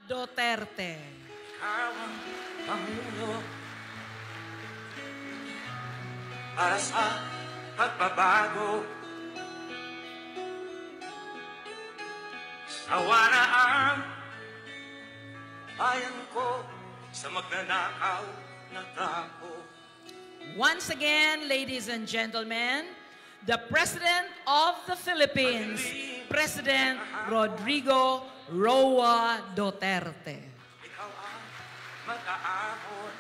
Duterte. Ikaw ang Pangulo para sa pagbabago. Sawa na ang bayan ko sa magnanakaw na tao. Once again, ladies and gentlemen, the President of the Philippines, President Rodrigo Roa Duterte. Ikaw ang mag-aahon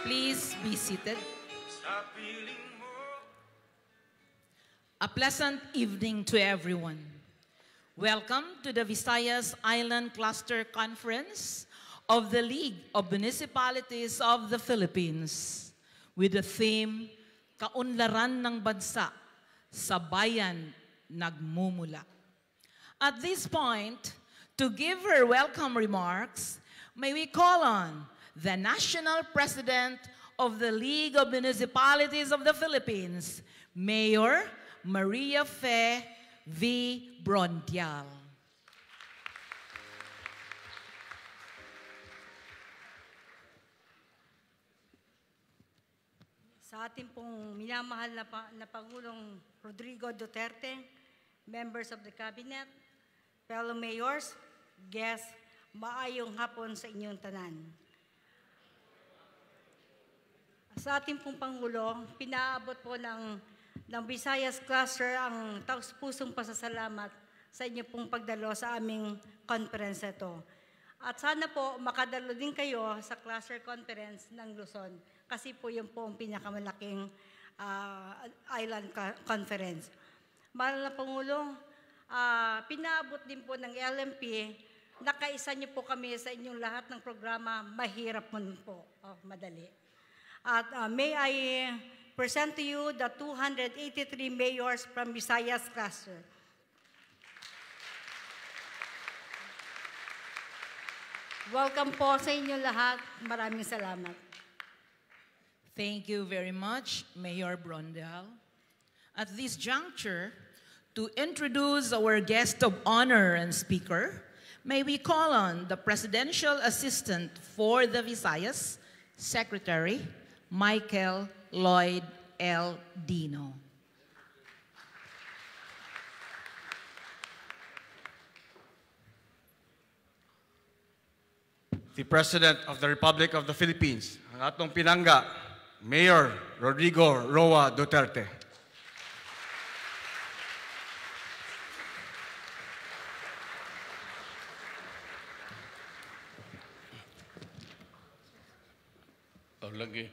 Please be seated. sa piling mo. A pleasant evening to everyone. Welcome to the Visayas Island Cluster Conference of the League of Municipalities of the Philippines with the theme, Kaunlaran ng Bansa sa Bayan Nagmumula. At this point, to give her welcome remarks, may we call on the National President of the League of Municipalities of the Philippines, Mayor Maria Fe V. Brontial. Sa ating pong minamahal na Pangulong Rodrigo Duterte, members of the Cabinet, fellow mayors, guests, maayong hapon sa inyong tanan. Sa ating pong Pangulo, pinaabot po ng Visayas Cluster ang taus-pusong pasasalamat sa inyo pong pagdalo sa aming conference ito. At sana po makadalo din kayo sa Cluster Conference ng Luzon kasi po yun po ang pinakamalaking island conference. Mahal na Pangulo, pinaabot din po ng LMP, nakaisa niyo po kami sa inyong lahat ng programa, mahirap mo po, madali. At may I present to you the 283 mayors from Visayas Cluster. Welcome po sa inyo lahat. Maraming salamat. Thank you very much, Mayor Brontial. At this juncture, to introduce our guest of honor and speaker, may we call on the Presidential Assistant for the Visayas, Secretary Michael Lloyd L. Dino. The President of the Republic of the Philippines, ang atong pinangga, Mayor Rodrigo Roa Duterte. Lagi,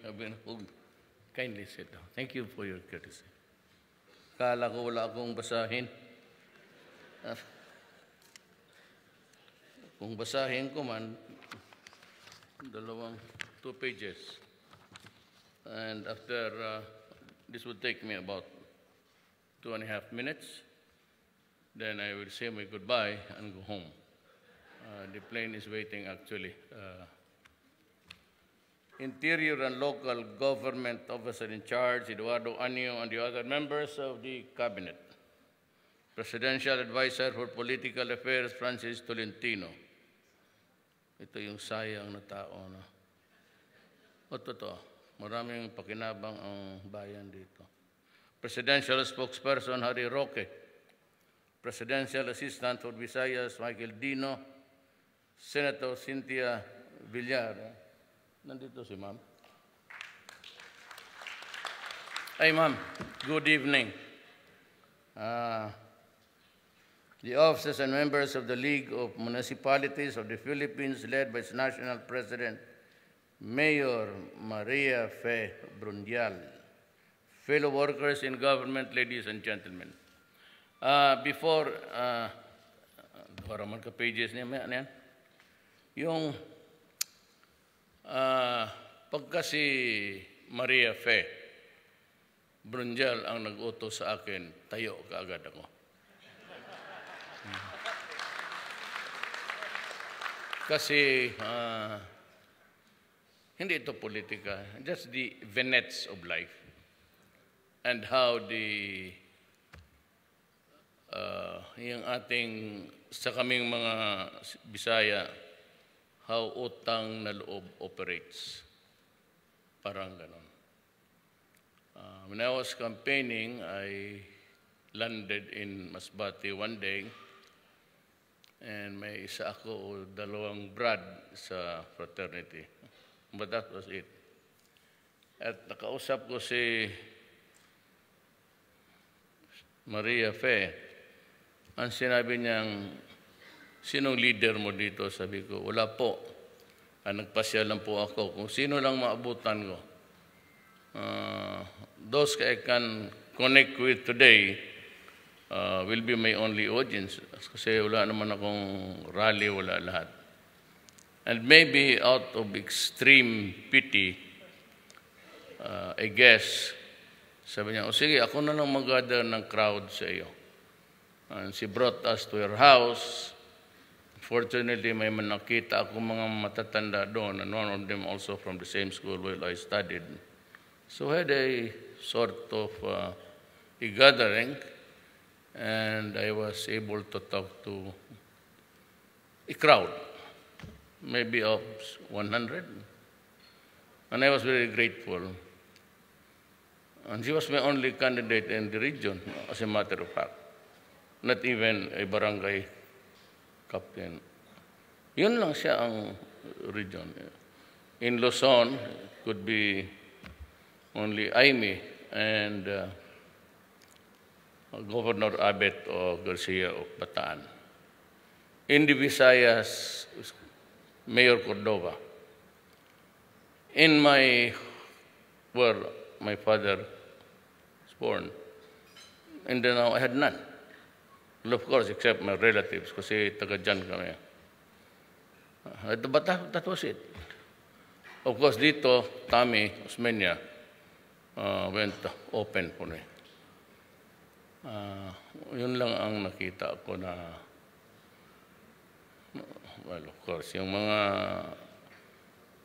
kindly sit down. Thank you for your courtesy. Kala ko wala akong basahin. Kung basahin ko man, 2 pages. And after, this would take me about 2.5 minutes. Then I will say my goodbye and go home. The plane is waiting actually. Interior and Local Government Officer in Charge, Eduardo Anio, and the other members of the Cabinet. Presidential Advisor for Political Affairs, Francis Tolentino. Ito yung sayang na tao. No? O totoo, maraming pakinabang ang bayan dito. Presidential Spokesperson, Harry Roque. Presidential Assistant for Visayas, Michael Dino. Senator Cynthia Villar. Nandito si Ma'am. Hey, Ma'am. Good evening. The officers and members of the League of Municipalities of the Philippines, led by its National President, Mayor Maria Fe Brontial, fellow workers in government, ladies and gentlemen. Before, man ka pages niya, yan. Yung pagka si Maria Fe Brontial ang nag-utos sa akin, tayo kaagad ako. Kasi hindi ito politika, just the vignettes of life and how the yung ating sa kaming mga Bisaya, how utang na loob operates. Parang ganon. When I was campaigning, I landed in Masbate one day, and may isa ako o dalawang Brad sa fraternity. But that was it. At nakausap ko si Maria Fe. Ang sinabi niyang, sinong leader mo dito? Sabi ko, wala po. Nagpasya lang po ako. Kung sino lang maabutan ko. Those I can connect with today will be my only audience. Kasi wala naman akong rally, wala lahat. And maybe out of extreme pity, I guess, sabi niya, sige, ako na lang mag-gather ng crowd sa iyo. And she brought us to her house. Fortunately, may nakita ako mga matatanda doon, and one of them also from the same school where I studied. So I had a sort of a gathering, and I was able to talk to a crowd, maybe of 100. And I was very grateful. And she was my only candidate in the region, as a matter of fact. Not even a barangay captain. Yun lang siya ang region. In Luzon, could be only Aimee and Governor Abet o Garcia of Bataan. In the Visayas, Mayor Cordova. In where my father was born, and then I had none. Well, of course, except my relatives, kasi taga-dyan kami. But that was it. Of course, dito, Tami, Osmeña, went open po na. Yun lang ang nakita ko na, well, of course, yung mga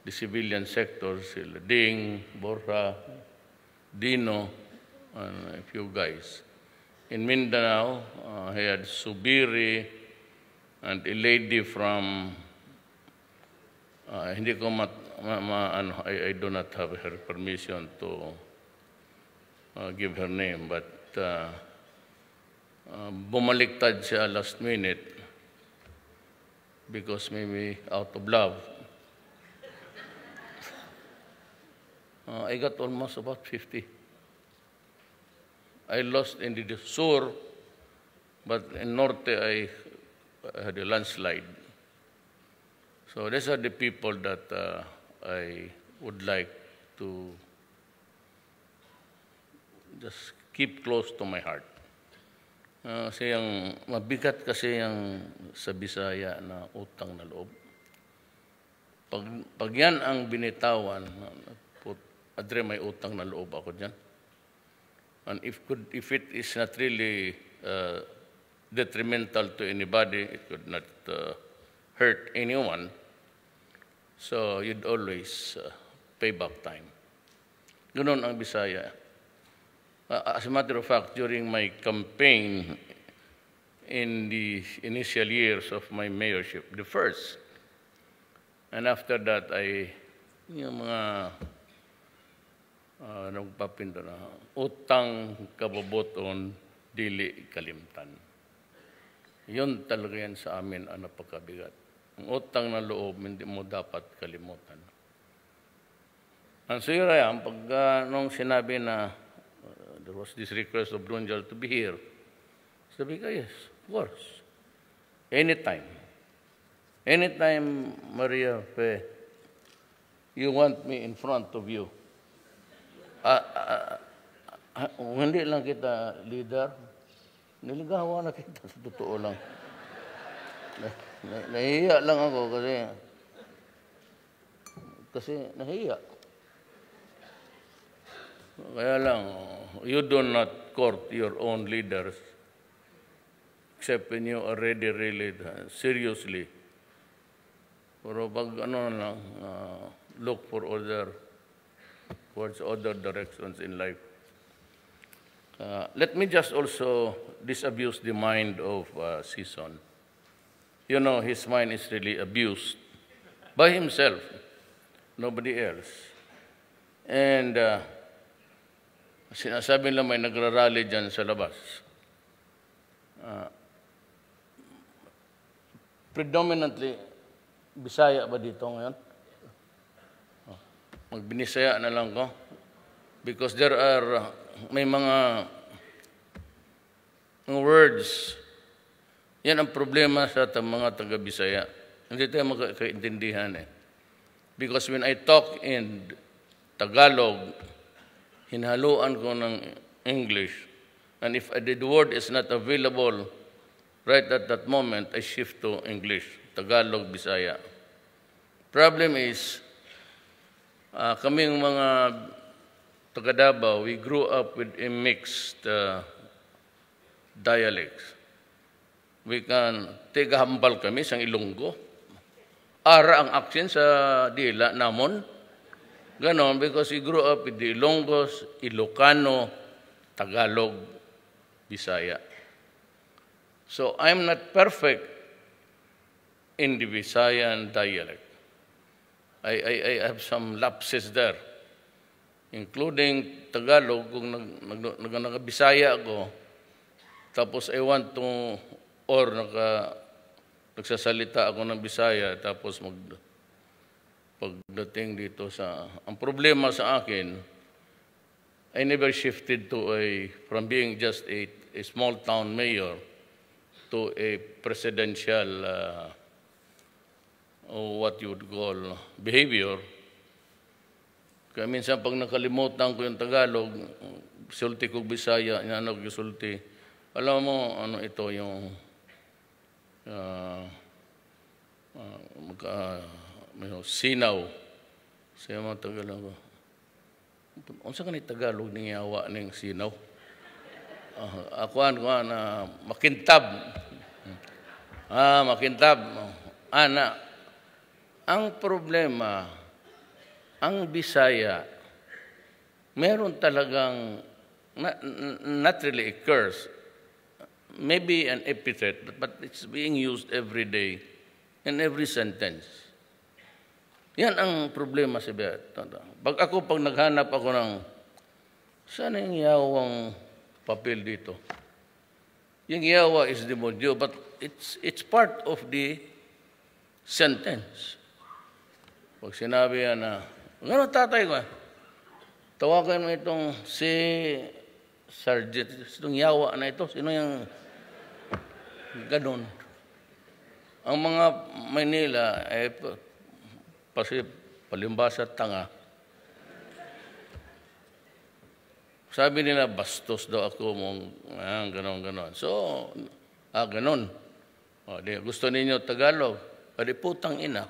the civilian sectors, sila Ding, Borja, Dino, and a few guys. In Mindanao, I had Subiri and a lady from, hindi ko I do not have her permission to give her name, but bumaliktad siya last minute because maybe out of love. I got almost about 50. I lost in the sur, but in Norte I had a landslide. So these are the people that I would like to just keep close to my heart. Kasi yung mabigat kasi yung sa Bisaya na utang na loob. Pag yan ang binitawan, adre may utang na loob ako dyan. And if it is not really detrimental to anybody, it could not hurt anyone. So you'd always pay back time. Ganon ang Bisaya. As a matter of fact, during my campaign in the initial years of my mayorship, the first, and after that, yung mga nagpapinto na, utang kaboboton, dili kalimtan. Yun talaga yan sa amin ang napakabigat. Ang utang na loob, hindi mo dapat kalimutan. Ang sira yan, pag nung sinabi na there was this request of Brunjal to be here, sabi ka, yes, of course. Anytime. Anytime, Maria Fe, you want me in front of you. Hindi lang kita leader, niligawa na kita sa totoo lang. Nahihiya lang ako kasi nahihiya. Kaya lang, you do not court your own leaders except when you already really seriously. Pero pag look for towards other directions in life. Let me just also disabuse the mind of Season. you know, his mind is really abused by himself, nobody else. And sinasabi nila may nagrarally dyan sa labas. Predominantly, Bisaya ba dito ngayon? Magbinisaya na lang ko. Because may mga words. Yan ang problema sa mga taga-Bisaya. Hindi tayo magkakaintindihan eh. Because when I talk in Tagalog, hinhaluan ko ng English. And if the word is not available right at that moment, I shift to English, Tagalog, Bisaya. Problem is, kaming mga taga-Davao, we grew up with a mixed dialects. We can hambal kami sa Ilonggo. Ara ang accent sa dila namon. Ganon, because we grew up with the Ilonggos, Ilocano, Tagalog, Bisaya. So I'm not perfect in the Visayan dialect. I have some lapses there, including Tagalog. Kung nag-Bisaya ako, tapos I want to, or nagsasalita ako ng Bisaya, tapos pagdating dito ang problema sa akin, I never shifted from being just a small town mayor to a presidential, what you would call, behavior. Kaya minsan pag nakalimutan ko yung Tagalog, sulti ko Bisaya, sulti. Alam mo, ano ito yung sinaw. Siya mga Tagalog. Unsa ka ni Tagalog ni yawa ning sinaw? Akuan makintab. Makintab. Ana, ang problema, ang Bisaya, meron talagang, not really a curse, maybe an epithet, but it's being used every day in every sentence. Yan ang problema sa Bisaya. Pag naghanap ako ng, saan yung yawang papel dito? Yung yawa is demonyo, but it's part of the sentence. Pag sinabi yan na, gano'n tatay ko, tawagan mo itong si Sergeant, itong yawa na ito, sino yung gano'n? Ang mga Maynila, palimbasa at tanga. Sabi nila, bastos daw ako mong, gano'n. So, gano'n. Gusto ninyo Tagalog? Pwede putang ina.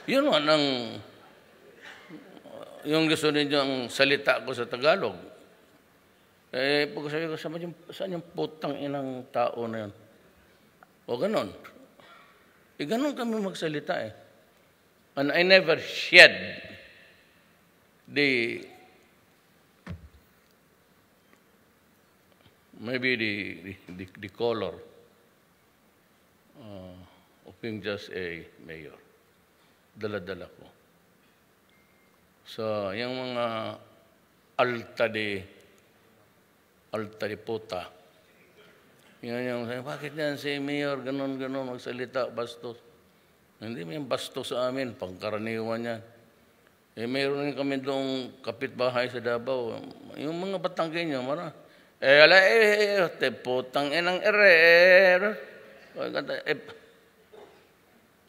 Yun ang yung gusto ninyo ang salita ko sa Tagalog. Pag sabi ko, saan yung putang inang tao na yun? O gano'n. Gano'n kami magsalita eh. And I never shed maybe the color of being just a mayor. Dala-dala ko. So, yung mga alta de puta. Yan yung, bakit yan si mayor, ganon, magsalita, bastos. Hindi may bastos sa amin, pangkaraniwan yan. Mayroon rin kami doong kapitbahay sa Davao. Yung mga Batanggenyo, putang inang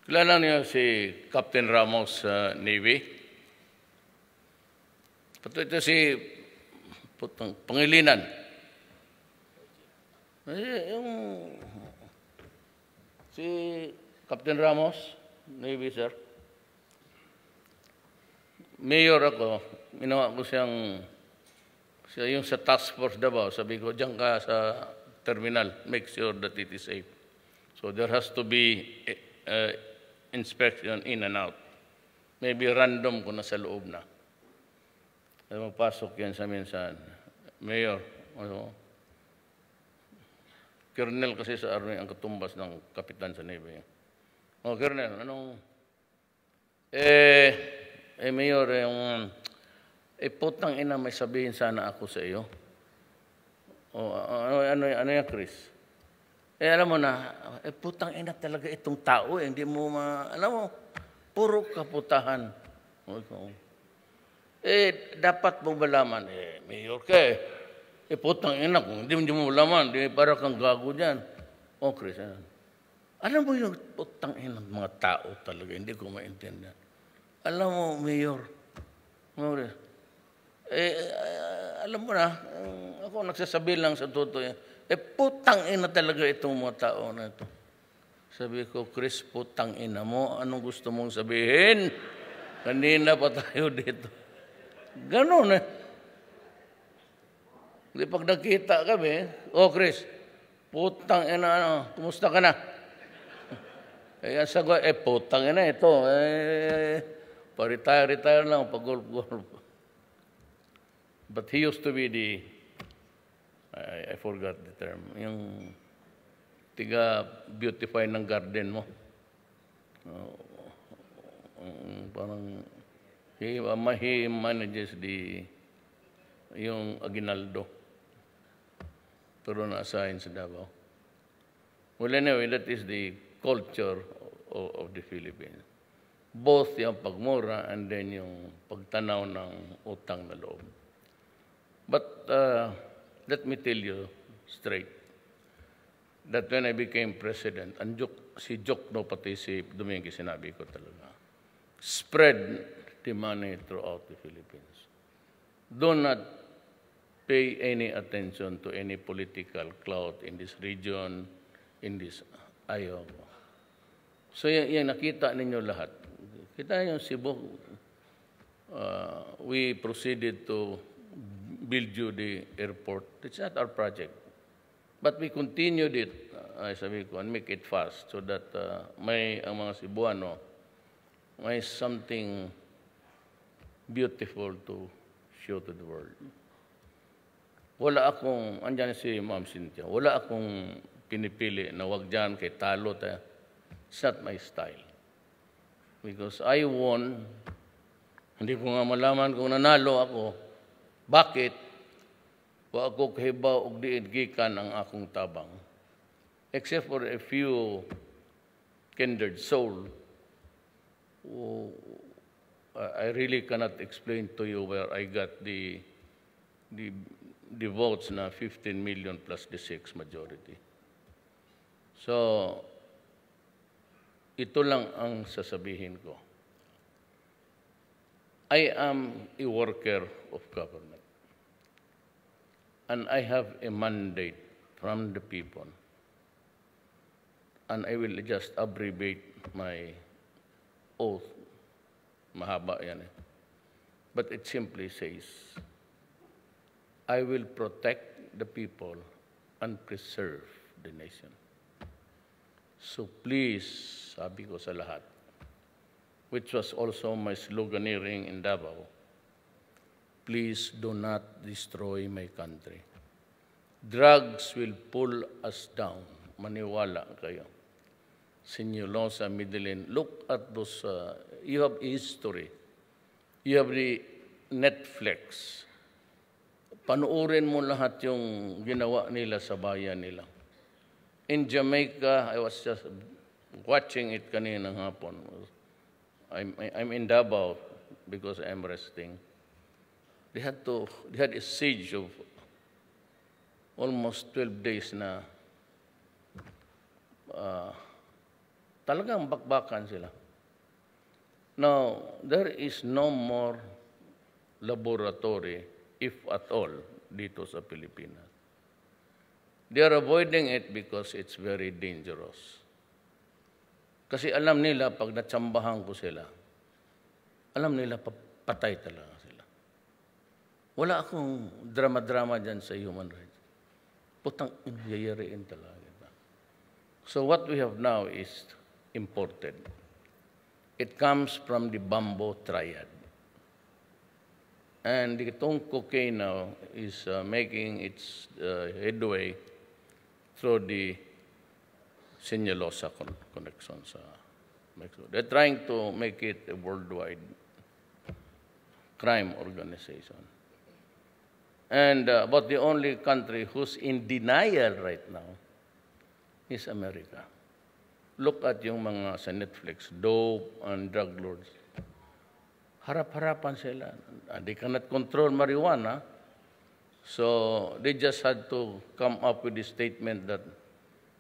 kilala niyo si Captain Ramos sa Navy? Ito si Pangilinan. Si Captain Ramos, Navy, sir. Mayor ako, ginawa ko siya yung sa task force Davao, sabi ko, diyan ka sa terminal, make sure that it is safe. So there has to be inspection in and out. Maybe random kung nasa loob na. Magpasok yan sa minsan. Mayor, Colonel kasi sa Army ang katumbas ng kapitan sa Navy. Oh, Colonel, anong... Mayor, putang ina, may sabihin sana ako sa iyo. Oh, ano yan, Chris? Alam mo na, putang ina talaga itong tao, hindi mo alam mo, puro kaputahan. Dapat mo malaman, Mayor ka putang ina, kung hindi mo malaman, para kang gago dyan. Oh, Chris, alam mo yung putang ina ng mga tao talaga, hindi ko maintindihan. Alam mo, Mayor, alam mo na, ako nagsasabi lang sa totoo yan, putang ina talaga itong mga tao na ito. Sabi ko, Chris, putang ina mo, anong gusto mong sabihin? Kanina pa tayo dito. Ganon eh. Di pag nakita kami, oh Chris, putang ina, kumusta ka na? Ang sagot, putang ina ito, pa-retire lang, pag-golf. But he used to be I forgot the term, yung tiga-beautify ng garden mo. Parang, he manages yung Aguinaldo. Pero na-assign sa Davao. Well, anyway, that is the culture of the Philippines. Both yung pagmura and then yung pagtanaw ng utang na loob. But let me tell you straight that when I became president, si Jokno pati si Dominguez, sinabi ko talaga, spread the money throughout the Philippines. Do not pay any attention to any political clout in this region, in this ayaw. So yan nakita ninyo lahat. Kita yung Cebu, we proceeded to build you the airport. It's not our project. But we continued it, sabi ko, and make it fast so that ang mga Cebuano may something beautiful to show to the world. Wala akong, andyan si Ma'am Cynthia, wala akong pinipili na wag dyan kay talo tayo. It's not my style. Because I won, hindi ko nga malaman kung nanalo ako. Bakit? Wa ako kahibaw og diin gikan ang akong tabang. Except for a few kindred soul, I really cannot explain to you where I got the votes na 15 million plus the 6 majority. So, ito lang ang sasabihin ko. I am a worker of government. And I have a mandate from the people. And I will just abbreviate my oath. Mahaba yan eh. But it simply says, I will protect the people and preserve the nation. So please, sabi ko sa lahat, which was also my sloganeering in Davao, please do not destroy my country. Drugs will pull us down. Maniwala kayo. Sinulosa, Middelin, look at those, you have history. You have the Netflix. Panuorin mo lahat yung ginawa nila sa bayan nila. In Jamaica, I was just watching it kaninang hapon. I'm in Davao because I'm resting. They had a siege of almost 12 days na talagang bakbakan sila. Now, there is no more laboratory, if at all, dito sa Pilipinas. They are avoiding it because it's very dangerous. Kasi alam nila, pag natsambahan ko sila, alam nila, patay talaga sila. Wala akong drama-drama dyan sa human rights. Putang yayariin talaga. So what we have now is imported. It comes from the Bamboo Triad. And itong cocaine now is making its headway through the Sinaloa connection sa Mexico. They're trying to make it a worldwide crime organization. And about the only country who's in denial right now is America. Look at yung mga sa Netflix, dope and drug lords. Harap-harapan sila. They cannot control marijuana. So they just had to come up with a statement that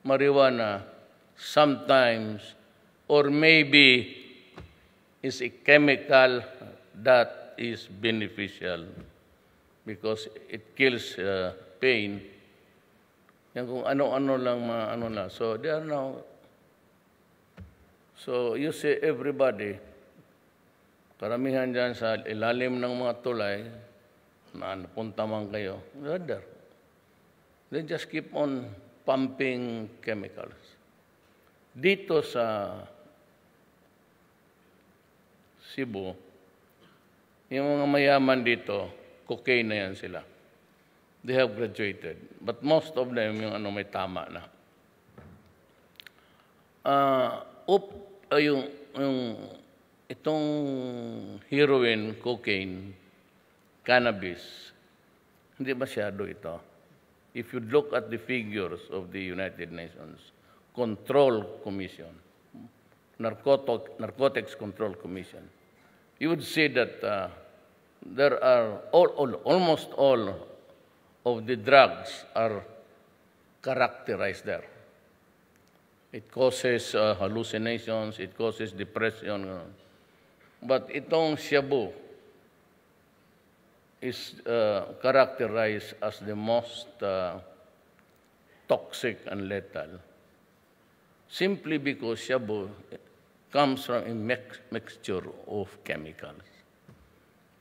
marijuana sometimes or maybe is a chemical that is beneficial because it kills pain. Yan kung ano-ano lang, ano na. So they are now, so you see everybody, karamihan dyan sa ilalim ng mga tulay, na napunta man kayo, they're there. They just keep on pumping chemicals. Dito sa Cebu, yung mga mayaman dito, cocaine na yan sila. They have graduated. But most of them, yung ano, may tama na. Itong heroin, cocaine, cannabis, hindi masyado ito. If you look at the figures of the United Nations Control Commission, Narcotics Control Commission, you would see that there are almost all of the drugs are characterized there. It causes hallucinations, it causes depression. But itong Cebu is characterized as the most toxic and lethal, simply because Cebu comes from a mixture of chemicals.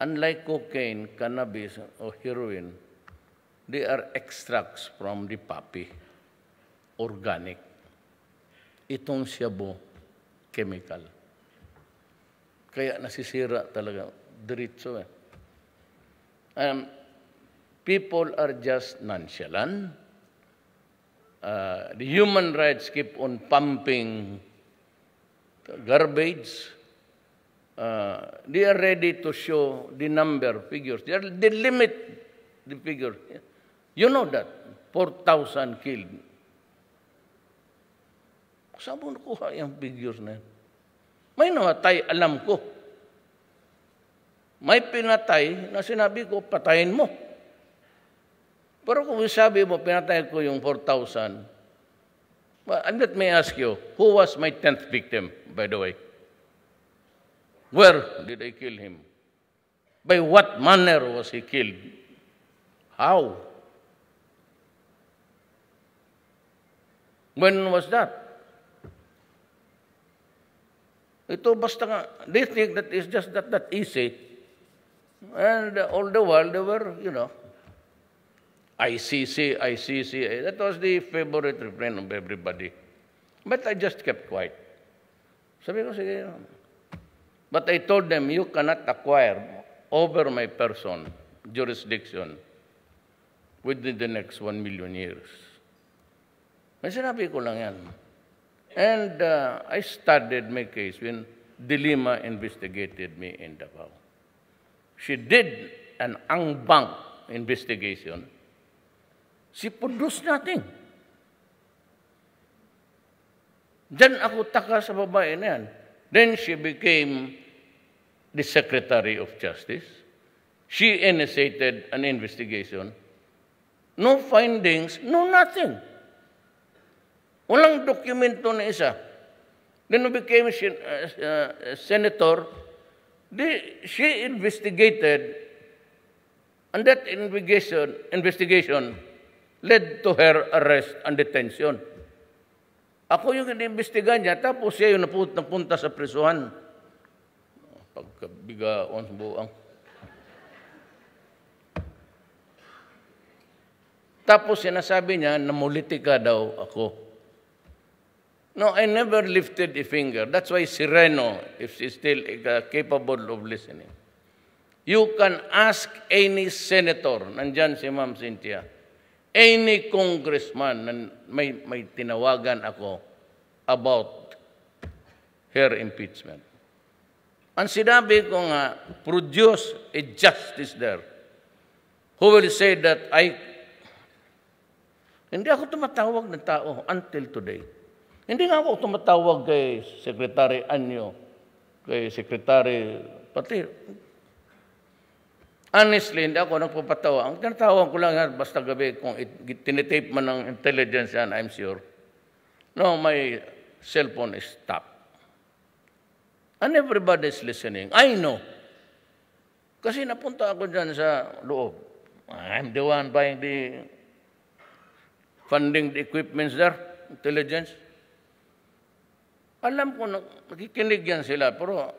Unlike cocaine, cannabis, or heroin, they are extracts from the poppy, organic. Itong Cebu, chemical. Kaya nasisira talaga, diretso eh. People are just nonchalant. The human rights keep on pumping garbage. They are ready to show the number figures. They limit the figure. You know that 4,000 killed. Saan mo nakuha yung figures na yan? May namatay, alam ko. May pinatay na sinabi ko, patayin mo. Pero kung sabi mo, pinatay ko yung 4,000, and let me ask you, who was my 10th victim, by the way? Where did I kill him? By what manner was he killed? How? When was that? Ito basta nga, they think that it's just that easy. And all the while, they were, ICC. That was the favorite refrain of everybody. But I just kept quiet. Sabi ko, sige. But I told them, you cannot acquire over my person jurisdiction within the next 1 million years. May sinabi ko lang yan. And I studied my case when Dilima investigated me in Davao. She did an ang-bang investigation. She produced nothing. Diyan ako taka sa babae na yan. Then she became the Secretary of Justice. She initiated an investigation. No findings, no nothing. Walang dokumento na isa. Then we became a senator. She investigated, and that investigation led to her arrest and detention. Ako yung inimbestigahan niya, tapos siya yung napunta sa prisuhan. Pagkabigaon sa buang. Tapos sinasabi niya, namuliti ka daw ako. No, I never lifted a finger. That's why Sireno, if she's still capable of listening. You can ask any senator, nandyan si Ma'am Cynthia, any congressman na may tinawagan ako about her impeachment. Ang sinabi ko nga, produce a justice there who will say that hindi ako tumatawag ng tao until today. Hindi nga ako tumatawag kay Secretary Anyo, kay Secretary pati. Honestly, hindi ako nagpapatawa. Ang tinatawag ko lang yan, basta gabi, kung tinitape man ng intelligence yan, I'm sure. No, my cellphone is stopped. And everybody is listening. I know. Kasi napunta ako dyan sa loob. I'm the one buying funding the equipments there, intelligence. Alam ko, nakikinig yan sila, pero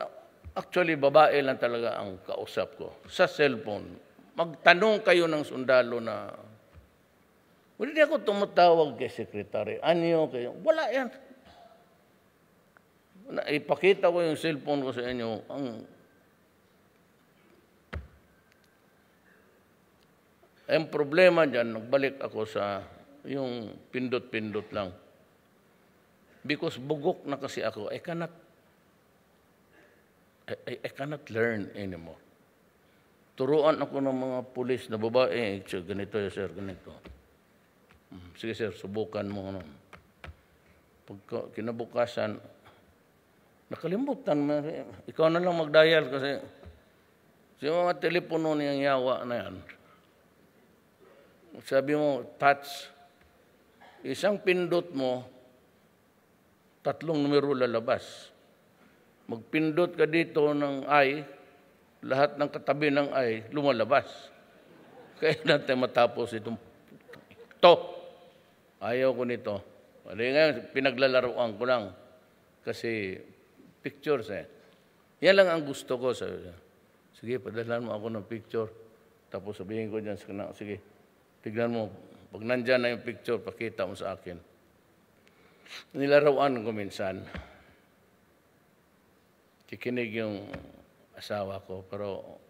actually, babae lang talaga ang kausap ko sa cellphone. Magtanong kayo ng sundalo na, hindi ako tumatawag kay Secretary Anyo, wala yan. Ipakita ko yung cellphone ko sa inyo. Ang problema dyan, nagbalik ako sa yung pindot-pindot lang. Because bugok na kasi ako, I cannot learn anymore. Turuan ako ng mga pulis na babae, ganito sir, ganito. Sige sir, subukan mo. Pagka kinabukasan, nakalimutan mo, ikaw na lang mag-dial kasi sa mga telepono niyang yawa na yan. Sabi mo, touch. Isang pindot mo, 3 numero lalabas. Magpindot ka dito ng I, lahat ng katabi ng I, lumalabas. Kaya natin matapos itong ayaw ko nito. Ngayon, pinaglalaroan ko lang. Kasi pictures Yan lang ang gusto ko. Sige, padalhan mo ako ng picture. Tapos sabihin ko dyan, sige, tignan mo. Pag nandyan na yung picture, pakita mo sa akin. Nilarawan ko minsan. Kikinig yung asawa ko, pero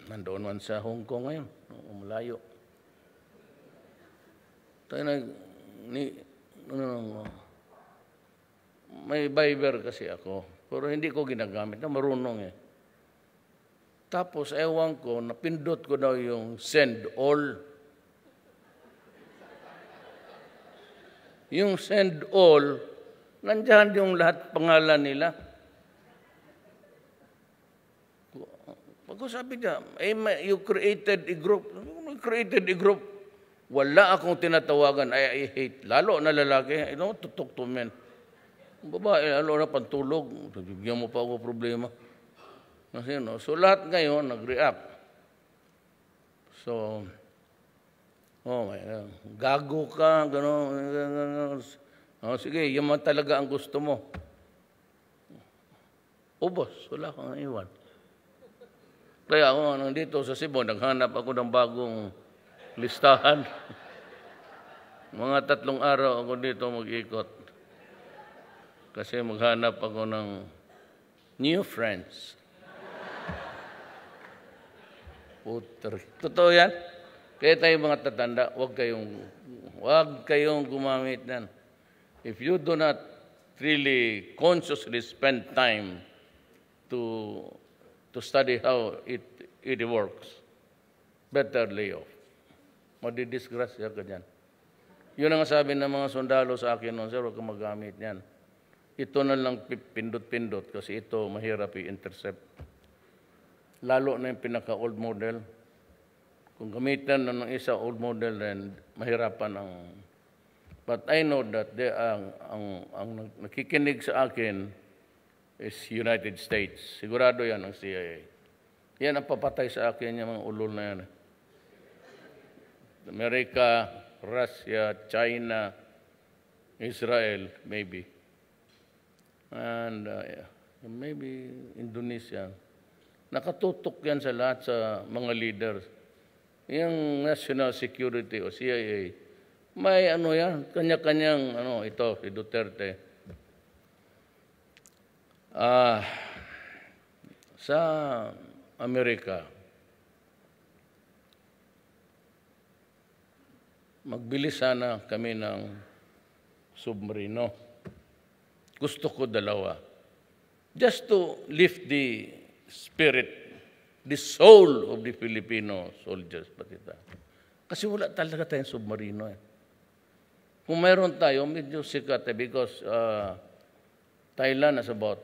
nandoon man sa Hong Kong ngayon, malayo. May Viber kasi ako, pero hindi ko ginagamit, marunong Tapos, ewan ko, napindot ko daw yung send all. Yung send all, nandiyan yung lahat pangalan nila. Pag sabi niya, you created a group. You created a group. Wala akong tinatawagan. I hate. Lalo na lalaki. I don't want to talk to men. Babae, lalo na pantulog. Bigyan mo pa ako problema. Kasi, so lahat ngayon nag-react. So, gago ka, gano'n. Sige, yan man talaga ang gusto mo. Ubos, wala kang iwan. Kaya ako, nandito sa Cebu, naghanap ako ng bagong listahan. Mga 3 araw ako dito mag-ikot. Kasi maghanap ako ng new friends. Totoo yan? Kaya tayo mga tatanda, huwag kayong gumamit yan. If you do not really consciously spend time to study how it works, better lay off. Madidisgrasya ka dyan. Yun ang sabi ng mga sundalo sa akin noon, sir, huwag kang magamit yan. Ito na lang pindot-pindot kasi ito mahirap i-intercept. Lalo na yung pinaka-old model. Kung gamitan na ng isa old model, then mahirapan ang... But I know that ang nakikinig sa akin is United States. Sigurado yan ang CIA. Yan ang papatay sa akin yung mga ulol na yan. Amerika, Russia, China, Israel, maybe. And maybe Indonesia. Nakatutok yan sa lahat sa mga leaders. Yung National Security o CIA, may yan, kanya-kanyang, ito, si Duterte. Sa Amerika, magbili sana kami ng submarino. Gusto ko dalawa. Just to lift the spirit, the soul of the Filipino soldiers. Kasi wala talaga tayong submarino. Kung mayroon tayo, medyo sikat because Thailand has about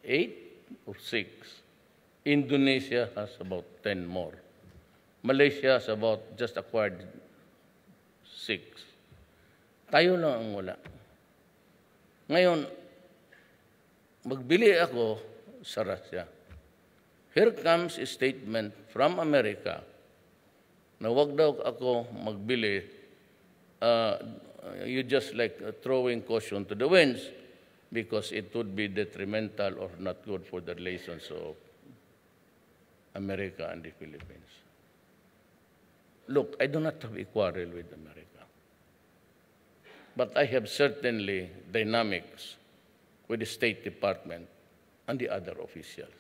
8 or 6. Indonesia has about 10 more. Malaysia has about just acquired 6. Tayo lang ang wala. Ngayon, magbili ako sa Russia. Here comes a statement from America na wag daw ako magbili. You just like throwing caution to the winds because it would be detrimental or not good for the relations of America and the Philippines. Look, I do not have a quarrel with America. But I have certainly dynamics with the State Department and the other officials.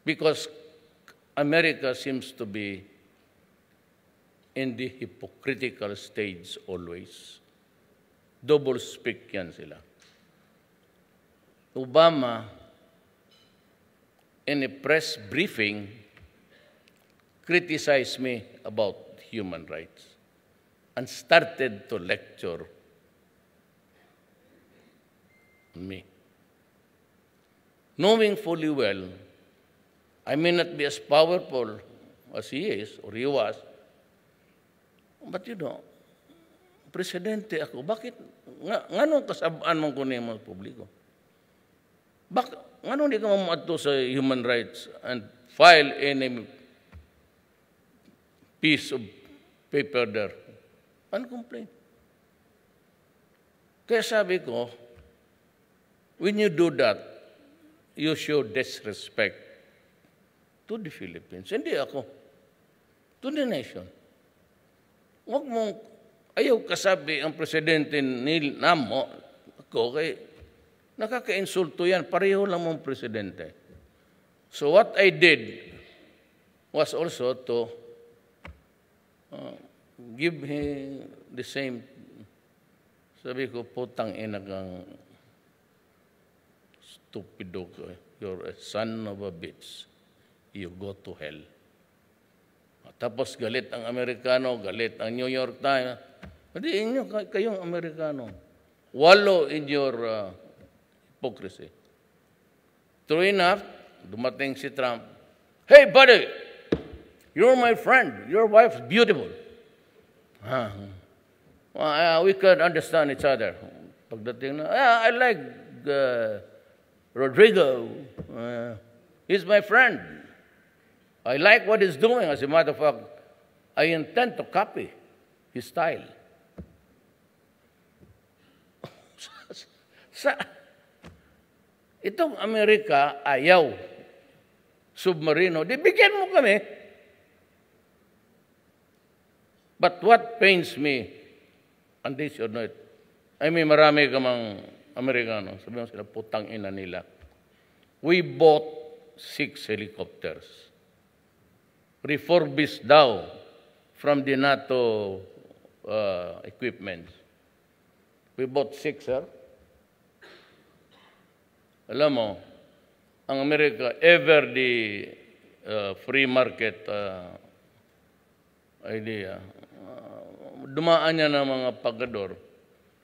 Because America seems to be in the hypocritical stage always. Double speak yan sila. Obama, in a press briefing, criticized me about human rights and started to lecture on me. Knowing fully well, I may not be as powerful as he is or he was, but you know, presidente ako, bakit, nganong kasabaan mong kunin mo publiko? Nganong di ka mamuadto sa human rights and file any piece of paper there? Uncomplained. Kaya sabi ko, when you do that, you show disrespect to the Philippines. Hindi ako. To the nation. Huwag mong, ayaw kasabi ang presidente namo, ako, kay nakaka-insulto yan. Pareho lang mong presidente. So what I did was also to give him the same. Sabi ko, putang ina kang stupido ko. You're a son of a bitch. You go to hell. Tapos galit ang Amerikano, galit ang New York Times. Hindi inyo, kayong Amerikano. Wallow in your hypocrisy. True enough, dumating si Trump. Hey, buddy, you're my friend. Your wife's beautiful. We could understand each other. Pagdating na, I like Rodrigo. He's my friend. I like what he's doing. As a matter of fact, I intend to copy his style. Itong Amerika, ayaw. Submarino, di bigyan mo kami. But what pains me, and this or not, I mean, marami kamang Amerikano, sabi mo sila, putang ina nila. We bought 6 helicopters. Refurbished daw from the NATO equipment. We bought 6, sir. Alam mo, ang Amerika, ever the free market idea, dumaan niya ng mga pagador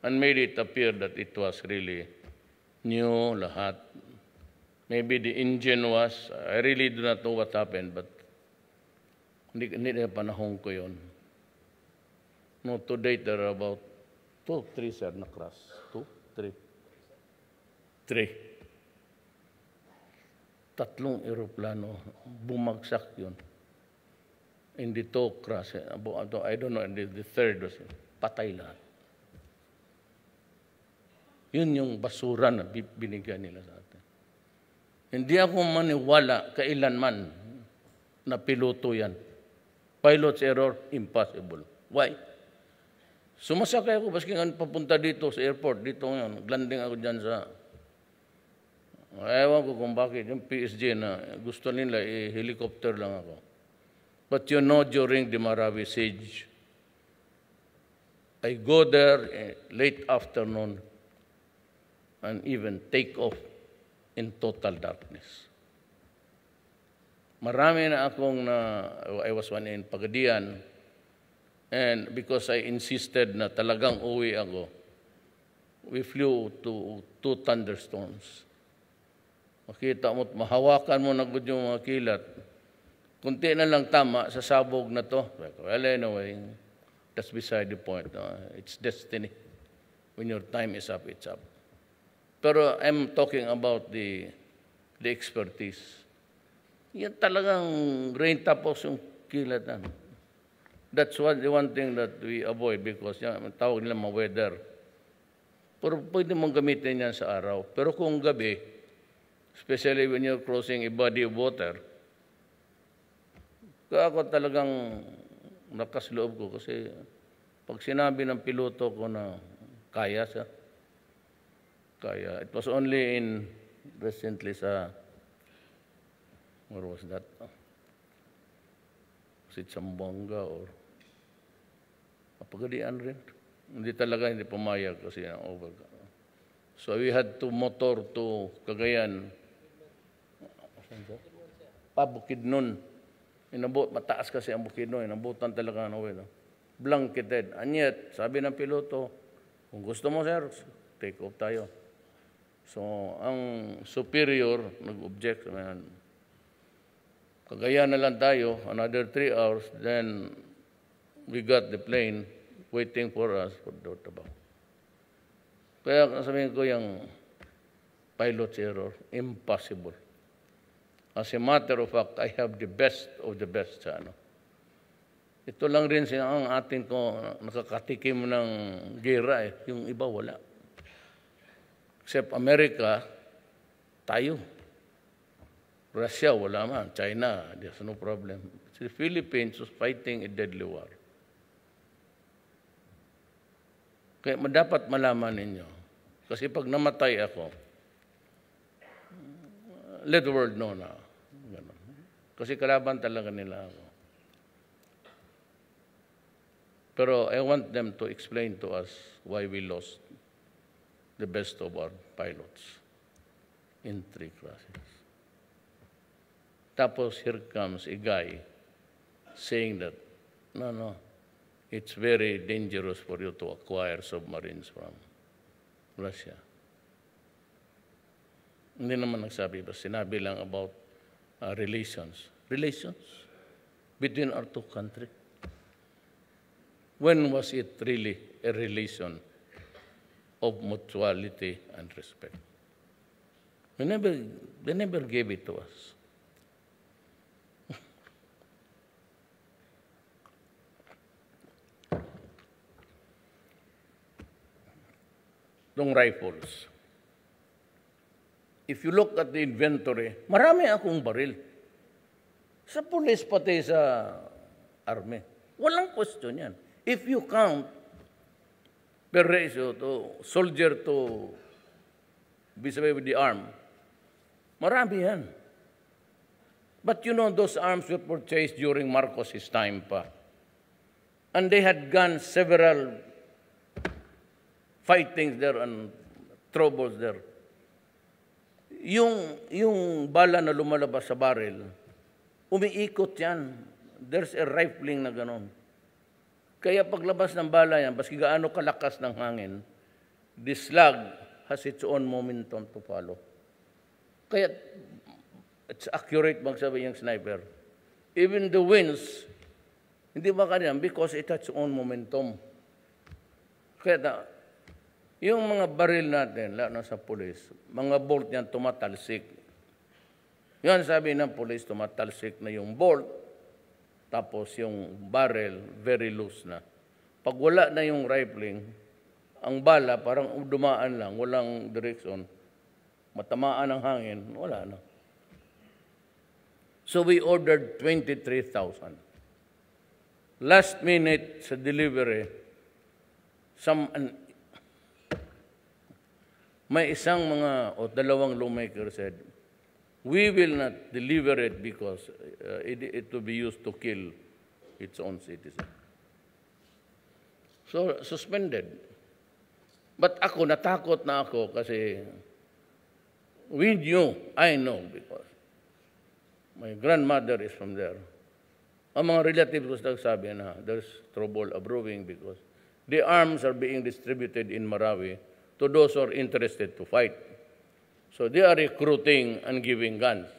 and made it appear that it was really new, lahat. Maybe the engine was, I really do not know what happened, but hindi na panahon ko yun. No, to date, there are about 2, 3, sir, na crash. 2, 3. 3 eroplano, bumagsak yun. Hindi to crash. I don't know, the third was patay lahat. Yun yung basura na binigyan nila sa atin. Hindi ako maniwala kailanman na piloto yan. Pilot's error, impossible. Why? Sumasakay ako, baski nga papunta dito sa airport, dito ngayon, landing ako dyan sa, ewan ko kung bakit, yung PSG na gusto nila, helicopter lang ako. But you know, during the Marawi siege, I go there late afternoon and even take off in total darkness. Marami na akong I was one in Pagadian, and because I insisted na talagang uwi ako, we flew to 2 thunderstorms. Makita mo, mahawakan mo na gud yung mga kilat. Kunti na lang tama sa sabog na to. Well, anyway, that's beside the point. It's destiny. When your time is up, it's up. Pero I'm talking about the expertise. Yan talagang rain tapos yung kilatan. That's the one thing that we avoid because yan, tawag nila mga weather. Pero pwede mong gamitin yan sa araw. Pero kung gabi, especially when you're crossing a body of water, kaya ako talagang nakasloob ko kasi pag sinabi ng piloto ko na kaya siya, kaya. It was only recently sa, where was that? Was it Zamboanga or Pagadian rin? Hindi pumayag kasi over. So we had to motor to Cagayan. Bukidnon. Inabot, mataas kasi ang Bukidnon. Inabutan talaga ng uwi. Blanketed. And yet, sabi ng piloto, kung gusto mo, sir, take off tayo. So, ang superior nag-object. Cagayan na lang tayo, another 3 hours, then we got the plane waiting for us for Dotabao. Kaya sabihin ko yung pilot's error, impossible. As a matter of fact, I have the best of the best sa ano. Ito lang rin ang atin ko nakakatikim ng gera yung iba wala. Except America, tayo. Russia, wala man. China, there's no problem. The Philippines was fighting a deadly war. Kaya dapat malaman ninyo. Kasi pag namatay ako, let the world know na. Ganun. Kasi kalaban talaga nila ako. Pero I want them to explain to us why we lost the best of our pilots in 3 crashes. Tapos here comes a guy saying that, no, it's very dangerous for you to acquire submarines from Russia. Hindi naman nagsabi ba, sinabi lang about relations. Relations between our 2 countries. When was it really a relation of mutuality and respect? They never gave it to us. Long rifles. If you look at the inventory, marami akong baril. Sa police pati sa army. Walang question yan. If you count per ratio to soldier to vis-a-vis with the arm, marami yan. But you know, those arms were purchased during Marcos's time pa. And they had gone several fightings there and troubles there. Yung bala na lumalabas sa baril, umiikot yan. There's a rifling na ganon. Kaya paglabas ng bala yan, baski gaano kalakas ng hangin, the slug has its own momentum to follow. Kaya it's accurate magsabi yung sniper. Even the winds, hindi ba kanyan? Because it has its own momentum. Kaya yung mga baril natin, lalo sa pulis, mga bolt yan tumatalsik. Yan sabi ng pulis, tumatalsik na yung bolt, tapos yung barrel, very loose na. Pag wala na yung rifling, ang bala parang dumaan lang, walang direksyon, matamaan ng hangin, wala na. So we ordered 23,000. Last minute sa delivery, may isang dalawang lawmaker said, we will not deliver it because it will be used to kill its own citizens. So, suspended. But ako, natakot na ako kasi we knew, I know, because my grandmother is from there. Ang mga relatives ko nagsabi na there's trouble brewing because the arms are being distributed in Marawi to those who are interested to fight. So they are recruiting and giving guns.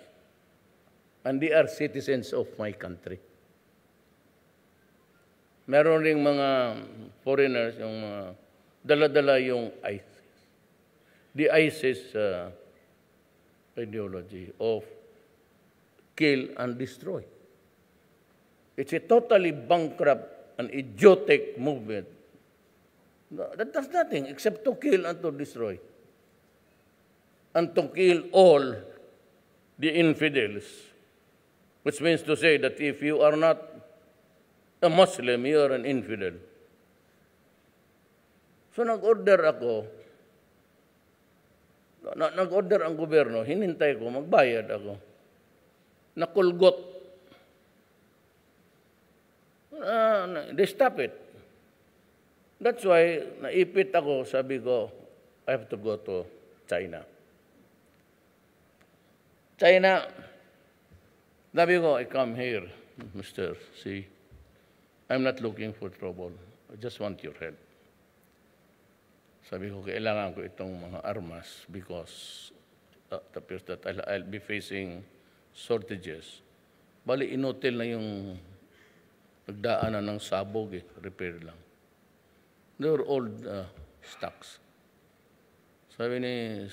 And they are citizens of my country. Meron ring mga foreigners, yung mga dala-dala yung ISIS. The ISIS ideology of kill and destroy. It's a totally bankrupt and idiotic movement that does nothing except to kill and to destroy. And to kill all the infidels. Which means to say that if you are not a Muslim, you are an infidel. So nag-order ako, nag-order ang gobyerno, hinintay ko, magbayad ako. Nakulgot. They stop it. That's why, naipit ako, sabi ko, I have to go to China. China, sabi ko, I come here, Mr. C. I'm not looking for trouble. I just want your help. Sabi ko, kailangan ko itong mga armas because it appears that I'll be facing shortages. Bali, inutil na yung nagdaanan ng sabog, repair lang. They were old stocks. Sabi ni,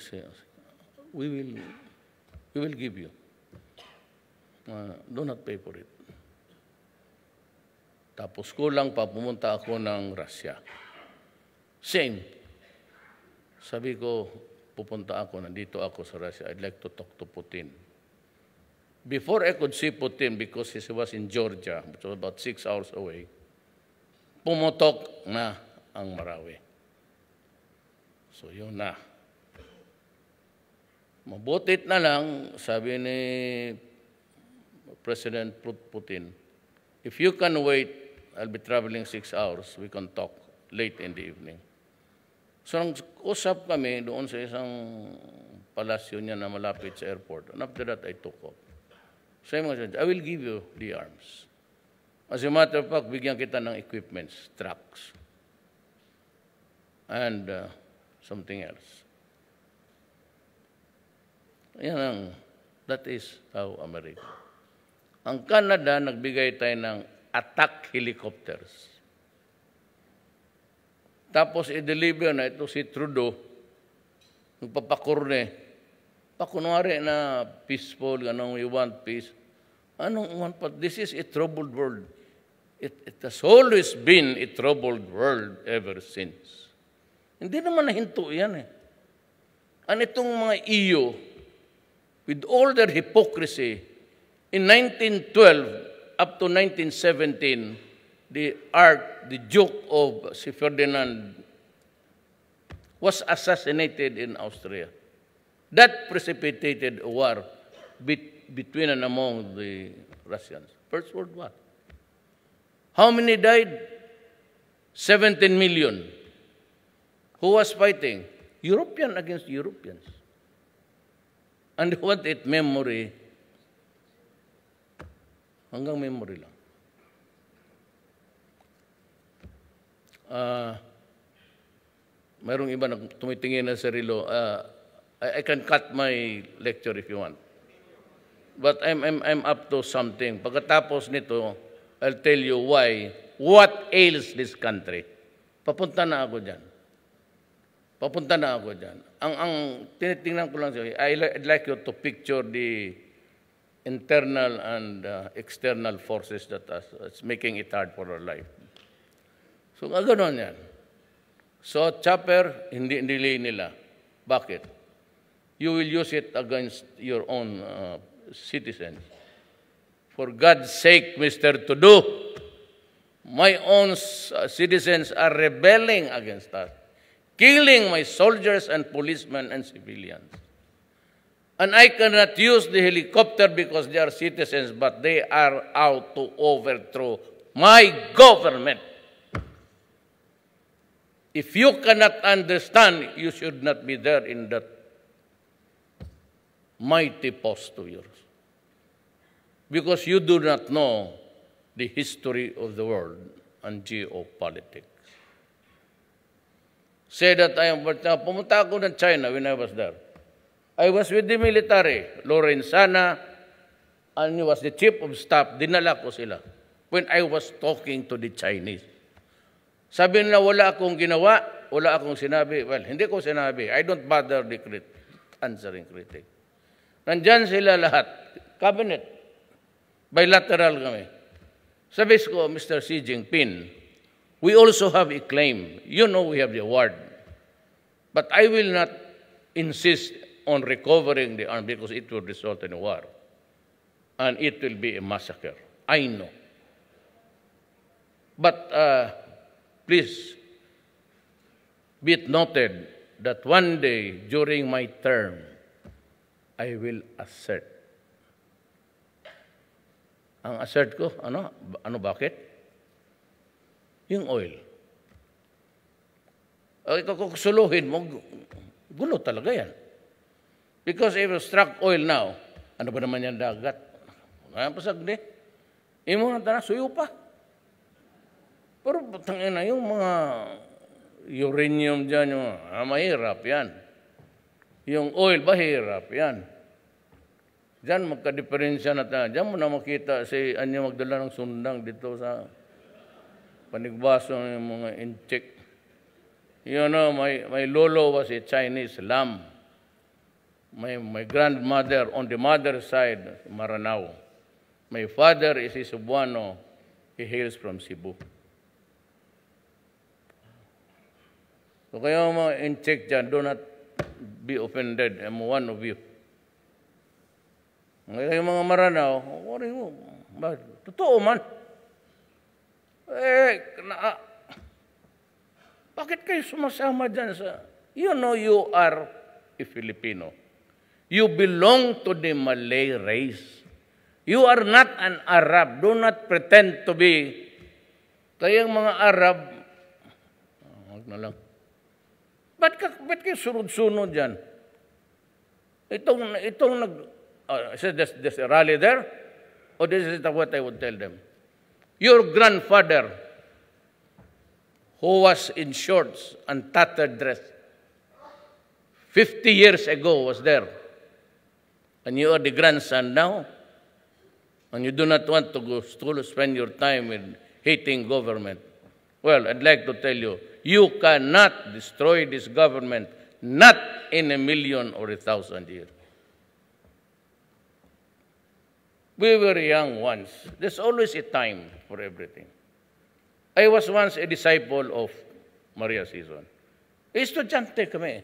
we will give you. Do not pay for it. Tapos kulang pa, pumunta ako ng Russia. Same. Sabi ko, pupunta ako, nandito ako sa Russia. I'd like to talk to Putin. Before I could see Putin, because he was in Georgia, which was about 6 hours away, pumutok na ang Marawi. So yun na. Mabutit na lang, sabi ni President Putin, if you can wait, I'll be traveling 6 hours. We can talk late in the evening. So, nag-usap kami doon sa isang palasyo niya na malapit sa airport. And after that, I took off. So, I will give you the arms. As a matter of fact, bigyan kita ng equipments, trucks, and something else. That is how America. Ang Canada, nagbigay tayo ng attack helicopters. Tapos i-deliver na ito si Trudeau, nagpapakurne. Pakunwari na peaceful, we want peace. Anong want peace? This is a troubled world. It has always been a troubled world ever since. Hindi naman nahinto yan eh. Ano itong mga EU, with all their hypocrisy, in 1912 up to 1917, the Duke of si Ferdinand was assassinated in Austria. That precipitated a war between and among the Russians. First World War. How many died? 17 million. Who was fighting? European against Europeans. And what it memory? Hanggang memory lang. Mayroong iba na tumitingin na sarilo. I can cut my lecture if you want. But I'm up to something. Pagkatapos nito, I'll tell you why. What ails this country? Papunta na ako dyan. Papunta na ako dyan. Ang tinitingnan ko lang siya, I'd like you to picture the internal and external forces that's making it hard for our life. So, gano'n yan. So, chopper, hindi nila. Bakit? You will use it against your own citizens. For God's sake, Mr. Trudeau, my own citizens are rebelling against us, killing my soldiers and policemen and civilians. And I cannot use the helicopter because they are citizens, but they are out to overthrow my government. If you cannot understand, you should not be there in that mighty post of yours. Because you do not know the history of the world and geopolitics. Say that pumunta ako ng China when I was there. I was with the military, Lorenzana, and he was the chief of staff. Dinala ko sila when I was talking to the Chinese. Sabi nila, wala akong ginawa, wala akong sinabi. Well, hindi ko sinabi. I don't bother the answering critic. Nandyan sila lahat. Cabinet. Bilateral kami. Sabi ko, Mr. Xi Jinping, we also have a claim. You know we have the award. But I will not insist on recovering the arm because it will result in a war. And it will be a massacre. I know. But please be it noted that one day during my term, I will assert. Ang assert ko, bakit? Yung oil. Kung suluhin mo, gulo talaga yan. Because if you struck oil now, ano ba naman yan dagat? Kaya pasagdi. Imo na tana, suyo pa. Pero tangina yung mga uranium dyan, mahirap yan. Yung oil, mahirap yan. Diyan magka-diferensya na tayo. Diyan mo na makita si Anyo magdala ng sundang dito sa panigbaso ng mga inchik. You know, my lolo was a Chinese lamb. My grandmother on the mother's side, Maranao. My father is a Cebuano. He hails from Cebu. So kayo mga in-check dyan, do not be offended. I'm one of you. Ngayon mga Maranao, totoo man. Bakit kayo sumasama dyan sa... You know you are a Filipino. You belong to the Malay race. You are not an Arab. Do not pretend to be. Kayang mga Arab, wag na lang. Ba't kayo sunod-sunod dyan? Is this a rally there? Or this is what I would tell them? Your grandfather, who was in shorts and tattered dress, 50 years ago was there. And you are the grandson now, and you do not want to go to school, spend your time with hating government. Well, I'd like to tell you, you cannot destroy this government, not in 1,000,000 or 1,000 years. We were young once. There's always a time for everything. I was once a disciple of Maria Sison. Estudyante kami.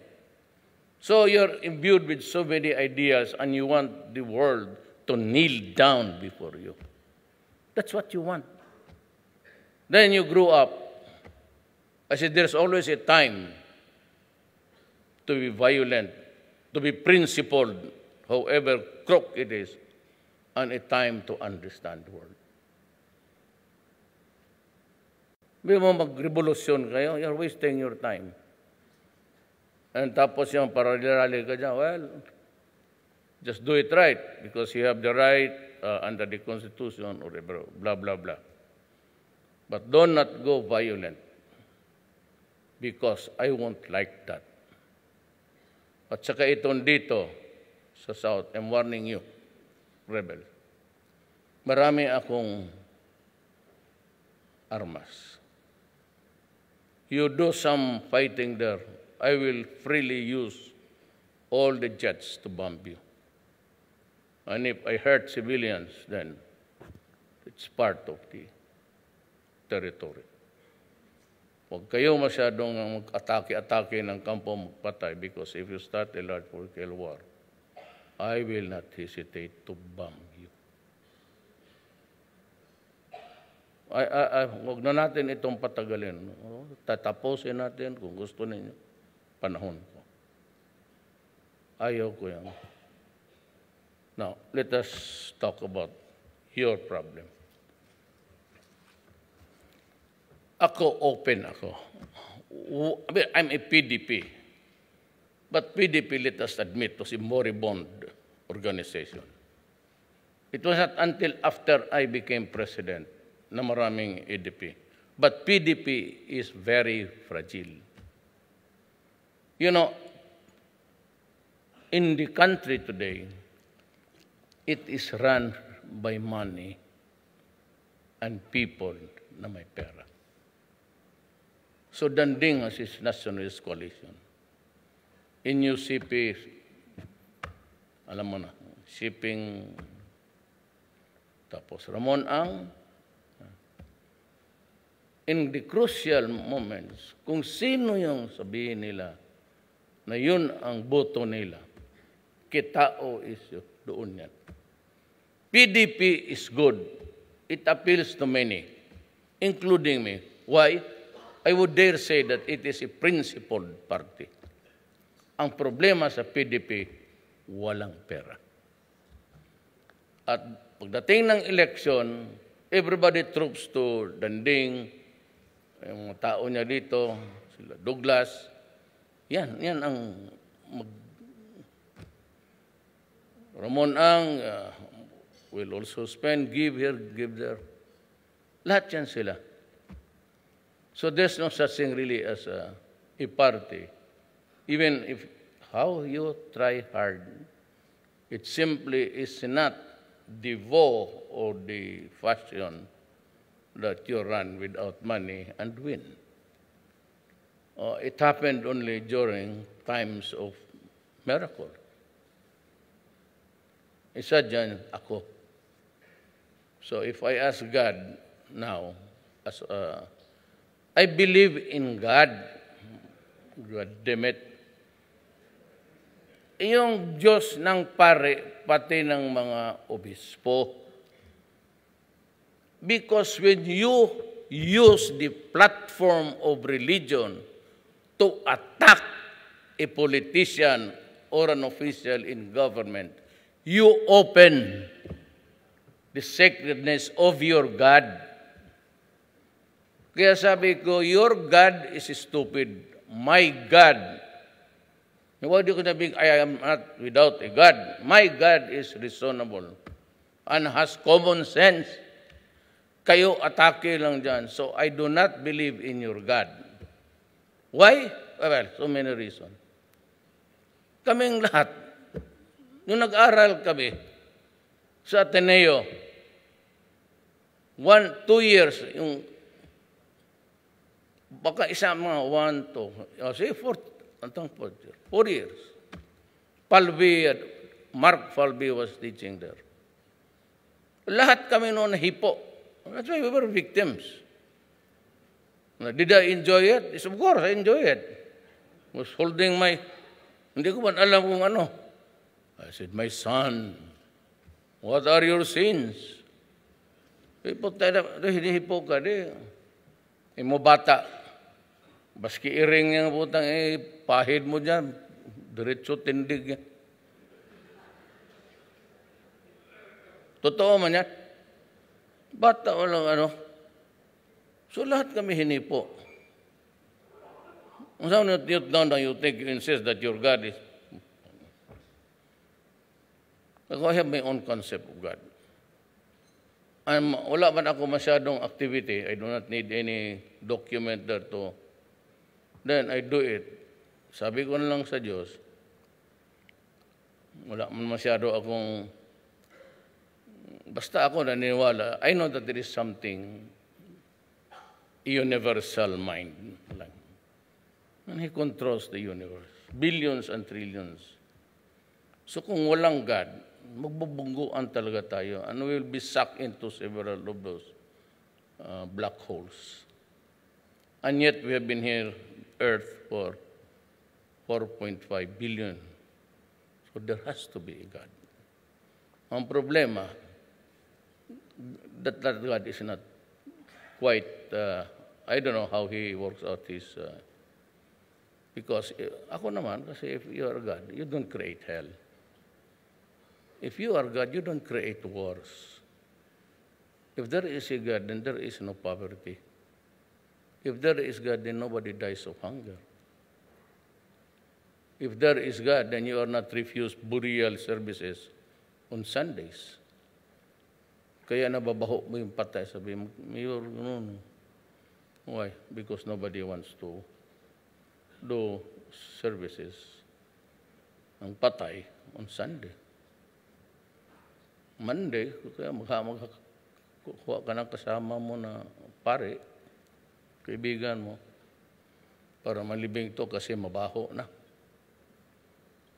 So you're imbued with so many ideas and you want the world to kneel down before you. That's what you want. Then you grew up. I said there's always a time to be violent, to be principled, however crooked it is, and a time to understand the world. Hindi mo mag-revolusyon kayo, you're wasting your time. And tapos yung paralirali ka dyan, well, just do it right because you have the right under the Constitution or blah, blah, blah. But do not go violent because I won't like that. At saka itong dito sa South, I'm warning you, rebel. Marami akong armas. You do some fighting there, I will freely use all the jets to bomb you. And if I hurt civilians, then it's part of the territory. Huwag kayo masyadong mag-atake-atake ng kampo magpatay because if you start a large-scale war, I will not hesitate to bomb you. Huwag na natin itong patagalin. Tatapusin natin kung gusto ninyo. Panahon ko. Ayaw ko yan. Now, let us talk about your problem. Ako, open ako. I'm a PDP. But PDP, let us admit, was a moribund organization. It was not until after I became president na maraming ADP. But PDP is very fragile. You know, in the country today, it is run by money and people na may pera. So danding as is nationalist coalition. In UCP, alam mo na, shipping, tapos Ramon Ang. In the crucial moments, kung sino yung sabihin nila na yun ang boto nila, kitao is doon yan. PDP is good. It appeals to many, including me. Why? I would dare say that it is a principled party. Ang problema sa PDP, walang pera. At pagdating ng eleksyon, everybody troops to Danding, yung mga tao niya dito, sila Douglas, yan ang Ramon Ang will also spend, give here, give there. Lahat yan sila. So there's no such thing really as a party. Even if how you try hard, it simply is not the vow or the fashion that you run without money and win. It happened only during times of miracle. Isa dyan ako. So if I ask God now, I believe in God. God damn it. Yung Diyos ng pare, pati ng mga obispo. Because when you use the platform of religion to attack a politician or an official in government, you open the sacredness of your God. Kaya sabi ko, your God is stupid. My God. Why do you think I am not without a God? My God is reasonable and has common sense. Kayo atake lang dyan. So I do not believe in your God. Why? Well, so many reasons. Kaming lahat, nung nag-aral kami sa Ateneo, 2 years, yung baka isa mga 1, 2, say 4 years. Mark Falvey was teaching there. Lahat kami noon nahipo. That's why we were victims. Did I enjoy it? Yes, of course, I enjoy it. I was holding hindi ko man alam kung ano. I said, my son, what are your sins? Hinihipo ka, mo bata. Baski iring yung putang, pahid mo dyan, diretso tindig yan. Totoo man yan. Bata walang ano. So lahat kami hinipo. Kung saan you think, you insist that your God is... I have my own concept of God. Wala man ako masyadong activity. I do not need any document there to... Then I do it. Sabi ko na lang sa Diyos, wala man masyado akong... Basta ako naniniwala, I know that there is something universal mind. And He controls the universe. Billions and trillions. So kung walang God, magbubungguan talaga tayo and we will be sucked into several of those black holes. And yet we have been here, Earth, for 4.5 billion. So there has to be a God. Ang problema, that God is not quite, I don't know how He works out His, because ako naman, kasi if you are God, you don't create hell. If you are God, you don't create wars. If there is a God, then there is no poverty. If there is God, then nobody dies of hunger. If there is God, then you are not refused burial services on Sundays. Kaya nababaho mo yung patay. Sabi mo, Mayor, no. Why? Because nobody wants to do services ng patay on Sunday. Monday, kaya magkuha ka ng kasama mo na pare, kaibigan mo, para malibing to kasi mabaho na.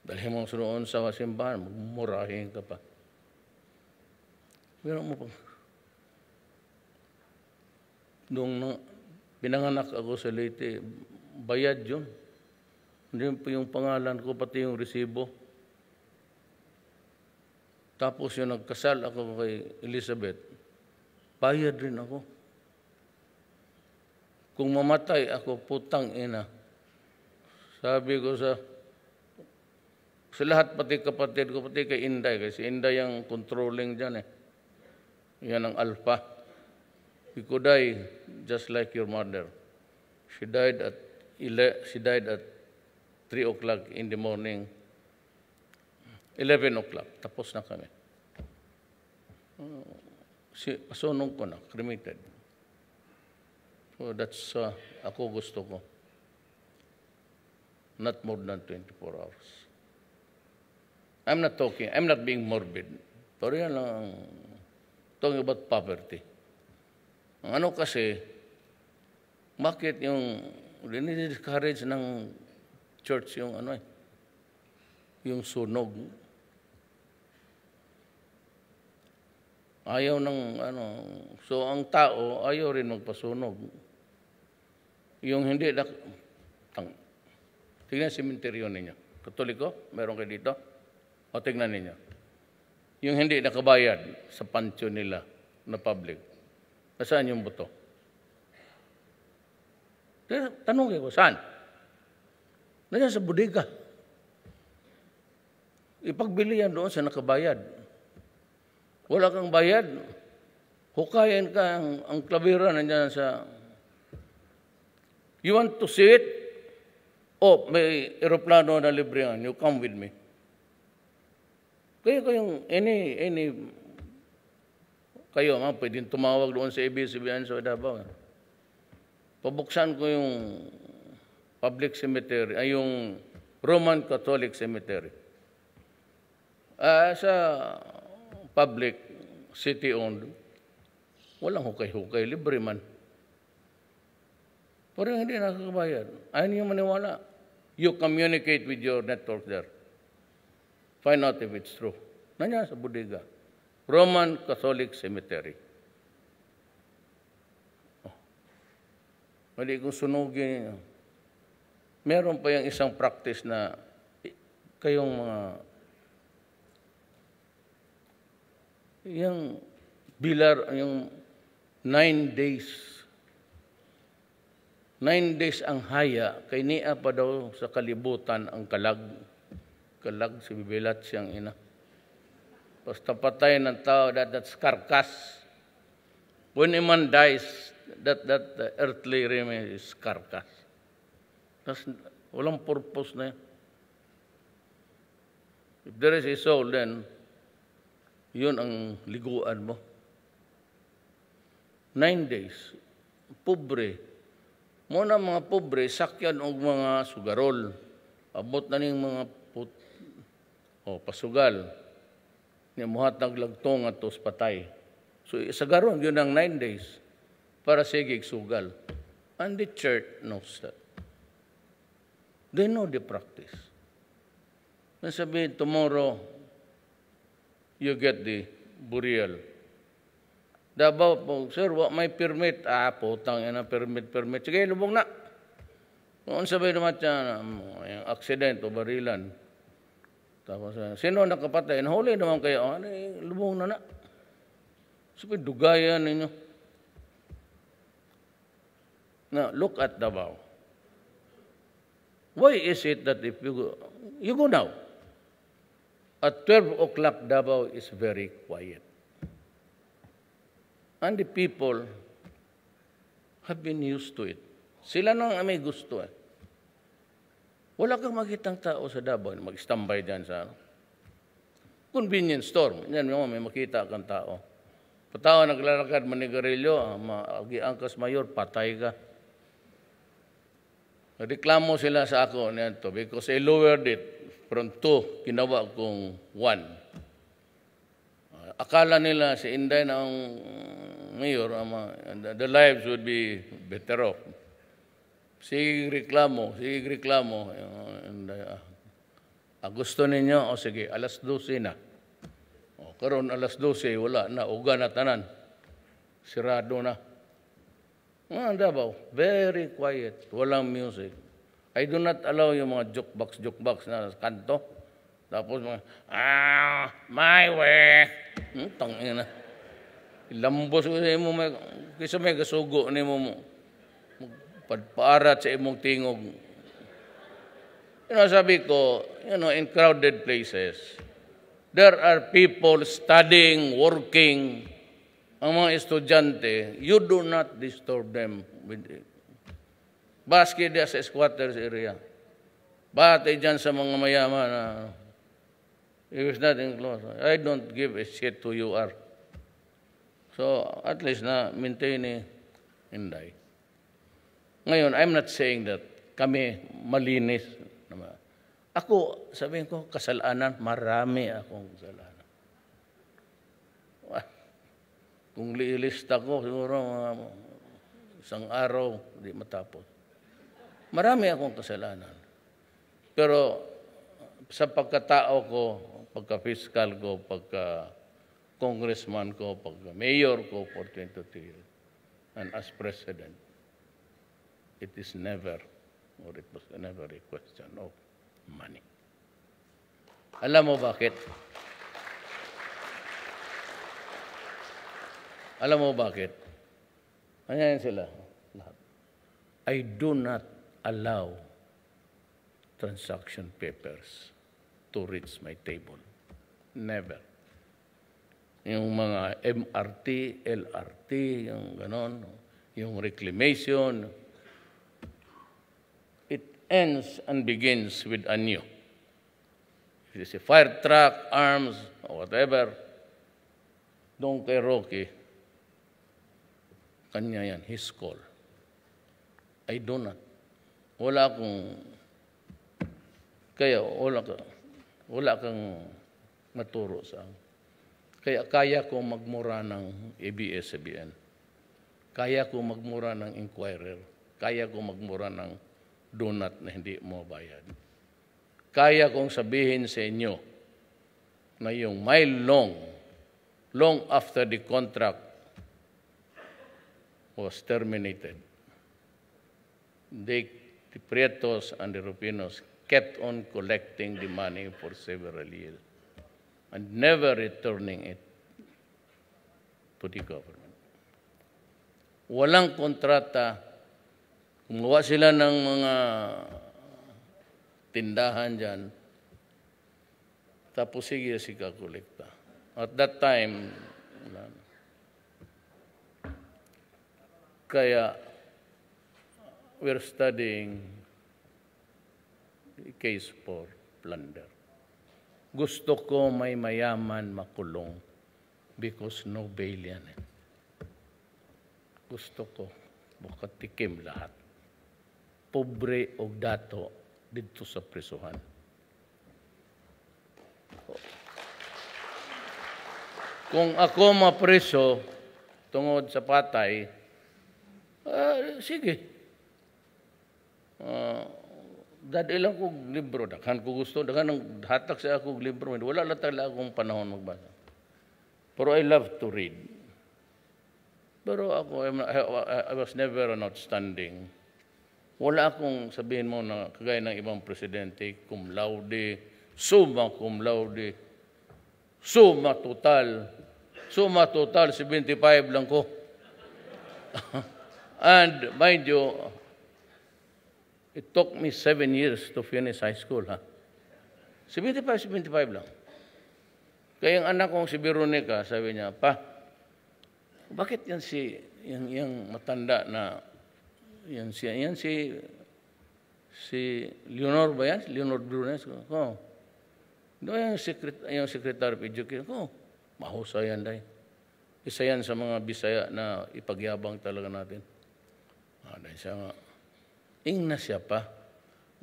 Dahil mo sunoon sa simbahan, magmurahin ka pa. Pero mo pa. Nung pinanganak ako sa Leyte, bayad yun. Hindi po yung pangalan ko, pati yung resibo. Tapos yung nagkasal ako kay Elizabeth, bayad rin ako. Kung mamatay ako, putang ina. Sabi ko sa lahat, pati kapatid ko, pati kay Inday, kasi Inday ang controlling dyan eh. Yan ang alpha. You could die just like your mother. She died at 3 o'clock in the morning. 11 o'clock, tapos na kami. Pasunong ko na, cremated. So that's, ako gusto ko. Not more than 24 hours. I'm not being morbid. Pero yan lang, talking about poverty. Ang ano kasi, bakit yung, discourage ng church yung ano yung sunog. Ayaw ng so ang tao ayaw rin magpasunog. Yung hindi tignan sementeryo ninyo. Katoliko, meron kayo dito? O tignan ninyo. Yung hindi nakabayad sa pansyon nila na public. Nasaan yung buto? Tanong ko, saan? Nandiyan sa bodega. Ipagbili yan doon sa nakabayad. Wala kang bayad. Hukayan ka ang klabira nandiyan sa... You want to see it? Oh, may aeroplano na libre yan. You come with me. Kaya kayong kayo, pwedeng tumawag doon sa ABS-CBN sa Davao. Pabuksan ko yung public cemetery, ay yung Roman Catholic Cemetery. Sa public, city-owned, walang hukay-hukay, libre man. Pero hindi nakakabayad. Ayaw niyo maniwala. You communicate with your network there. Find out if it's true. Nandiyan sa bodega. Roman Catholic Cemetery. Mali kong sunugin. Meron pa yung isang practice na kayong mga yung bilar, yung 9 days. 9 days ang haya, kay niya pa daw sa kalibutan ang kalag. Kalag, si bibilat siyang ina. Basta patay ng tao, that's carcass. When a man dies, that earthly remains is carcass. That's, walang purpose na yan. If there is a soul, then yun ang liguan mo. 9 days. Pobre. Muna mga pobre, sakyan og mga sugarol. Abot na ning mga pasugal. Niya muhatag lagtong at tos patay. So sa garon, yun ang 9 days para sigig sugal. And the church knows that. They know the practice. Nasabihin, tomorrow, you get the burial. Davao po, sir, may permit. Putang yan ang permit. Sige, lubong na. Kung sabihin naman siya, yung accident o barilan. Tapos, sino nakapatay? Nahuli naman kayo. Lubong na. Sabi, dugayan ninyo. Now, look at Davao. Why is it that if you go now, at 12 o'clock, Davao is very quiet. And the people have been used to it. Sila nang may gusto eh. Wala kang makitang tao sa Davao na mag-standby dyan sa convenience store. Yan mo, may makita kang tao. Patawa naglalakad, manigarilyo, mag-iangkas mayor, patay ka. Reklamo sila sa ako niyan to because I lowered it from 2, ginawa kong 1. Akala nila si Inday na ang mayor, the lives would be better off. Sige reklamo. Gusto ninyo, o sige, alas 12 na. O, karon alas 12, wala na, uga na tanan. Sirado na. Davao, very quiet, walang music. I do not allow yung mga jukebox na kanto. Tapos mga, my way. Tangin na. Ilambos ko sa imo, kisa may gasugo ni mo padpaarat sa imong tingog. Sabi ko, in crowded places, there are people studying, working. Ang mga estudyante, you do not disturb them. Baski dia sa squatters area. Bate dyan sa mga mayaman na if it's not enclosed, I don't give a shit who you are. So, at least na maintain ni Inday. Ngayon, I'm not saying that kami malinis. Ako, sabihin ko, kasalanan, marami akong kasalanan. Kung liilista ko, siguro isang araw, hindi matapos. Marami akong kasalanan. Pero sa pagkatao ko, pagka-fiscal ko, pagka-congressman ko, pagka-mayor ko for 22 years, and as president, it is never, or it was never a question of money. Alam mo bakit? Alam mo bakit? Ayan sila. Lahat. I do not allow transaction papers to reach my table. Never. Yung mga MRT, LRT, yung ganon, yung reclamation, it ends and begins with a new. If it's a fire truck, arms, or whatever, don't kay Rocky, kanya yan, his call. I do not. Wala akong, wala kang maturo sa akin. Kaya ko magmura ng ABS-CBN. Kaya ko magmura ng Inquirer. Kaya ko magmura ng donut na hindi mo bayad. Kaya kong sabihin sa inyo na yung my long after the contract was terminated, the Prietos and the Rupinos kept on collecting the money for several years and never returning it to the government. Walang kontrata. Kumuha sila ng mga tindahan dyan, tapos sige kolekta. At that time, kaya we're studying a case for plunder. Gusto ko may mayaman makulong because no bail yan. Gusto ko makatikim lahat. Pobre o dato dito sa prisuhan. Kung ako mapreso tungod sa patay, sige. Dadi lang kong libro. Dakhan ko gusto. Dakhan ang hatak sa akong libro. Wala lang talaga akong panahon magbasa. Pero I love to read. Pero ako, I was never an outstanding. Wala akong sabihin mo na kagaya ng ibang presidente, cum laude, summa cum laude, summa total, 75 lang ko. And mind you, it took me 7 years to finish high school. 75 lang. Kaya yung anak kong si Veronica, sabi niya, Pa, bakit yan yung matanda na Yan si Leonor ba yan? Leonor Blu. Oh. Yung Secretary of Education. Oh, mahusay yan dahil. Isa yan sa mga Bisaya na ipagyabang talaga natin. Dahil siya nga, na siya pa.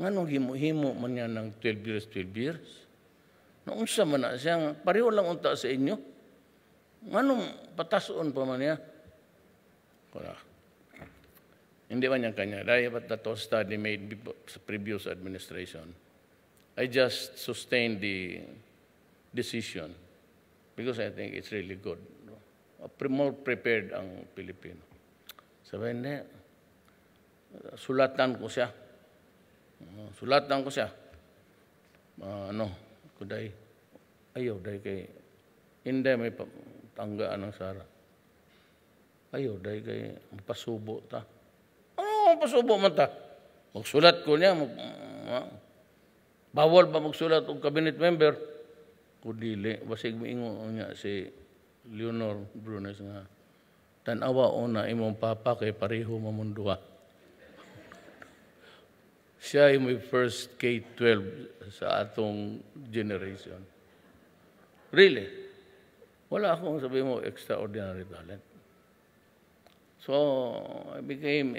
Nga nung himo man yan ng 12 years. Noong unsa man na siya, pareho lang unta sa inyo. Nga nung patasoon pa man niya. Hindi man yan kanya. Dahil that was study made sa previous administration. I just sustained the decision because I think it's really good. More prepared ang Pilipino. Sabi niya, sulatan ko siya. Kuday, ayaw, dahil kay, hindi may tanggaan ng Sara. Ayaw, dahil kay, mapasubo ta. Ano mapasubo man ta? Magsulat ko niya, bawal ba magsulat og cabinet member? Kudili, basig miingon niya si Leonor Brunes nga, tanawa o na imong papa kay pareho mamunduha. Siya ay may first K-12 sa atong generation. Really? Wala akong sabi mo extraordinary talent. So, I became,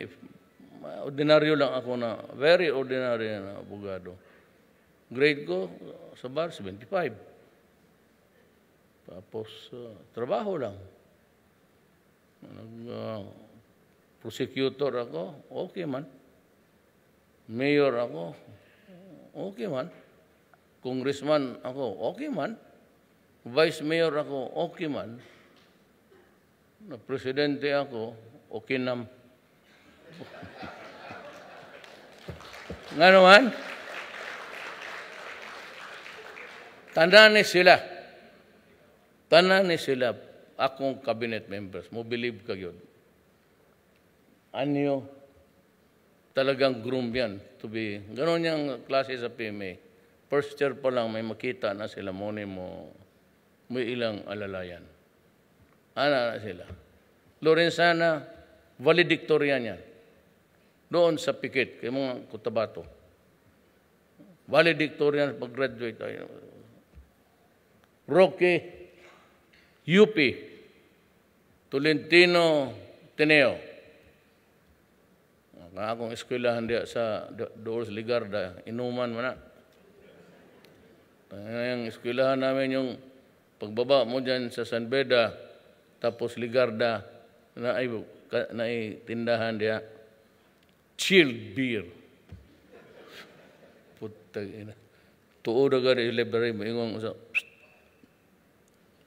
ordinaryo lang ako na, very ordinary na abogado. Grade ko sa bar, 75. Tapos, trabaho lang. Prosecutor ako, okay man. Mayor ako, okay man. Congressman ako, okay man. Vice Mayor ako, okay man. Presidente ako, okay nam. Nga naman, tanan ni sila, akong cabinet members, mo believe ka yun. Anyo, talagang groom yan to be, gano'n yung klase sa PMA. First year pa lang may makita na sila mo may ilang alalayan. Ana na sila. Lorenzana, valedictorian yan. Doon sa Pikit, kay mga Cotabato. Valedictorian pag-graduate tayo. Roque, UP, Tolentino, Tineo. Nga akong eskwelahan diya sa Doors Ligarda, inuman man na. Yung eskwelahan namin yung pagbaba mo dyan sa San Beda, tapos Ligarda, na tindahan diya, chilled beer. Putang ina. Tuod agad yung library mo, ingong sa,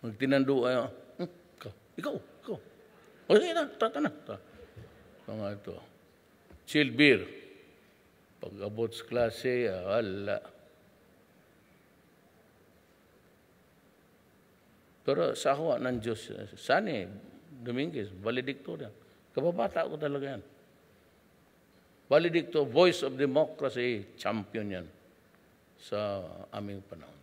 magtinando ayo. Ikaw. O sige na, tata na. Mga ito. Chilled beer. Pag-abot sa klase, wala. Pero sa ako, ng Diyos, Sani, Dominguez, valedictorian. Kababata ko talaga yan. Valedictorian, voice of democracy, champion yan sa aming panahon.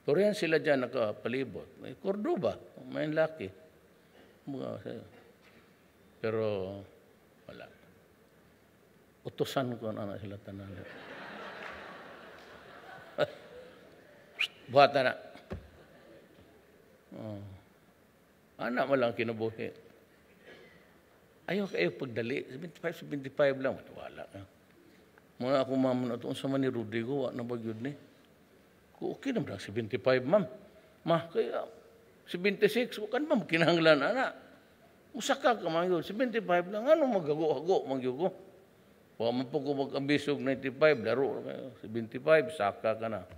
Pero yan sila dyan nakapalibot. May Cordoba, may laki. Pero wala. Utusan ko na sila tanan. Buhatan na. Anak mo lang kinabuhi. Ayaw kayo pagdali. 75 lang. Wala ka. Muna ako mamun at sa man ni Rodrigo, na bagyod ni. Okay naman lang, 75, ma'am. Ma, kaya 76, kan ma'am, kinahanglan, anak. Usaka ka, man yun. 75 lang, ano magago-hago, magyugo ko. Huwag man po ko mag-ambisog 95, laro kayo. 75, saka ka na.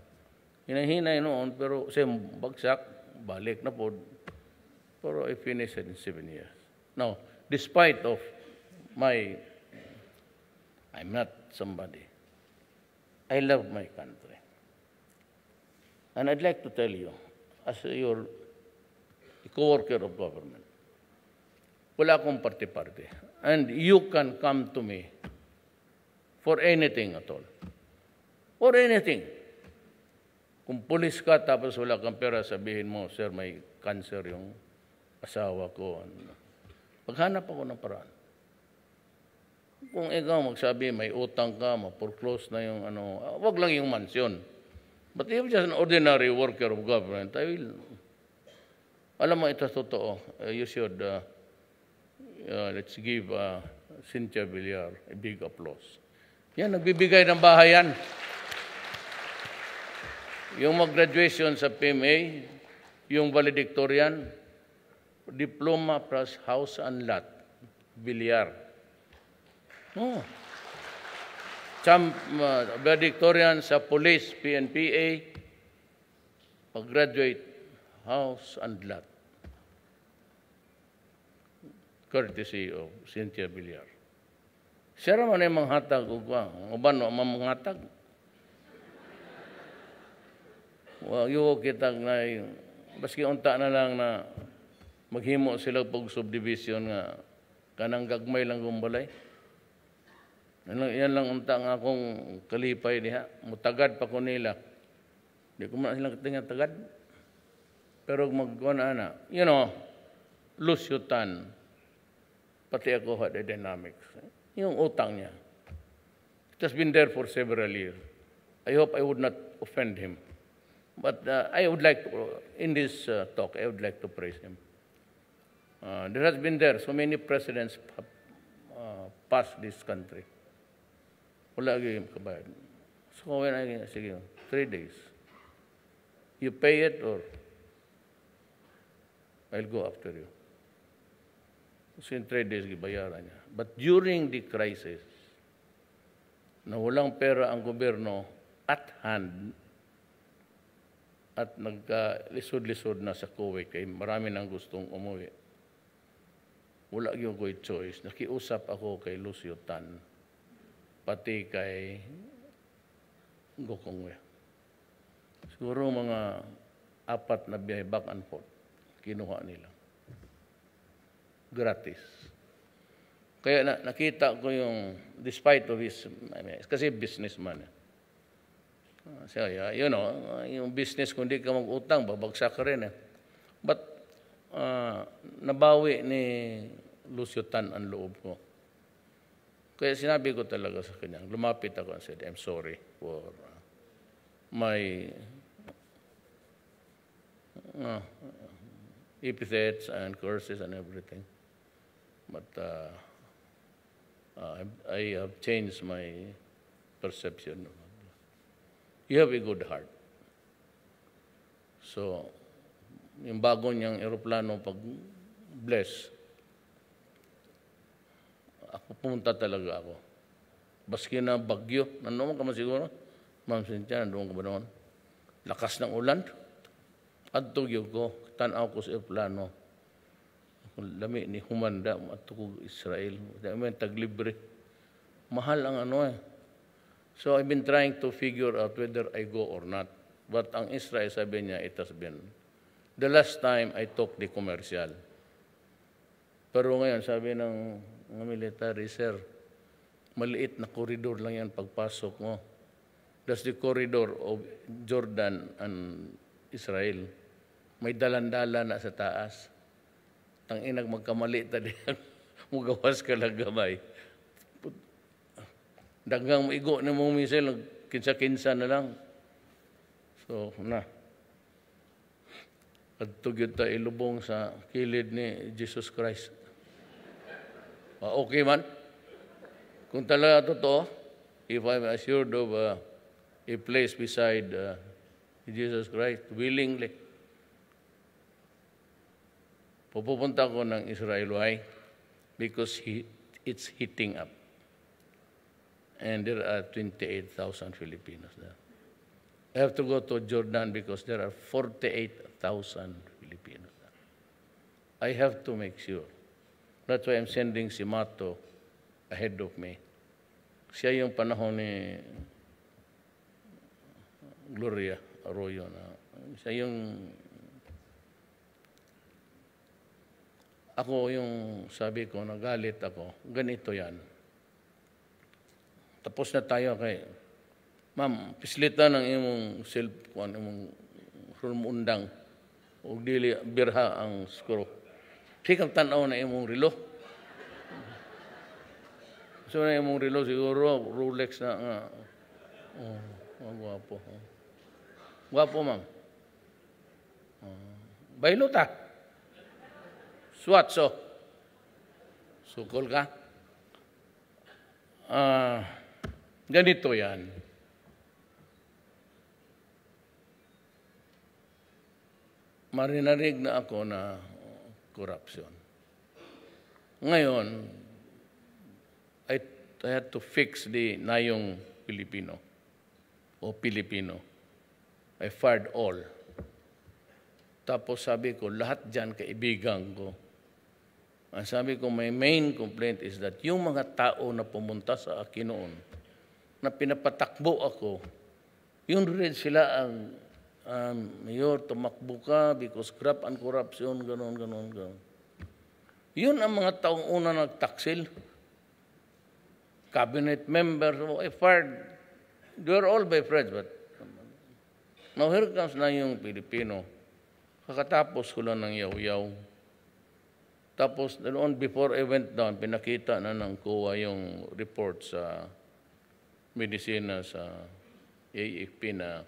Hinahinay noon, pero same bagsak, balik na po. Pero I finished in 7 years. Now, despite of I'm not somebody. I love my country. And I'd like to tell you, as your co-worker of government, wala akong party-party. And you can come to me for anything at all. For anything. Kung pulis ka tapos wala kang pera, sabihin mo, sir, may cancer yung asawa ko. Maghanap ako ng paraan. Kung ikaw magsabi may utang ka, ma-foreclose na yung ano, wag lang yung mansyon. But if just an ordinary worker of government, alam mo, ito totoo. You should, let's give Cynthia Villar a big applause. Yan, nagbibigay ng bahayan. Yung mag-graduation sa PMA, yung valedictorian, diploma plus house and lot, Villar. Oh. Valedictorian sa police, PNPA, pag-graduate, house and lot. Courtesy of Cynthia Villar. Siya naman ay manghatag o ba? Uban o mamanghatag? Yung kita na yung, baski unta na lang na maghimo sila pag subdivision nga kanang gagmay lang gumbalay. Yan lang unta nga akong kalipay diha. Mutagad pa ko nila. Di ko man silang katingan tagad. Pero magkuhan na, you know, lusyutan, pati ako had a dynamics. Yung utang niya. It has been there for several years. I hope I would not offend him. But I would like to, in this talk, I would like to praise him. There has been there, so many presidents passed this country. Wala lagi kabayad. So when I sige, 3 days. You pay it or I'll go after you. So in 3 days, gibayaran niya. But during the crisis, na walang pera ang gobyerno at hand, at nagka-lisod-lisod na sa Kuwait, kaya marami nang gustong umuwi. Wala yung ko'y choice. Nakiusap ako kay Lucio Tan, pati kay Gokongwe. Siguro mga 4 na biyahe back and forth, kinuha nila. Gratis. Kaya nakita ko yung, despite of his, kasi businessman. So, you know, yung business, kung di ka mag-utang, babagsak ka rin. But, nabawi ni Lucio Tan ang loob ko. Kaya sinabi ko talaga sa kanya, lumapit ako and said, I'm sorry for my epithets and curses and everything. But I have changed my perception. You have a good heart. So, yung bago niyang aeroplano pag-bless, ako pumunta talaga ako. Baski na bagyo, nandun ka man siguro? Ma'am Cynthia, nandun ka ba noon? Lakas ng ulan. At tugyo ko, tanaw ko sa aeroplano. Lami ni humanda, matukog Israel. Dami taglibre. Mahal ang ano eh. So I've been trying to figure out whether I go or not. But ang Israel, sabi niya, it has been. The last time I took the commercial. Pero ngayon, sabi ng mga military, sir, maliit na koridor lang yan pagpasok mo. That's the corridor of Jordan and Israel. May dalan-dala na sa taas. Tanginag magkamali ta diyan. Mugawas ka lang gamay. Dagang maigo na mong misil, kinsa-kinsa na lang. So, na. At tugyod ta ilubong sa kilid ni Jesus Christ. Okay man? Kung talaga totoo, if I'm assured of a place beside Jesus Christ, willingly, pupunta ko ng Israel. Why? Because it's heating up. And there are 28,000 Filipinos there. I have to go to Jordan because there are 48,000 Filipinos there. I have to make sure. That's why I'm sending si Mato ahead of me. Siya yung panahon ni Gloria Arroyo. Siya yung ako yung sabi ko, nagalit ako, ganito yan. Tapos na tayo kay, ma'am, pislita ng imong cellphone, imong rumundang, o dili birha ang screw. Sikang tanaw na imong relo. So na yung relo siguro, Rolex na nga. Oh, gwapo. Gwapo, ma'am. Bailot ah. Swatso. Sukol ka? Ganito yan. Marinarig na ako na corruption. Ngayon, I had to fix the nayong Pilipino o Pilipino. I fired all. Tapos sabi ko, lahat dyan kaibigan ko. Ang sabi ko, my main complaint is that yung mga tao na pumunta sa akin noon, na pinapatakbo ako, yun rin sila ang mayor, tumakbo ka because graft and corruption, ganon. Yun ang mga taong una nagtaksil. Cabinet members, I fired. They were all my friends, but now here comes na yung Pilipino. Kakatapos ko lang ng yaw-yaw. Tapos, before I went down, pinakita na ng COA yung report sa medisina sa AFP na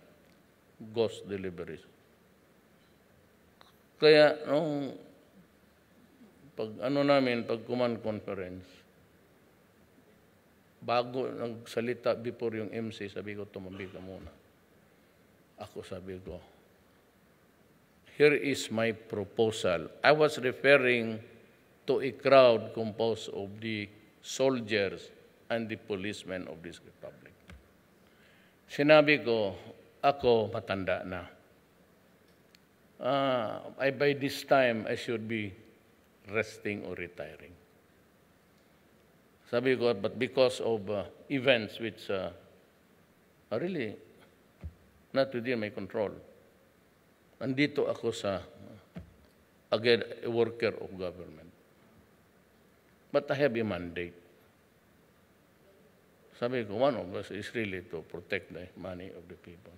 ghost deliveries. Kaya, pag command conference, bago nagsalita before yung MC, sabi ko, tumabi ka muna. Ako sabi ko, here is my proposal. I was referring to a crowd composed of the soldiers and the policemen of this republic. Sinabi ko, ako matanda na. By this time, I should be resting or retiring. Sabi ko, but because of events which are really not within my control, nandito ako sa, again, a worker of government. But I have a mandate. Sabi ko, one of us is really to protect the money of the people.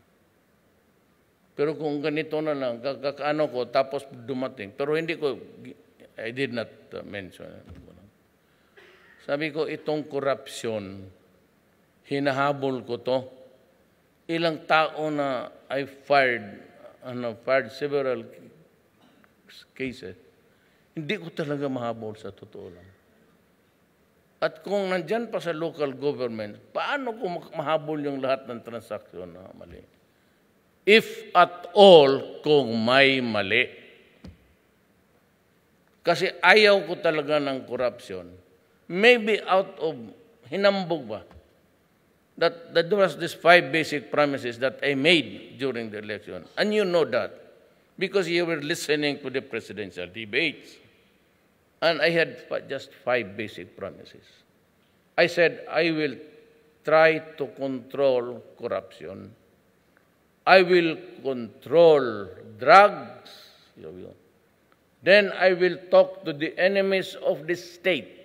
Pero kung ganito na lang, kakaano ko, tapos dumating, pero hindi ko, I did not mention. Sabi ko, itong korupsyon, hinahabol ko to. Ilang tao na I fired several cases, hindi ko talaga mahabol sa totoo lang. At kung nandyan pa sa local government, paano ko mahabol yung lahat ng transaksyon na mali? If at all, kung may mali. Kasi ayaw ko talaga ng corruption. Maybe out of hinambog ba? That there was these 5 basic promises that I made during the election. And you know that because you were listening to the presidential debates. And I had just 5 basic promises. I said, I will try to control corruption. I will control drugs. Then I will talk to the enemies of the state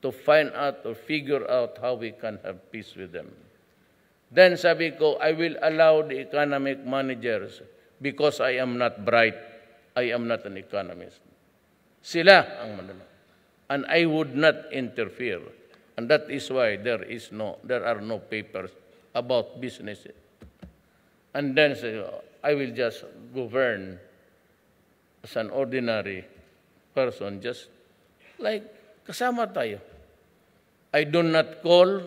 to find out or figure out how we can have peace with them. Then sabi ko, I will allow the economic managers because I am not bright, I am not an economist. Sila ang manalo. And I would not interfere. And that is why there are no papers about business. And then I will just govern as an ordinary person, just like kasama tayo. I do not call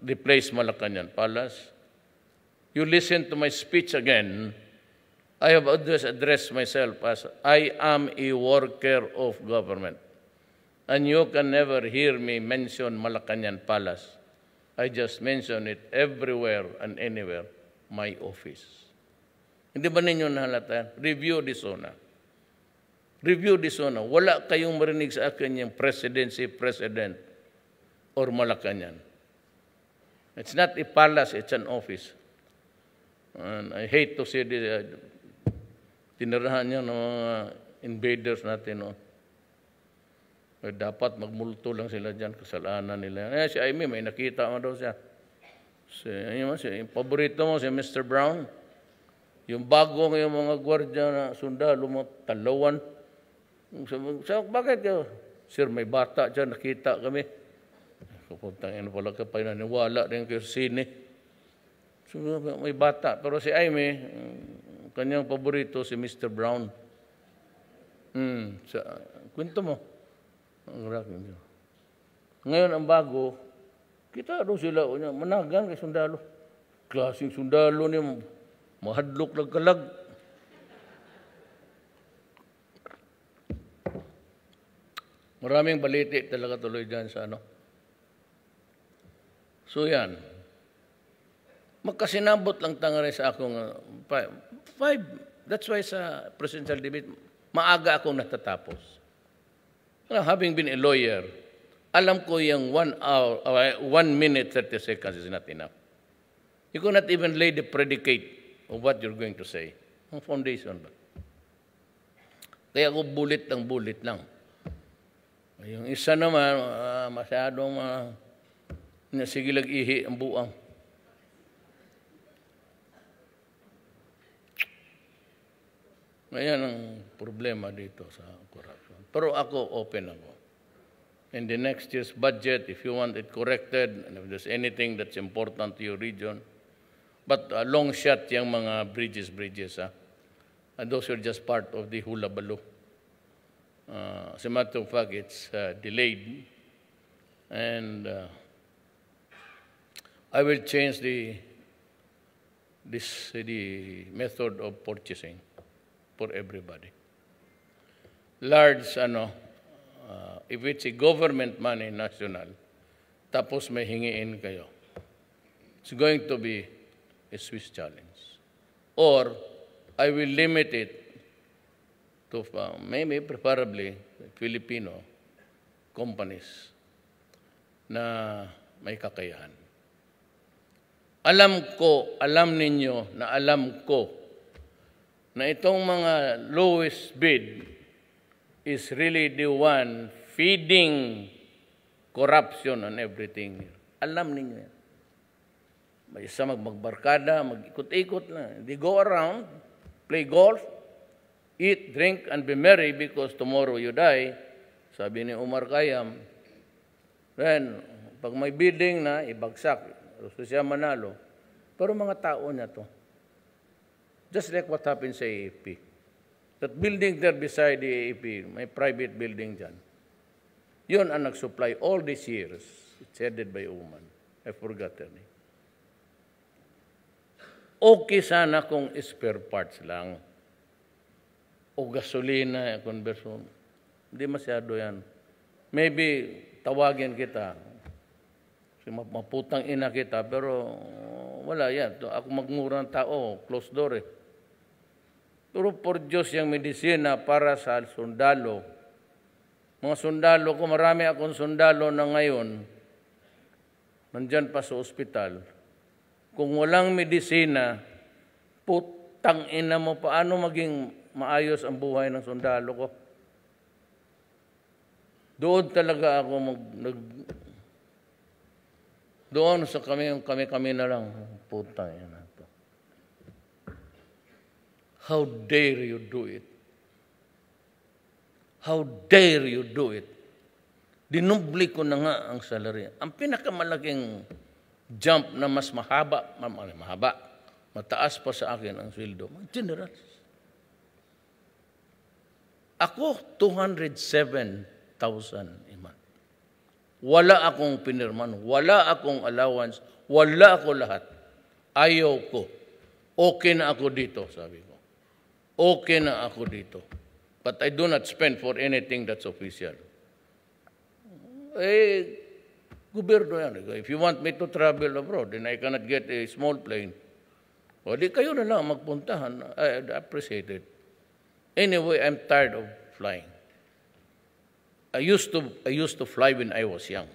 the place Malacanang Palace. You listen to my speech again. I have addressed myself as I am a worker of government. And you can never hear me mention Malacanang Palace. I just mention it everywhere and anywhere, my office. Hindi ba ninyo nahalata? Review the zona. Review the zona. Wala kayong marinig sa akin yung presidency, president, or Malacanang. It's not a palace, it's an office. And I hate to see tinirahan niya ng mga invaders natin. No? Dapat magmulto lang sila dyan, kasalanan nila. Si Amy, may nakita mo daw siya. Yung paborito mo, si Mr. Brown. Yung bago yung mga gwardiya na sundalo mo, talawan. So, bakit kayo? Sir, may bata dyan, nakita kami. Kaputang ina pala ka pa naniwala rin kayo sa sine. So, may bata. Pero si Aimee, kanyang paborito si Mr. Brown. Kwento mo. Ngayon, ang bago, kita doon sila, managan kay sundalo. Klaseng sundalo niya, mahadlok lang kalag. Maraming baliti talaga tuloy dyan sa ano. So yan. Magkasinabot lang tangari sa akong 5. That's why sa presidential debate, maaga akong natatapos. Having been a lawyer, alam ko yung 1 minute, 30 seconds is not enough. You cannot even lay the predicate of what you're going to say. Ang foundation ba? Kaya ako bullet lang. Yung isa naman, masyadong nasigilag ihi ang buang. Ngayon ang problema dito sa corruption. Pero ako, open ako. In the next year's budget, if you want it corrected, and if there's anything that's important to your region, but long shot yung mga bridges, and those are just part of the hula baloo. As a matter of fact, it's delayed, and I will change the method of purchasing for everybody. Large, if it's a government money, national, tapos may hingiin kayo, it's going to be a Swiss challenge. Or I will limit it to maybe preferably Filipino companies na may kakayahan. Alam ninyo na alam ko na itong mga lowest bid is really the one feeding corruption and everything. Alam ninyo yan. May isa magbarkada, mag-ikot-ikot na. They go around, play golf, eat, drink, and be merry because tomorrow you die. Sabi ni Umar Khayyam. Then, pag may bidding na, ibagsak. Gusto siya manalo. Pero mga tao niya to. Just like what happened sa AAP. That building there beside the AAP, may private building dyan. Yun ang nag-supply all these years. It's headed by a woman. I forgot her name. Okay sana kung spare parts lang. O gasolina, conversion. Hindi masyado yan. Maybe tawagin kita. Maputang ina kita, pero wala yan. Ako magmurang tao, close door eh. Pero por Diyos yung medisina para sa sundalo. Mga sundalo ko, marami akong sundalo na ngayon, nandyan pa sa ospital. Kung walang medisina, putang ina mo, paano maging maayos ang buhay ng sundalo ko? Doon talaga ako doon sa kami na lang. Putang ina to. How dare you do it? How dare you do it? Dinubli ko na nga ang salary. Ang pinakamalaking jump na mas mahaba, mataas pa sa akin ang sweldo, general. Ako, 207,000 a month. Wala akong pinirman, wala akong allowance, wala ako lahat. Ayaw ko. Okay na ako dito, sabi ko. Okay na ako dito. But I do not spend for anything that's official. Gobyerno yan. If you want me to travel abroad, then I cannot get a small plane. O di kayo na lang magpuntahan. I appreciate it. Anyway, I'm tired of flying. I used to fly when I was young.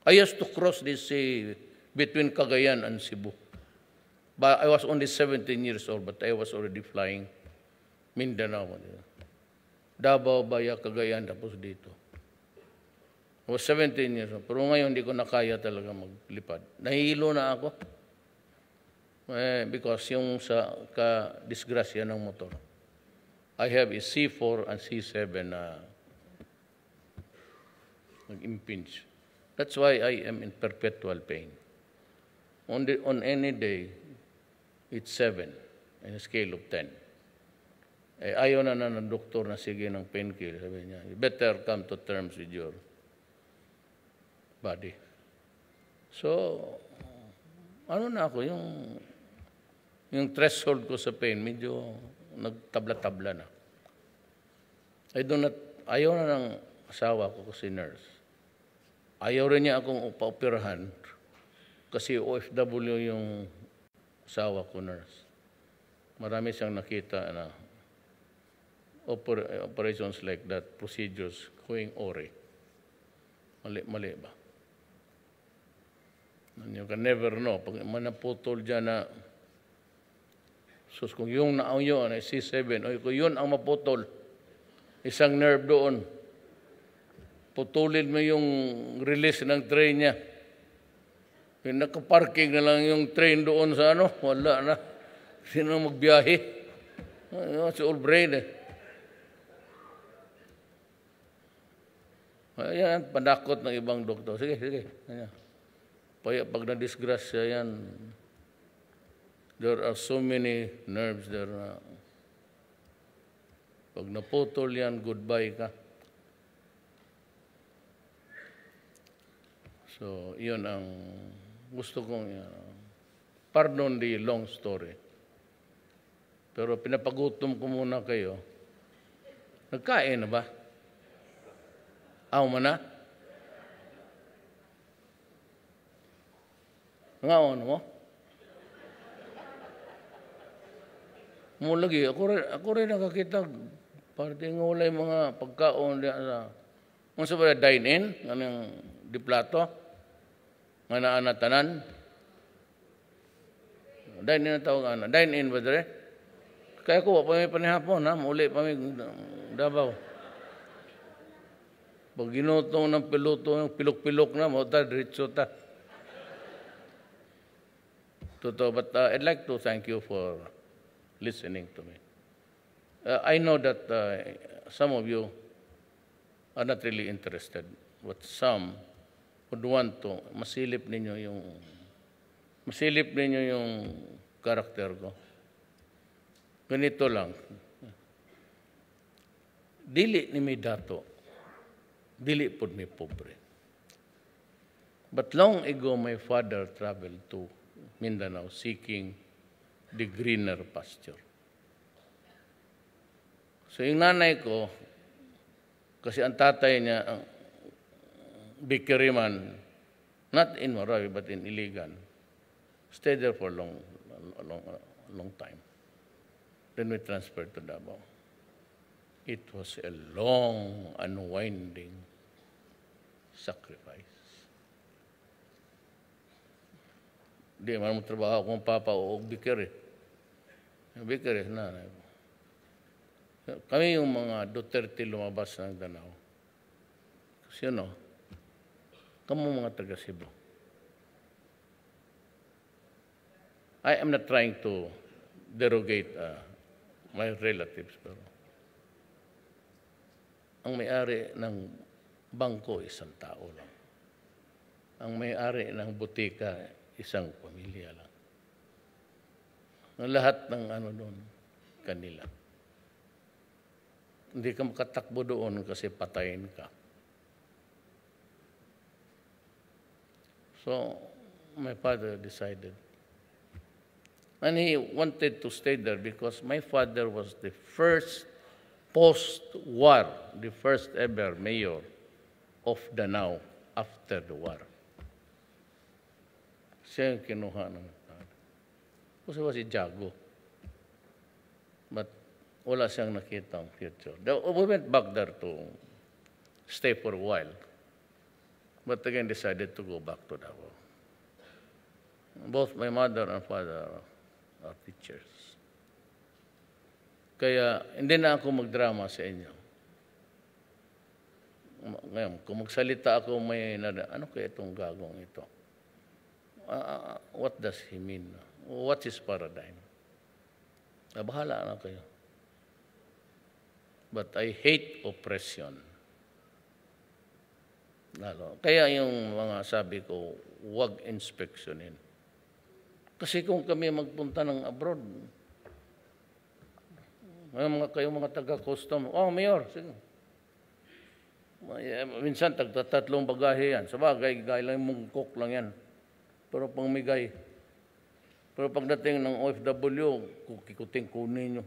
I used to cross this sea between Cagayan and Cebu. But I was only 17 years old, but I was already flying Mindanao. Davao, Baya, Cagayan, tapos dito. I was 17 years old. Pero ngayon, hindi ko na kaya talaga maglipad. Nahihilo na ako. Because yung sa disgrasya ng motor. I have a C4 and C7 na nag-impinge. That's why I am in perpetual pain. On any day, it's 7 in a scale of 10. Ayaw na ng doktor na sige ng painkiller. Sabi niya, you better come to terms with your body. So, ano na ako, yung threshold ko sa pain, medyo nagtabla-tabla na. Ayaw na ng asawa ko kasi nurse. Ayaw rin niya akong paoperahan kasi OFW yung asawa ko nurse. Marami siyang nakita na operations like that, procedures, going ore. Mali ba? You can never know. Pag manaputol dyan na, sus, kung yung yun ay C7, o kung yun ang maputol, isang nerve doon, putulin mo yung release ng train niya. Nakaparking na lang yung train doon sa wala na. Sino magbiyahe? Si all brain eh. Ayan, panakot ng ibang doktor. Sige. Ayan. Pag na-disgrasya yan, there are so many nerves there na pag naputol yan, goodbye ka. So, yun ang gusto kong, pardon the long story. Pero pinapagutom ko muna kayo. Nagkain na ba? Aw mo na? Ngaon mo? Mo lagi, ako rin nakakita, parang ulay mga pagkaon sa, kung sa ba dine-in, anong di plato, nga naanatanan. Dine-in na tawag, dine-in ba dere? Kaya ko, pa may panihapon, muli pa may Davao. Pag ginutong ng piluto, pilok-pilok na, diretso ta. Totoo, but I'd like to thank you for listening to me. I know that some of you are not really interested, but some would want to masilip ninyo yung karakter ko. Ganito lang. Dili ni may dato. Dili pod may pobre. But long ago, my father traveled to Mindanao seeking the greener pasture. So yung nanay ko, kasi ang tatay niya, ang bakery man, not in Marawi but in Iligan, stayed there for a long time. Then we transferred to Davao. It was a long, unwinding sacrifice. Di man mo trabaho akong papa o bakery. Bakery, nanay ko. Kami yung mga Duterte lumabas ng Danao. Kasi kamo mga taga Cebu. I am not trying to derogate my relatives, pero ang may-ari ng bangko, isang tao lang. Ang may-ari ng butika, isang pamilya lang. Ang lahat ng doon, kanila. Hindi ka makatakbo doon kasi patayin ka. So, my father decided. And he wanted to stay there because my father was the first post-war, the first ever mayor of Danao after the war. Siya yung kinuha ng father. Kasi was si Jago. But wala siyang nakitang future. We went back there to stay for a while. But again decided to go back to Davao. Both my mother and father are teachers. Kaya hindi na ako magdrama sa inyo. Ngayon, kung magsalita ako ano kaya itong gagong ito? What does he mean? What is paradigm? Bahala na kayo. But I hate oppression. Lalo. Kaya yung mga sabi ko, huwag inspeksyonin. Kasi kung kami magpunta ng abroad, kayo mga taga-custom, oh, Mayor, sige. Minsan, tatlong bagahe yan. Sabagay, gaya lang mungkok lang yan. Pero pang migay. Pero pagdating ng OFW, kikuting kunin nyo.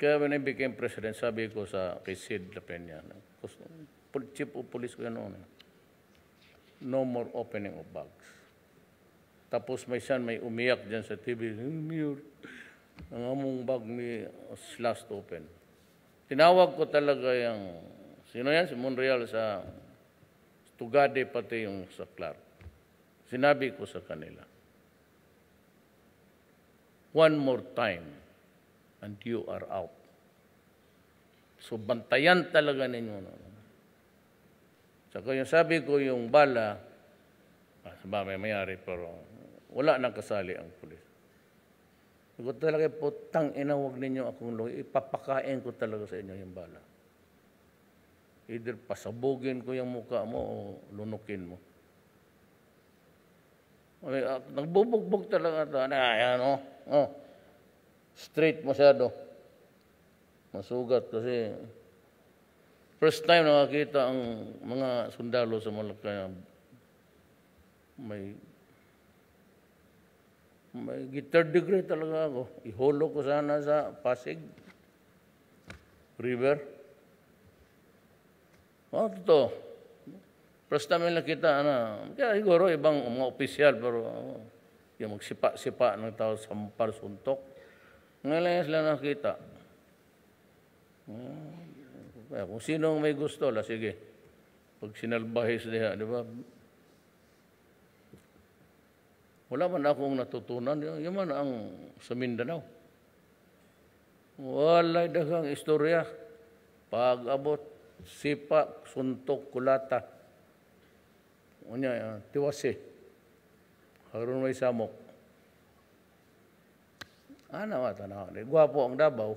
Kaya when I became president, sabi ko kay Sid La Peña, chief of police ko yan noon, no more opening of bags. Tapos may umiyak dyan sa TV, Mayor, ang among bag ni last open. Tinawag ko talaga yung, sino yan? Si Monreal sa Tugade, pati yung sa Clark. Sinabi ko sa kanila, one more time and you are out. So bantayan talaga ninyo. Saka yung sabi ko, yung bala, may mayari, pero wala nang kasali ang pulis. Sabi ko talaga, putang ina, huwag ninyo akong ipapakain ko talaga sa inyo yung bala. Either pasabugin ko yung mukha mo o lunukin mo. Nagbubugbog talaga ito. Ayan, straight masyado. Masugat kasi first time nakakita ang mga sundalo sa Malacanang may third degree talaga ako. Ihulog ko sana sa Pasig River. Totoo. First time yung nakita, kaya siguro ibang mga opisyal, pero yung magsipa-sipa ng tao sampar suntok. Ngayon sila nakita. Kung sino may gusto, sige. Pag sinalbahis niya, di ba? Wala man akong natutunan. Yung man ang sa Mindanao. Walay dagang istorya. Pag-abot, sipa, suntok, kulata. Tiwasi. Harun may samok. Gwapo ang Davao.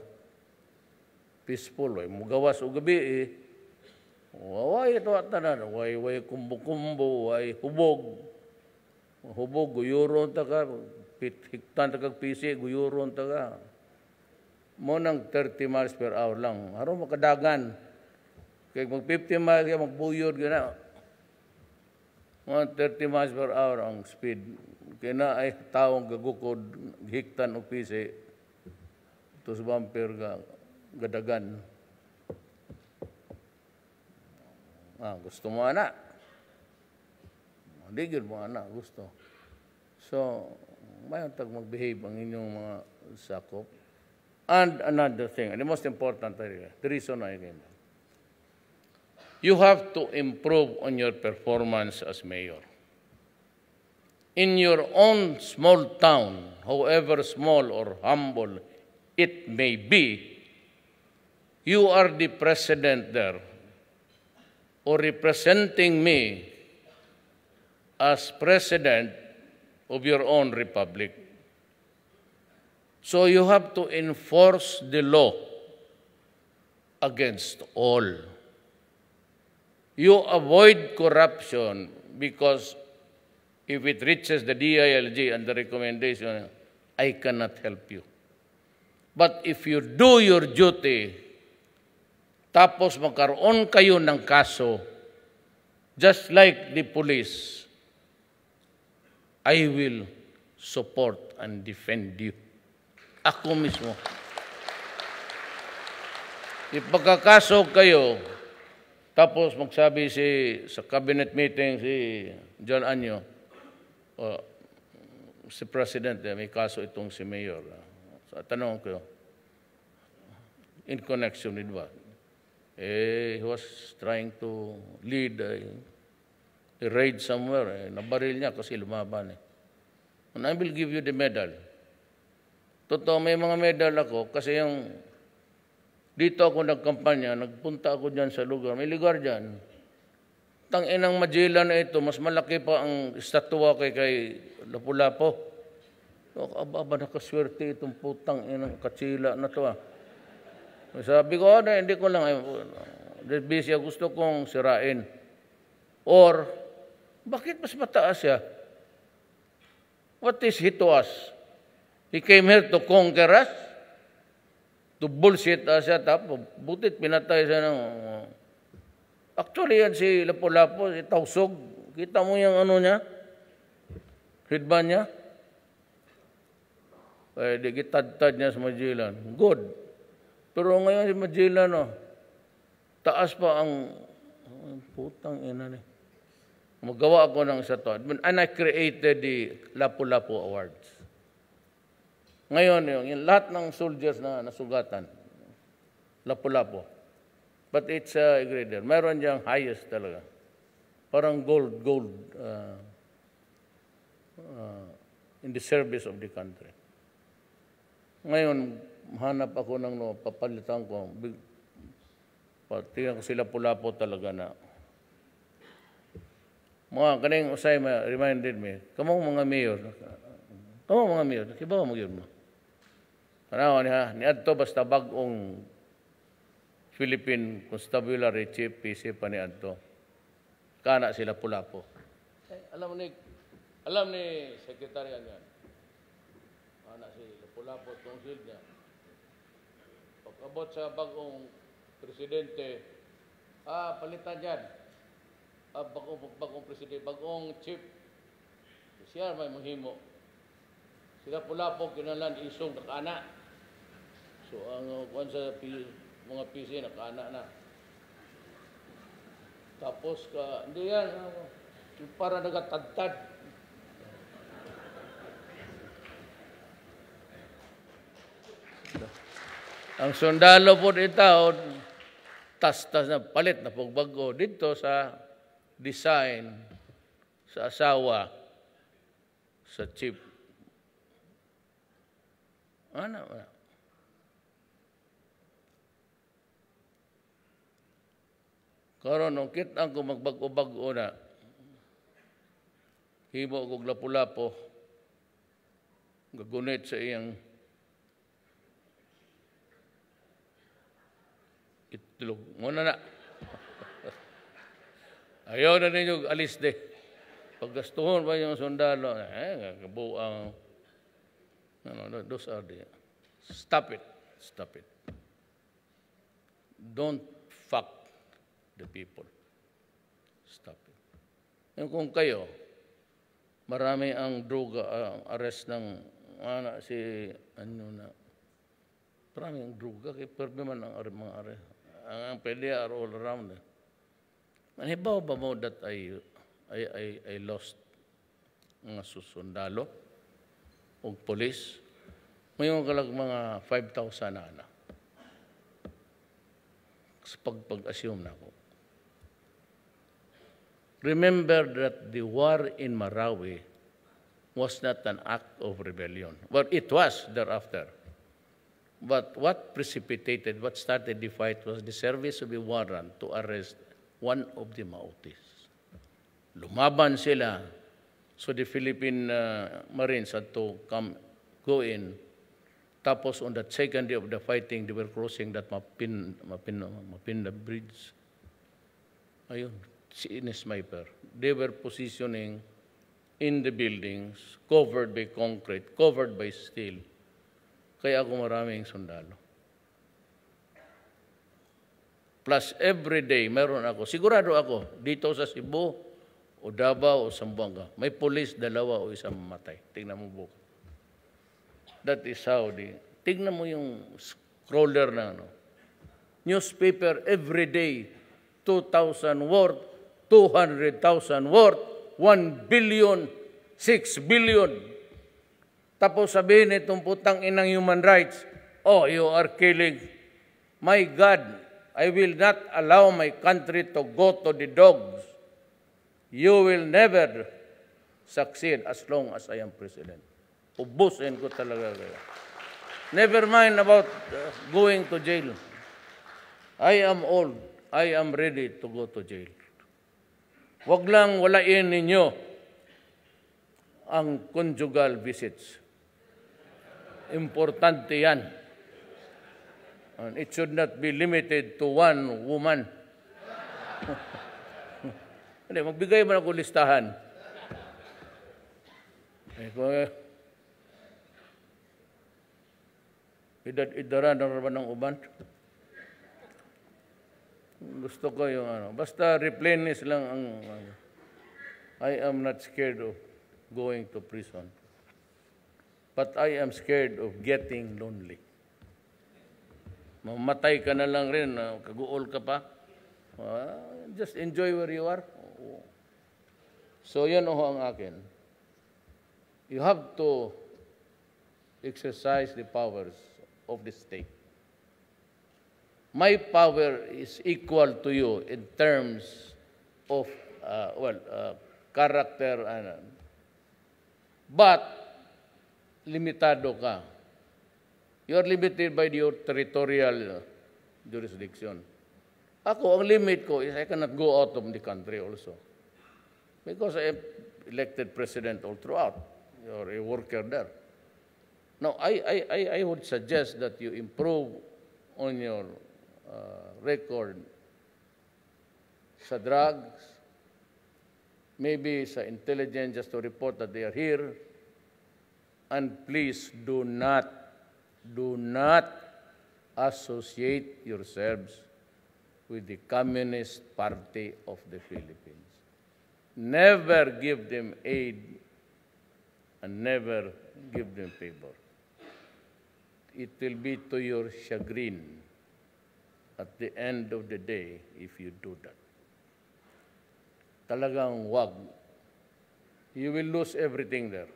Peaceful. Mugawas o gabi. Way ito at tanan. Way kumbo-kumbo. Way hubog. Hubog, guyuron ta ka. Hiktan ta kag pisi, guyuron ta ka. Mo nang 30 miles per hour lang. Harun makadagan. Kaya mag 50 miles, magbuyod gana. 30 miles per hour ang speed. Kaya na ay taong gagukod, hiktan o pisi, tapos bumper gadagan. Gusto mo anak. Hindi mo anak, gusto. So, mayon tag mag-behave ang inyong mga sakop. And another thing, and the most important, the reason I came. You have to improve on your performance as mayor. In your own small town, however small or humble it may be, you are the president there, or representing me as president of your own republic. So you have to enforce the law against all. You avoid corruption because if it reaches the DILG and the recommendation, I cannot help you. But if you do your duty, tapos magkaroon kayo ng kaso, just like the police, I will support and defend you. Ako mismo. Ipagkakaso kayo, tapos magsabi sa cabinet meeting si John Anyo, si President, may kaso itong si Mayor. So, tanong ko, in connection with what? He was trying to lead a raid somewhere. Nabaril niya kasi lumaban. And I will give you the medal. Totoo, may mga medal ako kasi yung dito ako nagkampanya, nagpunta ako dyan sa lugar. May lugar dyan. Tanginang Magellan na ito, mas malaki pa ang estatwa kay Lapu-Lapu. Aba, nakaswerte itong putang inang katsila na to. Sabi ko, hindi ko lang. Bisaya gusto kong sirain. Or, bakit mas mataas siya? What is he to us? He came here to conquer us? To bullshit us siya, tapos butit pinatay siya ng... Actually, yan si Lapu-Lapu, si Tausog. Kita mo yung ano niya? Headband niya? Eh, di kitad-tad niya sa Magellan. Good. Pero ngayon si Magellan, taas pa ang putang ina ni. Magawa ako ng isa to. And I created the Lapu-Lapu Awards. Ngayon, yung lahat ng soldiers na nasugatan, Lapu-Lapu. But it's a grader. Meron diyang highest talaga. Parang gold in the service of the country. Ngayon, hanap ako ng papalitan ko. Tingnan ko sila Lapu-Lapu talaga na. Mga kaning usay reminded me, kamong mga mayor, kibaw mo yun mo. Kanawa niya, niadto basta bagong Philippine Constabulary Chief PC pa niadto. Kana sila Lapu-Lapu. Alam ni Sekretary niya. Kana si Lapu-Lapu tungsil niya. Pagkabot sa bagong presidente, palitan yan. Bagong presidente, bagong chief. Siya may mahimo. Sila Lapu-Lapu kinalan isong nakana. So ang kung sa mga PC nakana na. Tapos hindi yan, para nagatadtad. Ang sundalo po dito, tas-tas na palit na pagbago dito sa design, sa asawa, sa chief. Ano? Karon nung kitang ko magbago-bago na, himo kog Lapu-Lapu, gagunit sa iyang itlog. Muna na. Ayaw na ninyo alis de. Paggastuhon pa yung sundalo, kabuang, those are the, stop it. Don't fuck the people. Stop it. Yung kung kayo, marami ang droga, arrest ng, marami ang droga, kaya pwede man ang mga arrest. Ang pwede are all around. Manibaw ba mo that I lost mga susundalo o police? Ngayon kalag mga 5,000 na. Sa pag-assume na ako. Remember that the war in Marawi was not an act of rebellion. Well, it was thereafter. But what precipitated, what started the fight was the service of a warrant to arrest one of the Maotis. Lumaban sila. So the Philippine Marines had to go in. Tapos on that second day of the fighting, they were crossing that Mapinda Bridge. Ayun, in a sniper. They were positioning in the buildings, covered by concrete, covered by steel. Kaya ako maraming sundalo. Plus, every day, meron ako. Sigurado ako, dito sa Cebu, o Davao, o Zamboanga, may police, 2 o 1 mamatay. Tingnan mo buko. That is how tingnan mo yung scroller na newspaper every day, 2,000 worth, 200,000 worth, 1 billion, 6 billion. Tapos sabihin itong putang inang human rights, oh, you are killing. My God, I will not allow my country to go to the dogs. You will never succeed as long as I am president. Ubusin ko talaga kayo. Never mind about going to jail. I am old. I am ready to go to jail. Wag lang walain ninyo ang conjugal visits. Importante yan. And it should not be limited to one woman. Hindi, magbigay man ako listahan. Idara na naman ng uban. Gusto ko yung ano. Basta replenish lang ang I am not scared of going to prison. But I am scared of getting lonely. Mamatay ka na lang rin, kaguol ka pa. Just enjoy where you are. So yan ang akin. You have to exercise the powers of the state. My power is equal to you in terms of, character. But, limitado ka. You are limited by your territorial jurisdiction. Ako, ang limit ko is I cannot go out of the country also. Because I am elected president all throughout. You're a worker there. Now, I would suggest that you improve on your record sa drugs, maybe sa intelligence just to report that they are here. And please do not associate yourselves with the Communist Party of the Philippines. Never give them aid and never give them favor. It will be to your chagrin at the end of the day if you do that. Talagang wag. You will lose everything there.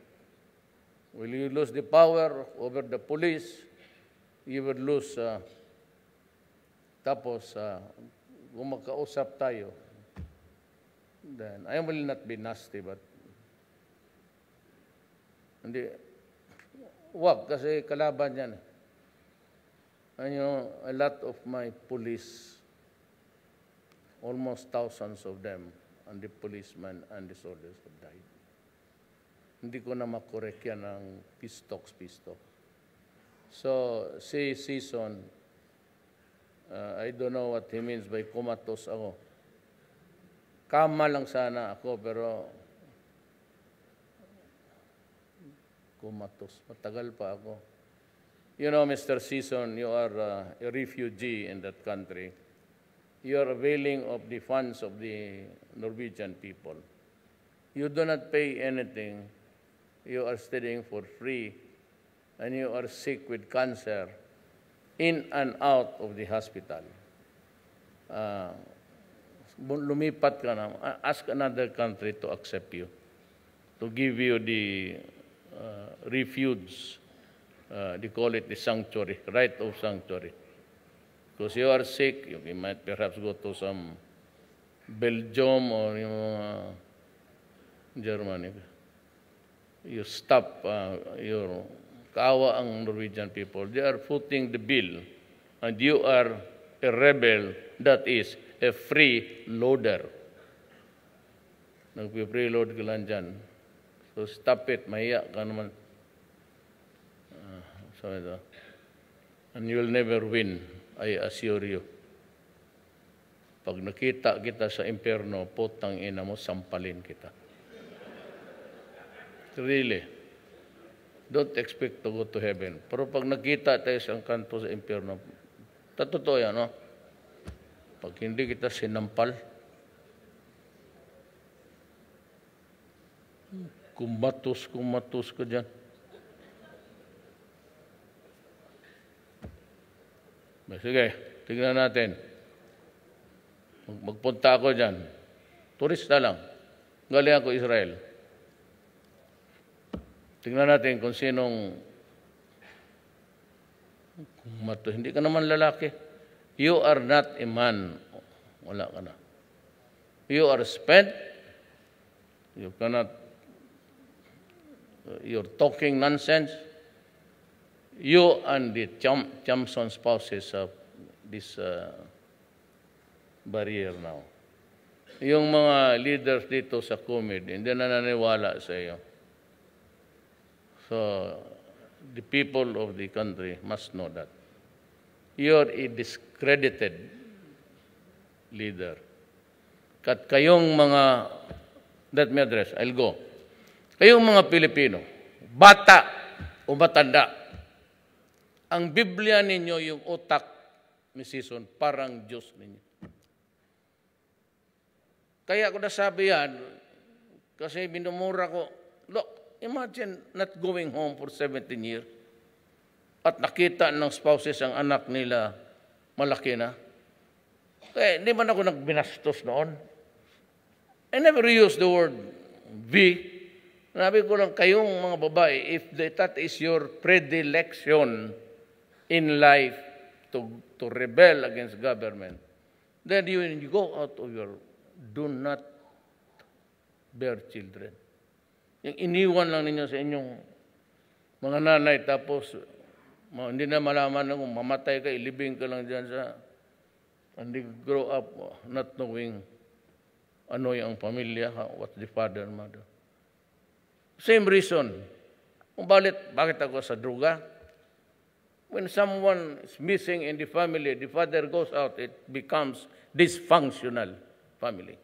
Will you lose the power over the police? You will lose, tapos, kung magkausap tayo, then I will not be nasty, but hindi, wag, kasi kalaban yan. And you know, a lot of my police, almost thousands of them, and the policemen and the soldiers have died. Hindi ko na makorek yan ng pistok. So, si Season, I don't know what he means by kumatos ako. Kama lang sana ako, pero kumatos. Matagal pa ako. You know, Mr. Season, you are a refugee in that country. You are availing of the funds of the Norwegian people. You do not pay anything. You are studying for free, and you are sick with cancer in and out of the hospital. Lumipat ka na. Ask another country to accept you, to give you the refuge. They call it the sanctuary, right of sanctuary. Because you are sick, you might perhaps go to some Belgium or Germany. You stop your kaawa ang Norwegian people. They are footing the bill, and you are a rebel that is a free loader. Nagpi-preload ka lang dyan. So stop it, mahiya ka naman. And you will never win, I assure you. Pag nakita kita sa impyerno, putang ina mo, sampalin kita. Really. Don't expect to go to heaven. Pero pag nakita tayo sa kanto sa impyerno, totoo yan, no? Pag hindi kita sinampal, kumatos ka dyan. Sige, tignan natin. Magpunta ako dyan. Turista lang. Galing ako Israel. Tignan natin kung sinong kumatos. Hindi ka naman lalaki. You are not a man. Wala ka na. You are spent. You cannot, you're talking nonsense. You and the Chamson spouses of this barrier now. Yung mga leaders dito sa COMED, hindi na naniniwala sa iyo. So, the people of the country must know that. You're a discredited leader. At kayong mga, let me address, I'll go. Kayong mga Pilipino, bata o matanda, ang Biblia ninyo, yung utak ni Season, parang Diyos ninyo. Kaya ako nasabi yan, kasi minumura ko, look, imagine not going home for 17 years at nakita ng spouses ang anak nila malaki na. Kaya hindi man ako nagbinastos noon. I never used the word V. Sabi ko lang, kayong mga babae, if that is your predilection in life to rebel against government, then you go out of your, do not bear children. Yung iniwan lang ninyo sa inyong mga nanay, tapos hindi na malaman na kung mamatay ka, ilibing ka lang dyan sa, and they grow up not knowing ano yung pamilya, what's the father and mother. Same reason. Kung bakit ako sa druga? When someone is missing in the family, the father goes out, it becomes dysfunctional family.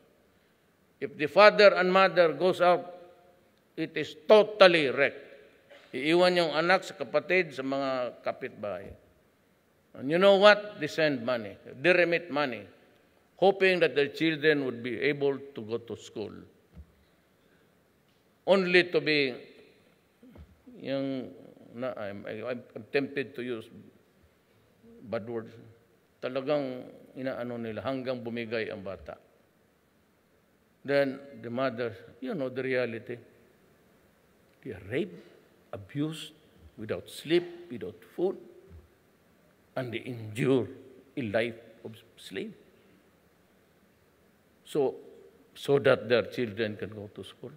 If the father and mother goes out, it is totally wrecked. Iiwan yung anak sa kapatid, sa mga kapitbahay. And you know what? They send money. They remit money, hoping that their children would be able to go to school. Only to be, I'm tempted to use bad words, talagang inaano nila hanggang bumigay ang bata. Then the mother, you know the reality. They are raped, abused, without sleep, without food, and they endure a life of slave. So that their children can go to school.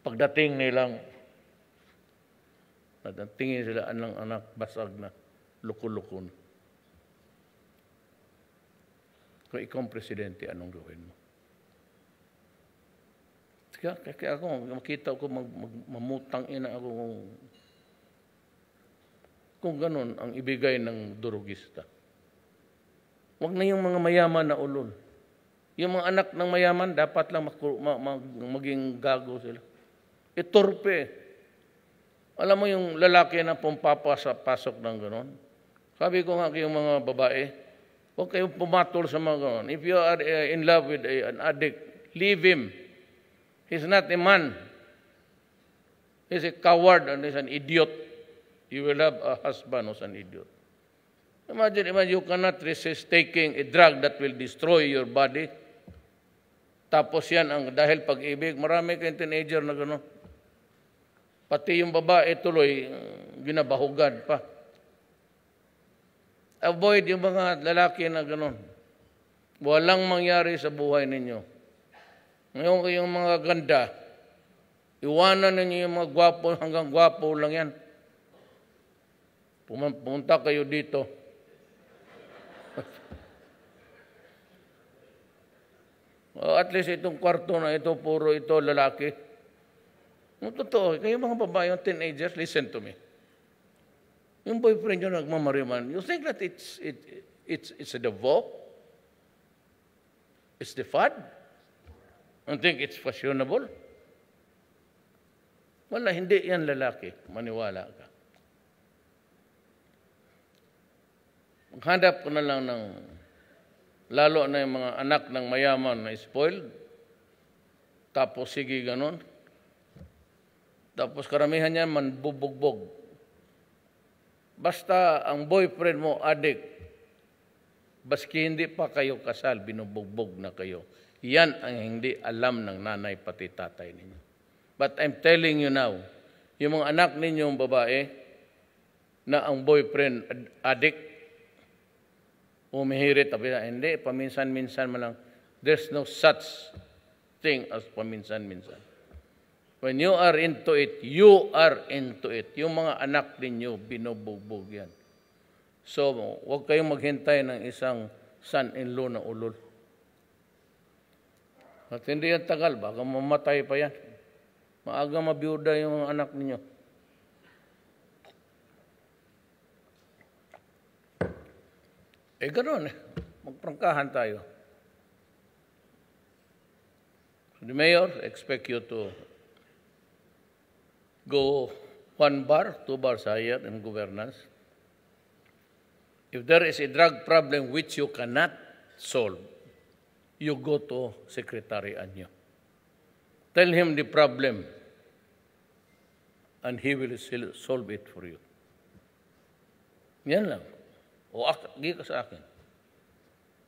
Pagdating nilang, tingin sila anong anak basag na, luko-luko na. Kung ikaw ang presidente, anong gawin mo? Kaya ako, makita ko, mamutang ina ako kung ganun ang ibigay ng durugista. Huwag na yung mga mayaman na ulol. Yung mga anak ng mayaman, dapat lang maging gago sila. Iturpe. Alam mo yung lalaki na pumpapasok ng gano'n? Sabi ko nga kayong mga babae, huwag kayong pumatol sa mga gano'n. If you are in love with an addict, leave him. He's not a man. He's a coward and he's an idiot. You will have a husband who's an idiot. Imagine, you cannot resist taking a drug that will destroy your body. Tapos yan, dahil pag-ibig, marami kayong teenager na gano'n. Pati yung babae tuloy, ginabahugad pa. Avoid yung mga lalaki na gano'n. Walang mangyari sa buhay ninyo. Ngayon kayong mga ganda, iwanan ninyo yung mga gwapo, hanggang gwapo lang yan. Pumunta kayo dito. At least itong kwarto na ito, puro ito lalaki. Totoo, kayo mga babae, yung teenagers, listen to me. Yung boyfriend nyo nagmamariman, you think that it's the vogue? It's the fad? You think it's fashionable? Wala, hindi yan lalaki. Maniwala ka. Maghanap ko na lang ng, lalo na yung mga anak ng mayaman na spoiled, tapos sige ganon. Tapos karamihan yan manbubugbog. Basta ang boyfriend mo, addict, baski hindi pa kayo kasal, binubugbog na kayo. Yan ang hindi alam ng nanay pati tatay ninyo. But I'm telling you now, yung mga anak ninyong babae na ang boyfriend addict, umihirit, hindi, paminsan-minsan mo lang. There's no such thing as paminsan-minsan. When you are into it, you are into it. Yung mga anak ninyo, binubugbog yan. So, huwag kayong maghintay ng isang son-in-law na ulol. At hindi yan tagal, baka mamatay pa yan. Maaga mabiyuda yung mga anak ninyo. Ganoon eh. Magprangkahan tayo. The mayor expect you to go 1 bar, 2 bars higher in governance. If there is a drug problem which you cannot solve, you go to Secretary Anyo. Tell him the problem, and he will solve it for you. Yan lang. O gi ka sa akin.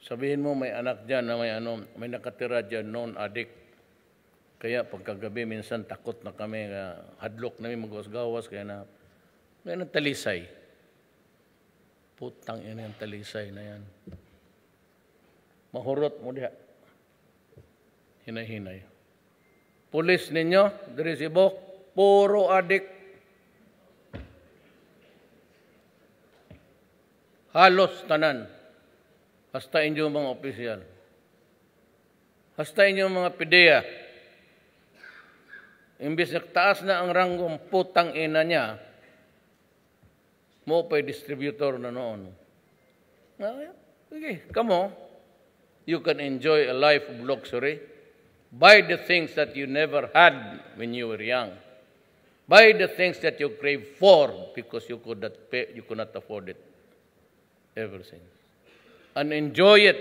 Sabihin mo may anak dyan na may nakatira dyan, non-addict. Kaya pagkagabi minsan takot na kami, hadlok namin magwas-gawas, kaya na may talisay. Putang ina yung talisay na yan. Mahurot mo diha. Hinay-hinay. Pulis ninyo, dari Cebu, puro adik. Halos tanan. Hasta inyong mga opisyal. Hasta inyong mga pideya. Imbis na taas na ang ranggong putang ina niya, mo pa'y distributor na noon. Okay, come on. You can enjoy a life of luxury. Buy the things that you never had when you were young. Buy the things that you crave for because you could not pay, you could not afford it. Everything. And enjoy it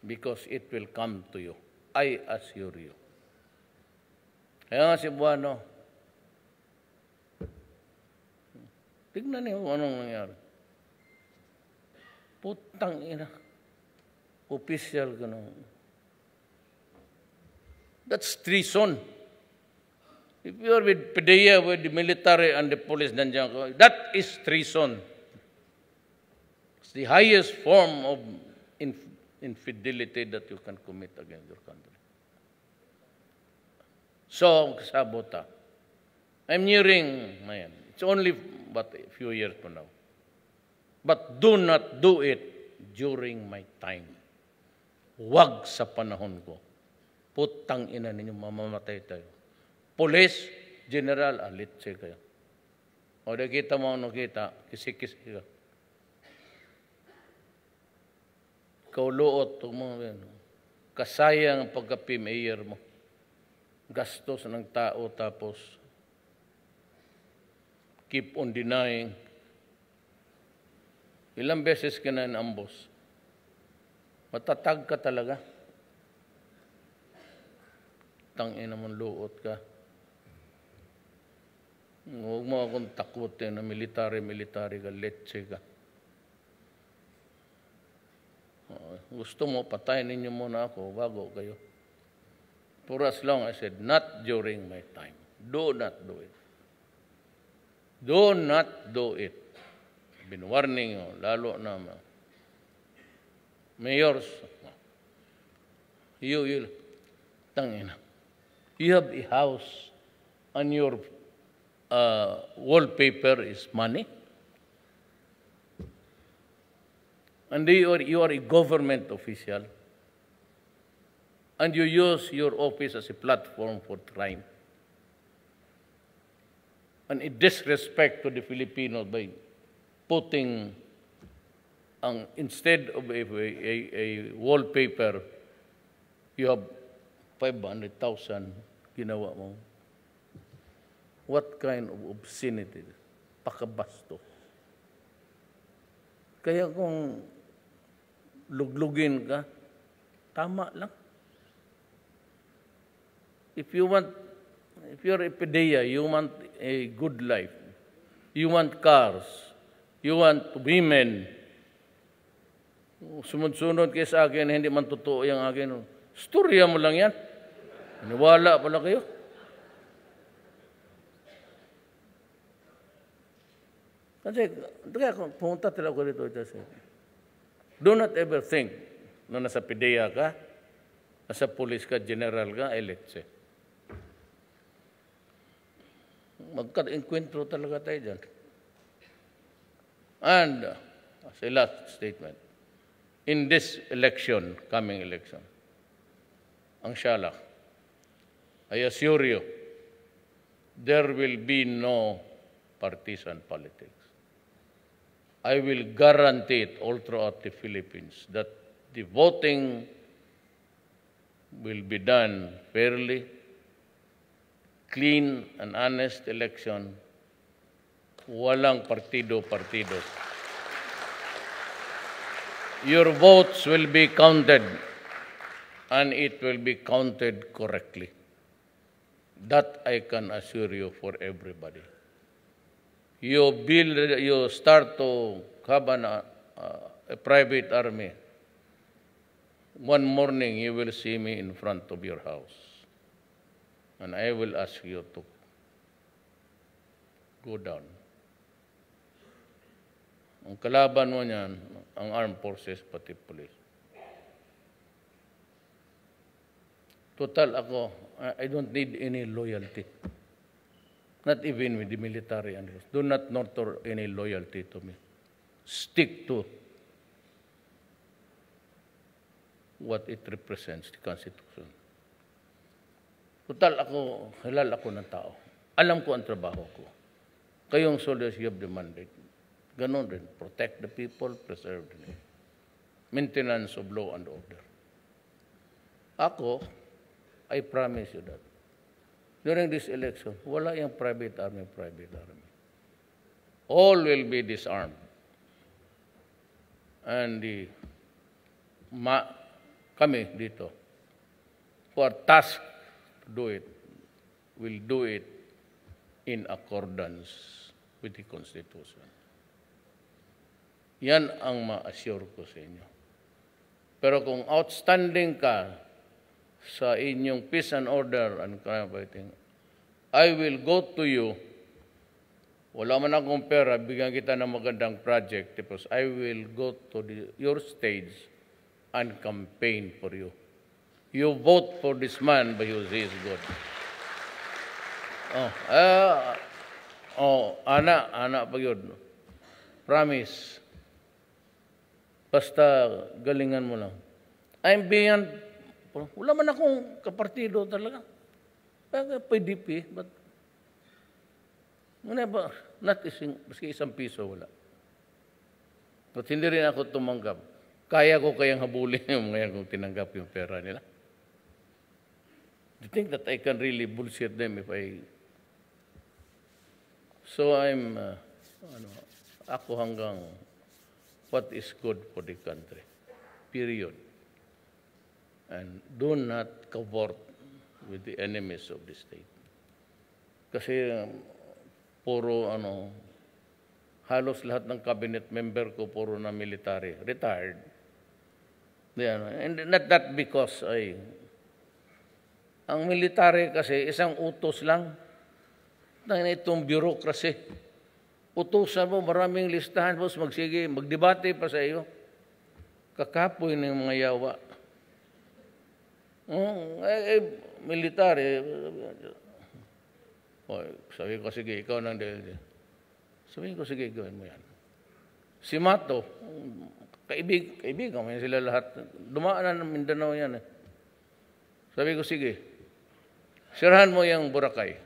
because it will come to you. I assure you. Kaya nga Cebuano, tignan niyo anong nangyari. Putang ina. Official ka nung. That's treason. If you are with PDEA, with the military and the police, nandiyan, that is treason. It's the highest form of infidelity that you can commit against your country. So, sabota. I'm nearing, man, it's only but a few years from now. But do not do it during my time. Wag sa panahon ko. Putang ina ninyo, mamamatay tayo. Police, general, alitse kayo. O nakita mo ang nakita, kisi-kisi ka. Kauluot, kasayang ang pagka-mayor mo. Gastos ng tao tapos keep on denying. Ilang beses ka na inambos. Matatag ka talaga. Tangina mong luot ka. Huwag mo akong takutin na military ka, letse ka. Gusto mo, patayin ninyo muna ako bago kayo. For as long as I said, not during my time. Do not do it. Do not do it. Been warning you, lalo na mayors. You, tangina. You have a house and your wallpaper is money. And you are a government official. And you use your office as a platform for crime. And a disrespect to the Filipinos by putting, instead of a wallpaper, you have 500,000 ginawa mo. What kind of obscenity? Pakabasto. Kaya kung luglugin ka, tama lang. If you're a PDEA, you want a good life. You want cars. You want women. Sumunod-sunod kayo sa akin, hindi man totoo yung akin. Storya mo lang yan. Niwala pala kayo. Kasi, pumunta talaga ko dito. Do not ever think na nasa PDEA ka, nasa police ka, general ka, let's say. Magka-enkwentro talaga tayo dyan. And, as a last statement, in this election, coming election, ang shala, I assure you, there will be no partisan politics. I will guarantee it all throughout the Philippines that the voting will be done fairly, clean and honest election, walang partido-partido. Your votes will be counted, and it will be counted correctly. That I can assure you for everybody. You start to have a private army. One morning you will see me in front of your house, and I will ask you to go down. Ang kalaban mo niyan, ang armed forces pati police. Total ako, I don't need any loyalty. Not even with the military. Do not nurture any loyalty to me. Stick to what it represents, the Constitution. Total ako, halal ako ng tao. Alam ko ang trabaho ko. Kayong soldiers, you have the mandate. Ganon rin. Protect the people, preserve the nation. Maintenance of law and order. Ako, I promise you that. During this election, wala yung private army. All will be disarmed. And kami dito, who are tasked to do it, will do it in accordance with the Constitution. Yan ang ma-assure ko sa inyo. Pero kung outstanding ka sa inyong peace and order and crime fighting, I will go to you. Wala man akong pera, bigyan kita ng magandang project, tapos I will go to your stage and campaign for you. You vote for this man because he is good. Ana pa yun. Promise. Basta galingan mo lang. I'm beyond, wala man akong kapartido talaga. PDP, but not isang piso wala. But hindi rin ako tumanggap. Kaya ko kayang habulin yung ngayon kung tinanggap yung pera nila. Do you think that I can really bullshit them if I... So I'm, ako hanggang what is good for the country. Period. And do not cavort with the enemies of the state. Kasi puro halos lahat ng cabinet member ko puro na military, retired. And not that because ang military kasi isang utos lang ng itong bureaucracy. Utusan mo, maraming listahan mo, magdebate pa sa iyo. Kakapoy ng mga yawa. Military. Sabi ko, sige, ikaw nang DLD. Sabi ko, sige, gawin mo yan. Si Mato, kaibigan mo sila lahat. Dumaan na ng Mindanao yan. Sabi ko, sige, sirahan mo yung Boracay.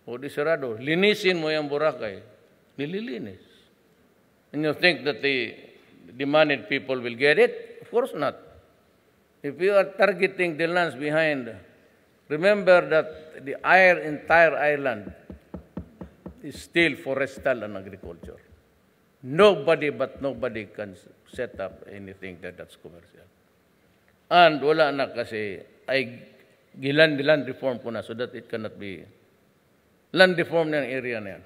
O di sarado, linisin mo yung Boracay. Nililinis. And you think that the demanded people will get it? Of course not. If you are targeting the lands behind, remember that the entire island is still forestal and agriculture. Nobody can set up anything that's commercial. And wala na kasi, land reform po na so that it cannot be, land reform na yung area na yan.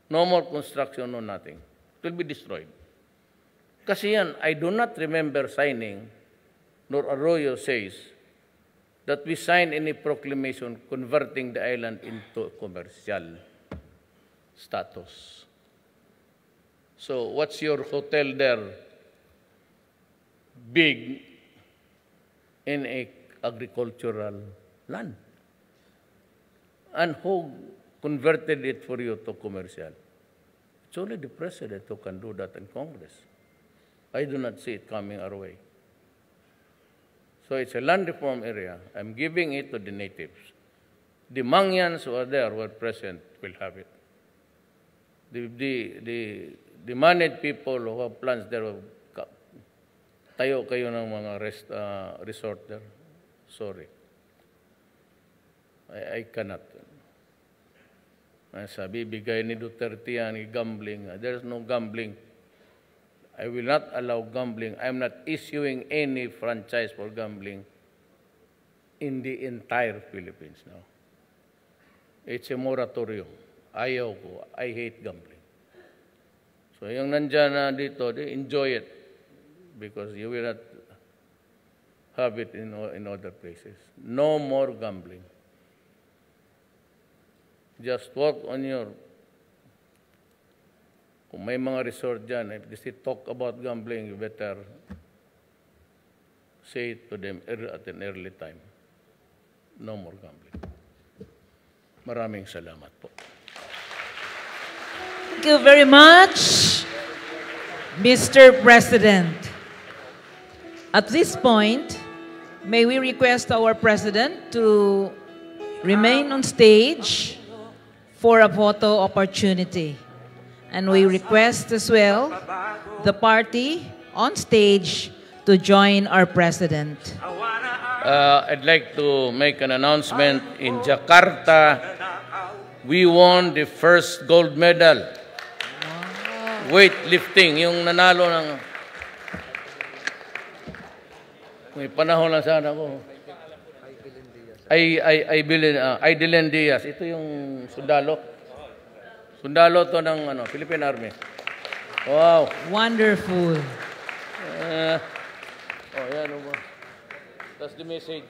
No more construction, no nothing. It will be destroyed. Kasi yan, I do not remember signing, nor Arroyo says, that we sign any proclamation converting the island into commercial status. So what's your hotel there? Big in a agricultural land. And who converted it for you to commercial? It's only the president who can do that in Congress. I do not see it coming our way. So it's a land reform area. I'm giving it to the natives. The Mangyans who are there, who are present, will have it. The managed people who have plans there, tayo kayo ng mga resort there. Sorry. I cannot. Sabi, bigay ni Duterte yan, gambling. There's no gambling. I will not allow gambling. I'm not issuing any franchise for gambling in the entire Philippines now. It's a moratorium. Ayaw ko. I hate gambling. So yung nandyan na dito, enjoy it because you will not have it in other places. No more gambling. Just work on your, kung may mga resort dyan, if they talk about gambling, you better say it to them at an early time. No more gambling. Maraming salamat po. Thank you very much, Mr. President. At this point, may we request our President to remain on stage for a photo opportunity. And we request as well the party on stage to join our President. I'd like to make an announcement. In Jakarta, we won the first gold medal. Weightlifting, yung nanalo ng... May panahon lang sana ko. Aidilin Diaz. Ito yung sundalo. Sundalo to ng Philippine Army. Wow. Wonderful. Yan. That's the message.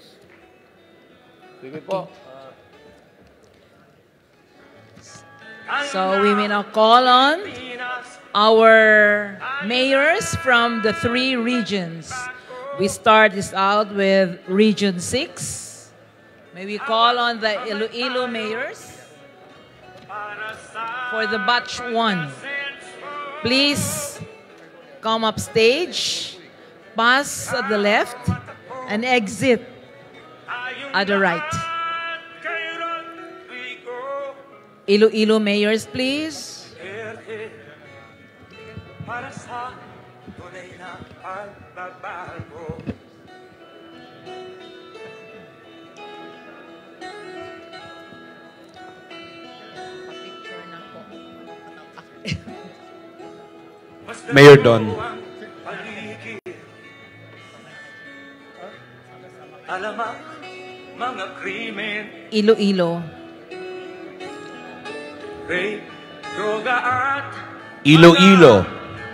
Sige po. So we may now call on our mayors from the 3 regions. We start this out with Region 6. May we call on the Iloilo mayors for the batch 1. Please come up stage, pass at the left, and exit at the right. Iloilo mayors, please. Mayor Don. Alamak, mga krimen, Iloilo. rape, droga at Iloilo.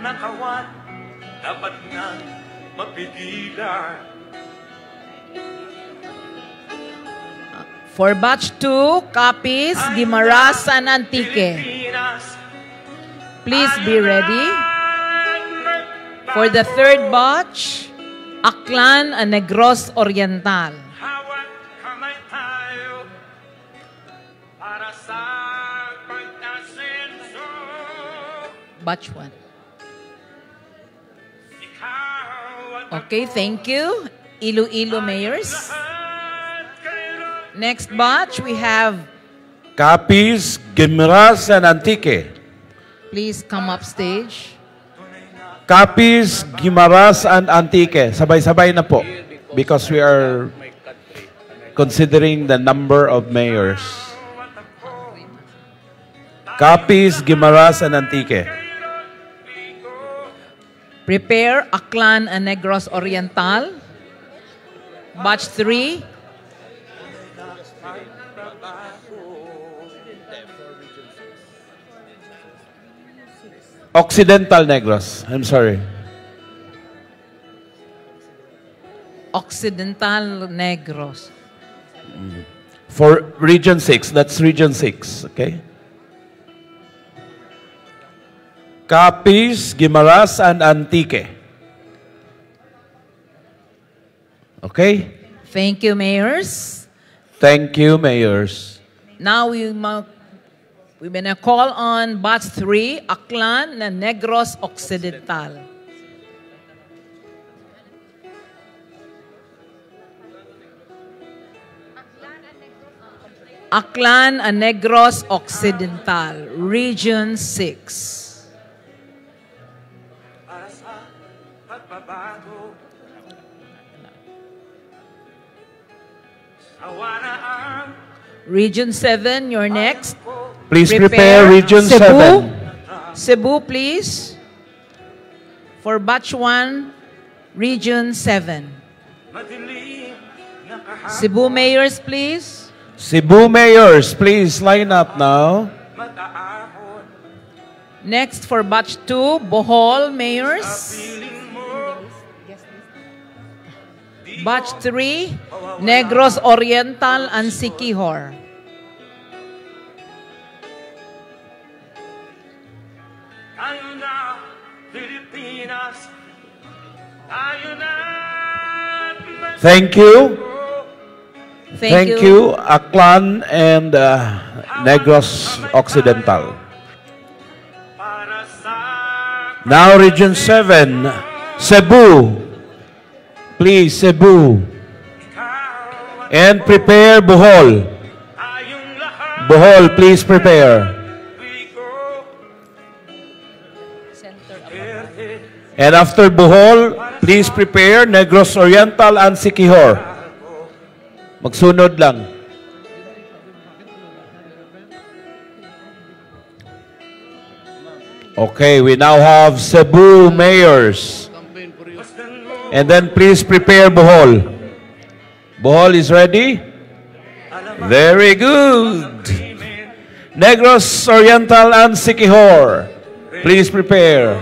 nakawan, dapat nga mapigilan. For batch 2, Capiz, Guimaras, and Antique. Pilipinas, Please be ready. For the 3rd batch, Aklan and Negros Oriental. hawat kamay tayo para sa pag-asenso. Batch 1. Ikaw at Okay, thank you. Iloilo mayors. lahat kayo Next batch, we have, Capiz, Guimaras, and Antique. please come up stage. Capiz, Guimaras, and Antique. Sabay-sabay na po. Because we are considering the number of mayors. Capiz, Guimaras, and Antique. Prepare Aklan and Negros Oriental. Batch 3. Occidental Negros. I'm sorry. Occidental Negros. For Region 6. That's Region 6. Okay? Capiz, Guimaras, and Antique. Okay? Thank you, mayors. Thank you, mayors. Now we're going to call on batch 3, Aklan and Negros Occidental. Aklan and Negros Occidental, Region 6. para sa pagbabago. Region 7, you're next. Please prepare Region Cebu. 7. Cebu, please. For batch 1, Region 7. Cebu mayors, please. Cebu mayors, please line up now. Next for batch 2, Bohol mayors. Batch 3, Negros Oriental and Siquijor. Thank you. Thank you, Aklan and Negros Occidental. Now Region 7, Cebu. Please, Cebu. And prepare Bohol. Bohol, please prepare. And after Bohol, please prepare Negros Oriental and Siquijor. Magsunod lang. Okay, we now have Cebu mayors. And then please prepare Bohol. Bohol is ready? Very good. Negros Oriental and Siquijor. Please prepare.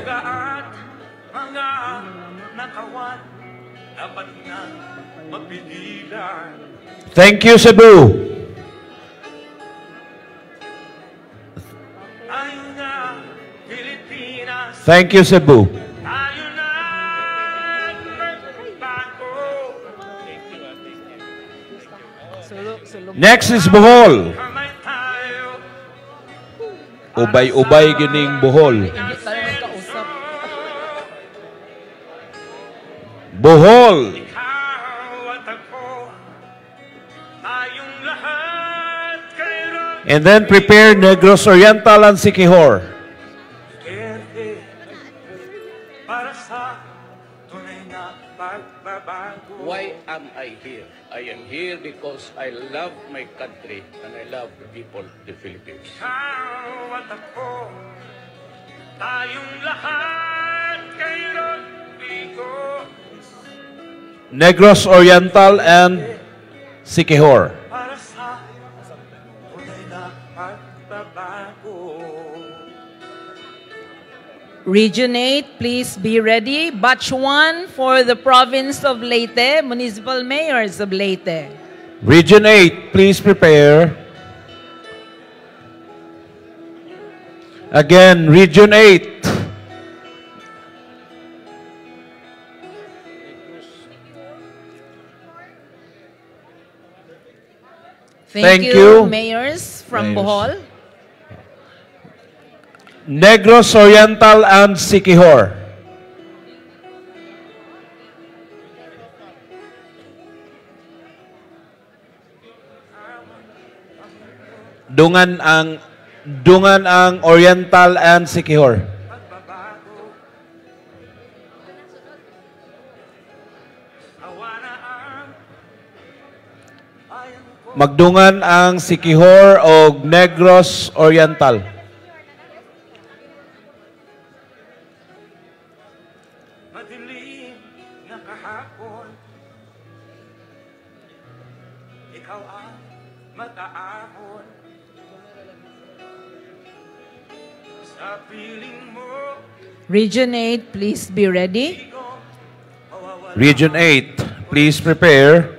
Thank you, Cebu. Thank you, Cebu. Next is Bohol. Ubay-ubay gining Bohol. Bohol. And then prepare Negros Oriental and Siquijor. Why am I here? I am here because I love my country and I love the people of the Philippines. Negros Oriental and Siquijor. Region 8, please be ready. Batch 1 for the province of Leyte, municipal mayors of Leyte. Region 8, please prepare. Again, Region 8. Thank you, mayors from Bohol. Negros Oriental and Siquijor. Dungan ang Oriental and Siquijor. Magdungan ang Siquijor o Negros Oriental. Region 8, please be ready. Region 8, please prepare.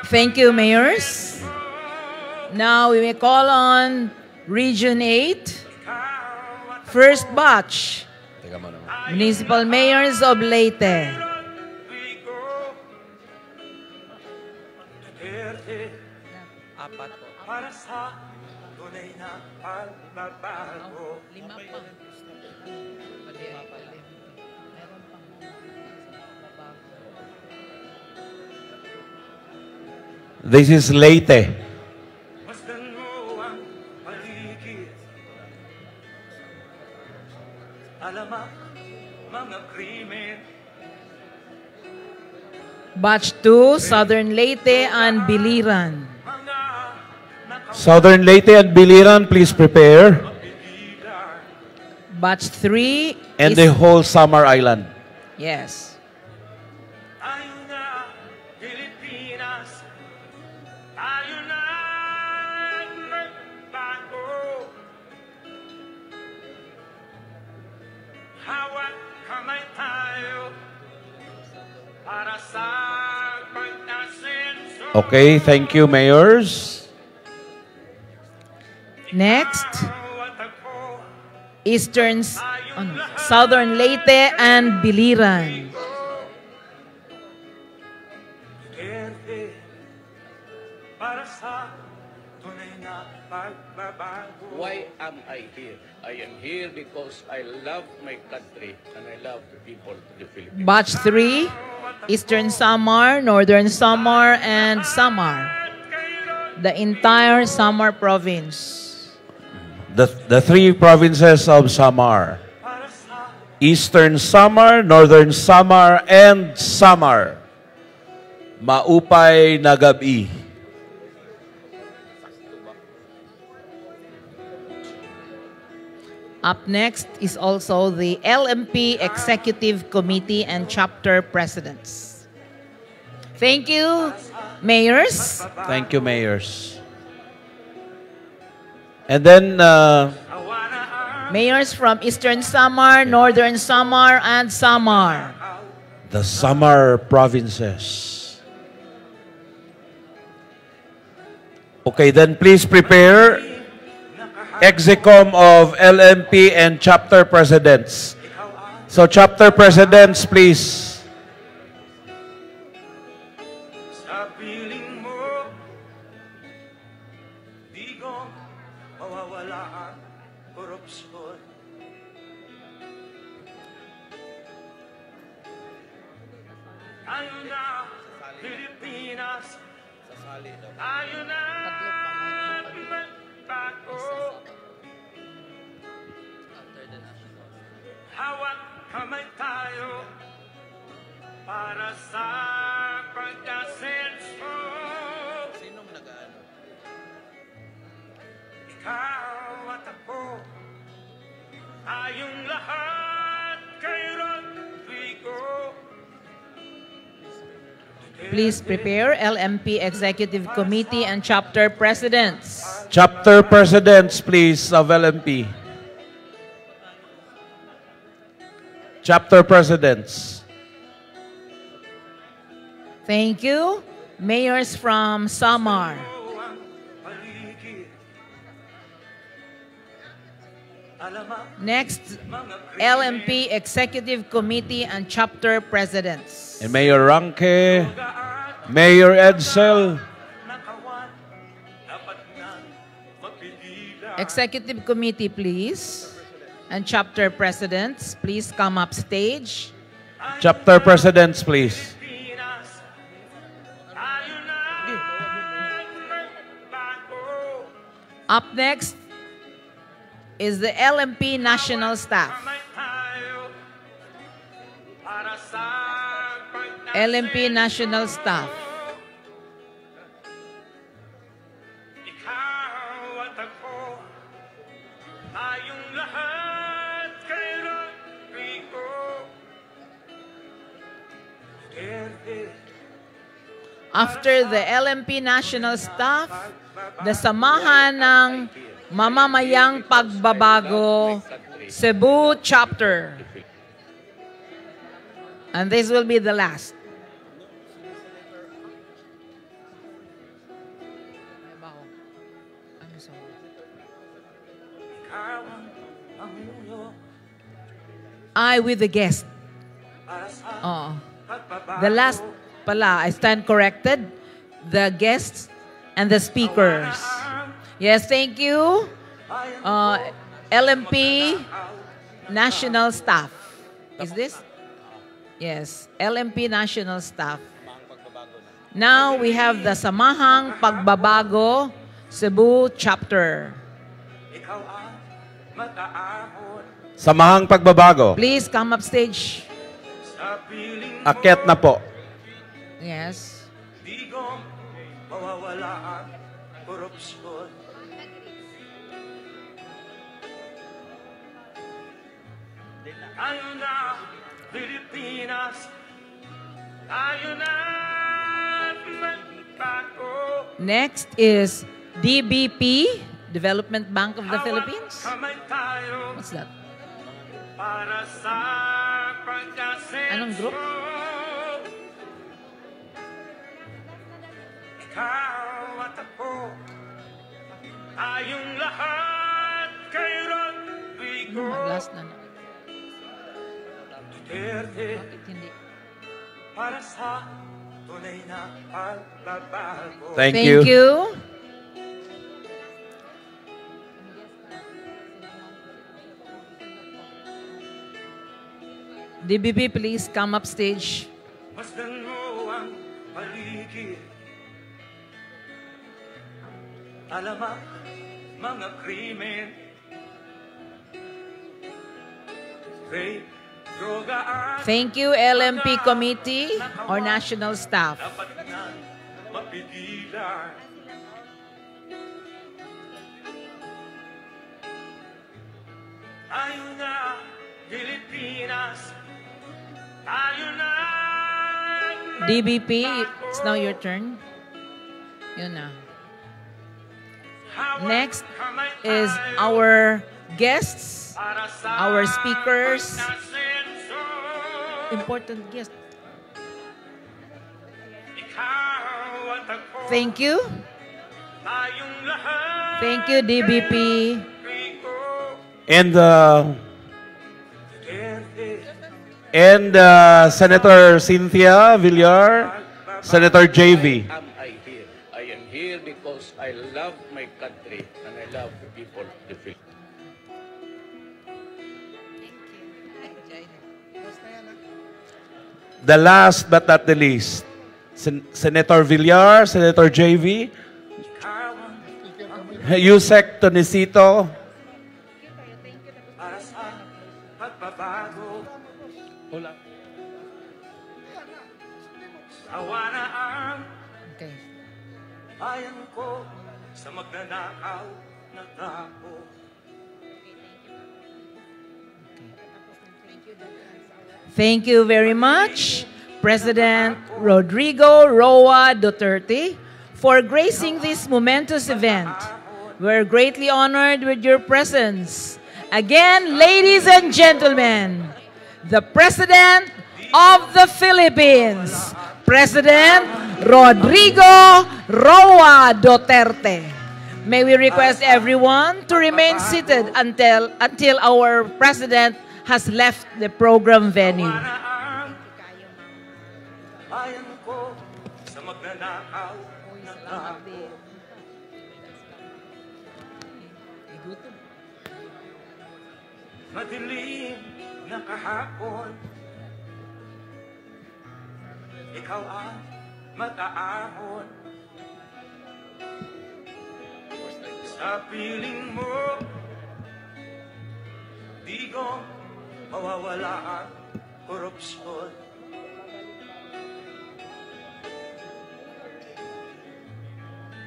Thank you, mayors. Now we may call on Region 8, first batch, municipal mayors of Leyte. This is Leyte. Masdan mo ang paligid. Alamak, mga krimen. Batch 2, Southern Leyte and Biliran. Southern Leyte and Biliran, please prepare. Batch 3 And is, the whole Samar Island. yes. Tayo na, Pilipinas. Tayo na, magbago. Hawak kamay tayo para sa pagtasenso. Okay, thank you, mayors. Next, At ako, Southern Leyte and Biliran. Duterte, para sa tunay na pagbabago. Why am I here? I am here because I love my country and I love the people of the Philippines. Batch 3, Eastern Samar, Northern Samar, and Samar. The entire Samar province. The three provinces of Samar. Eastern Samar, Northern Samar, and Samar. Maupay na gabi. Up next is also the LMP Executive Committee and Chapter Presidents. Thank you, mayors. Thank you, mayors. And then, Mayors from Eastern Samar, Northern Samar, and Samar. the Samar provinces. Okay, then please prepare execom of LMP and chapter presidents. So chapter presidents, please. Sa piling mo, di ko mawawala ang korupsyon. Tayo na, Pilipinas. Tayo na, magbago. Hawak kamay tayo para sa pagkasenso. Ikaw at ako, tayong lahat kay Rodrigo. Please prepare LMP Executive Committee and Chapter Presidents. Chapter presidents, please, of LMP. Chapter presidents. Thank you. Mayors from Samar. Ang paligid. Alamak, Next, LMP Executive Committee and Chapter Presidents. And Mayor Ranque, Mayor Edsel, nakawan, dapat na mapigilan. Executive Committee, please. And Chapter Presidents, please come up stage. chapter presidents, please. Pilipinas, tayo na, magbago. Up next is the LMP National Staff. Kamay tayo para sa LMP National Staff. Ikaw at ako, tayong lahat kay Rodrigo. Duterte, After the LMP National Staff, the Samahan ng Mamamayang Pagbabago Cebu Chapter. And this will be the last. ikaw ang pangulo I with the guest. para sa Oh. pagbabago. The last pala, I stand corrected. The guests and the speakers. Yes, thank you. LMP National Staff. Is this? Yes, LMP National Staff. Now we have the Samahang Pagbabago Cebu chapter. Ikaw ang mataahon Samahang Pagbabago. Please come up stage. sa piling mo. Akyat na po. Yes. Di ko mawawala ang korupsyon. Tayo na, Pilipinas. Tayo na, magbago. Next is DBP, Development Bank of the Philippines. Kamay tayo What's that? para sa pagkasenso. Anong group? Ikaw at ako, tayong lahat kay Rodrigo. Last na. Duterte, Bakit hindi? para sa tunay na pagbabago. Thank Thank you. you. DBP, please come up stage. Masdan mo ang paligid. Alamak, mga krimen. Rape, droga at Thank you, LMP committee or national staff. dapat na mapigilan. Tayo na, Pilipinas. Tayo na. DBP, it's now your turn. Yun na. Next is our guests, our speakers, important guests. Thank you. Thank you, DBP. And Senator Cynthia Villar, Senator JV. Am I here? I am here because I love my country and I love the people of the Philippines. The last but not the least, Senator Villar, Senator JV, Yusek Tonicito, Para sa pagbabago. Sawa na ang Okay. bayan ko sa magnanakaw na tao. Thank you very much, President Rodrigo Roa Duterte, for gracing this momentous event. We're greatly honored with your presence. Again, ladies and gentlemen, the President of the Philippines, President Rodrigo Roa Duterte. May we request everyone to remain seated until our President has left the program venue. Sawa na ang bayan ko sa magnanakaw na tao. Madilim na kahapon, ikaw ang mataahon. Sa piling mo, di ko mawawala ang korupsyon.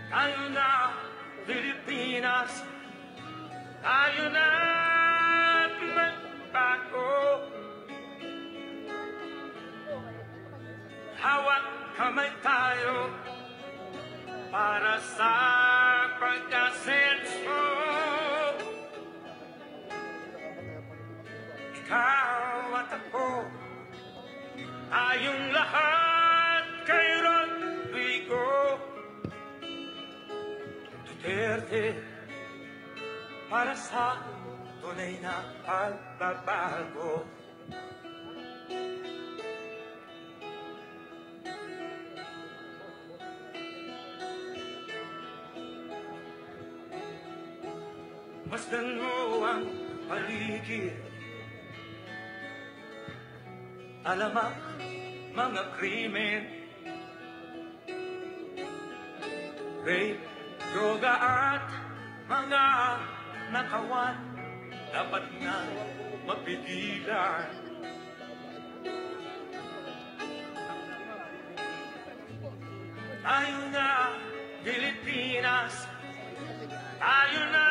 Tayo na, Pilipinas. Tayo na, magbago. Hawak kamay tayo para sa pagkasenso. Ikaw at ako, tayong lahat kay Rodrigo Duterte, para sa tunay na pagbabago. Masdan mo ang paligid. Alamak, mga krimen. rape, droga at mga nakawan dapat na mapigilan. Tayo na Pilipinas, tayo na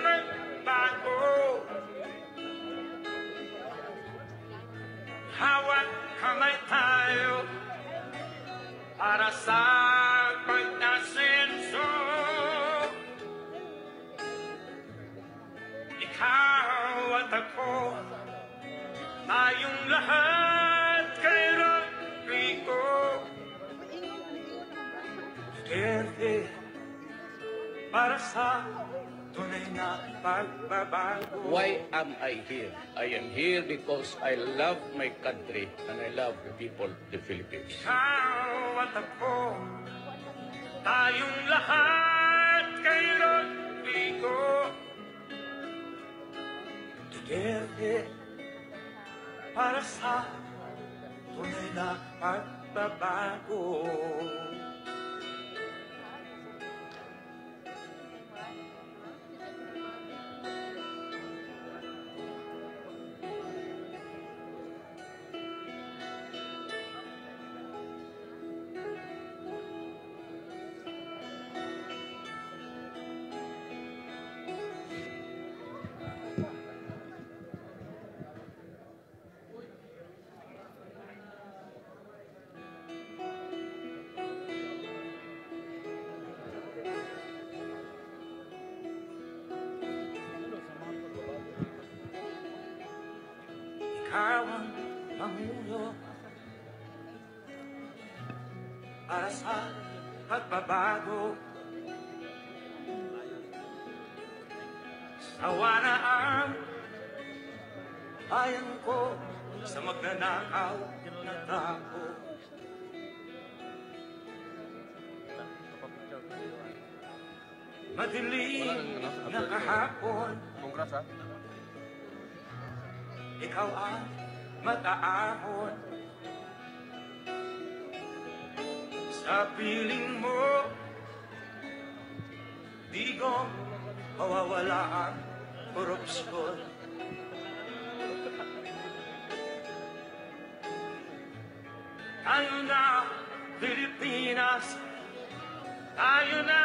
magbago. Hawat kamay tayo para sa pagdasenso. Ikaw at ako, tayong lahat kay Rodrigo. Duterte, para sa tunay na pagbabago. Why am I here? I am here because I love my country and I love the people of the Philippines. Ikaw at ako, tayong lahat kay Rodrigo. Duterte, para sa tunay na pagbabago. Ikaw ang Pangulo para sa pagbabago. Sawa na ang bayan ko sa magnanakaw na tao. Madilim na kahapon, ikaw ang mag-aahon. Sa piling mo, di ko mawawala ang korupsyon. Tayo na, Pilipinas, tayo na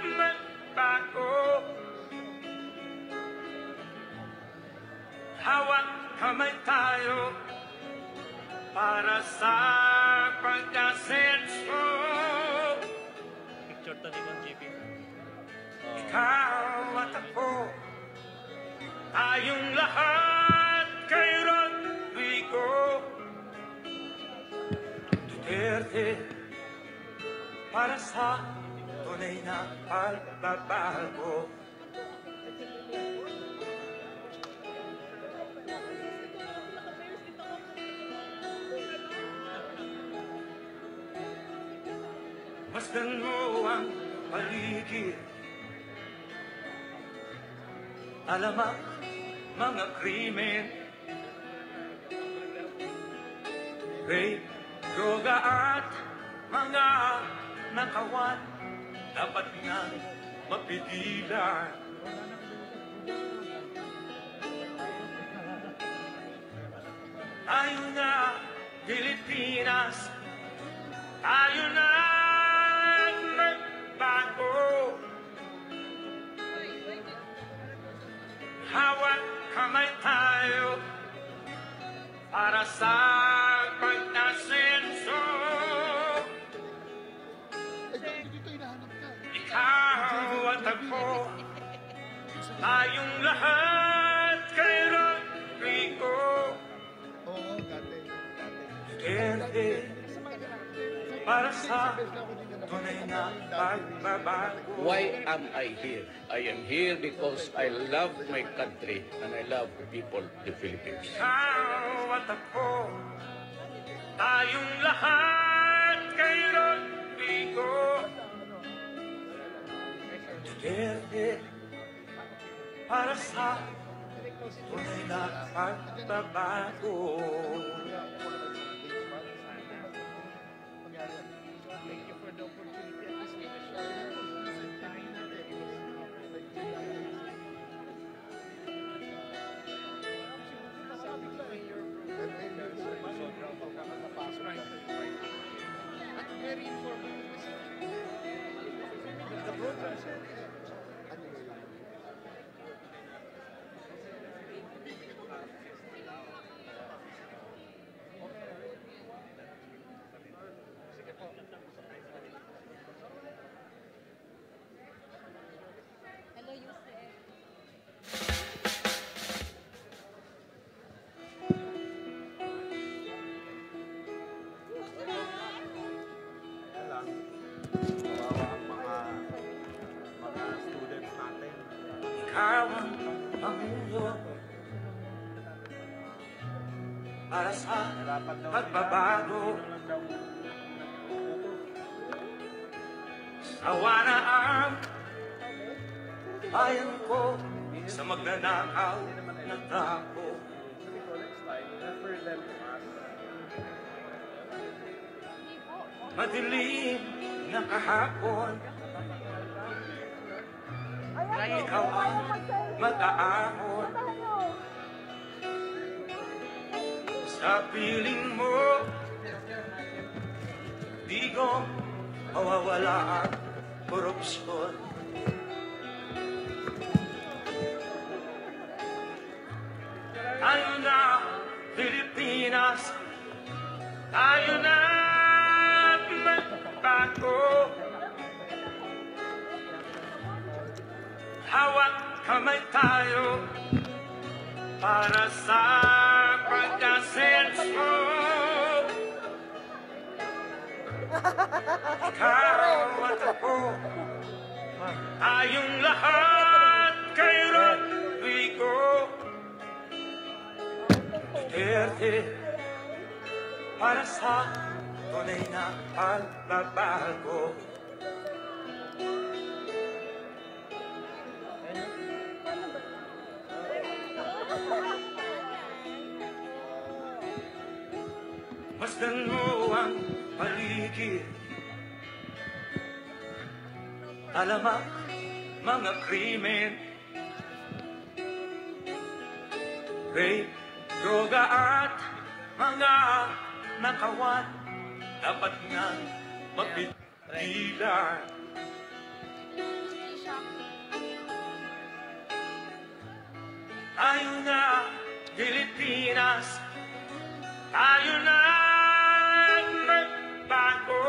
magbago. Hawak kamay tayo para sa pagdasenso. Picture to ni Mang JP. Ikaw at ako, tayong lahat kay Rodrigo. Duterte, para sa tunay na pagbabago. Masdan mo ang paligid, alamak mga krimen, rape, droga at mga nakawan dapat na mapigilan. Tayo na Pilipinas, tayo na magbago. Hawak kamay tayo para sa pagdasenso. Ikaw at ako, tayong lahat kay Rodrigo. Duterte, para sa tunay na pagbabago. Why am I here? I am here because I love my country and I love the people of the Philippines. Ikaw at ako, tayong lahat kay Rodrigo. Duterte, para sa tunay na pagbabago. Thank you for the opportunity. ikaw ang Pangulo para sa pagbabago. Sawa na ang bayan ko sa magnanakaw na tao. Madilim na kahapon, ikaw ang mag-aahon. Sa piling mo, di ko mawawala ang korupsyon. Tayo na, Pilipinas, tayo na magbago. Hawak kamay tayo para sa pagkasenso. Ikaw at ako, tayong lahat kay Rodrigo. Duterte, para sa tunay na pagbabago. Masdan mo ang paligid, talamak mga krimen, rape, droga at mga nakawan, dapat nga mapigilan. Tayo na, Pilipinas, tayo na magbago.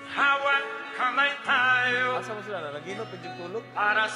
Hawak kamay tayo para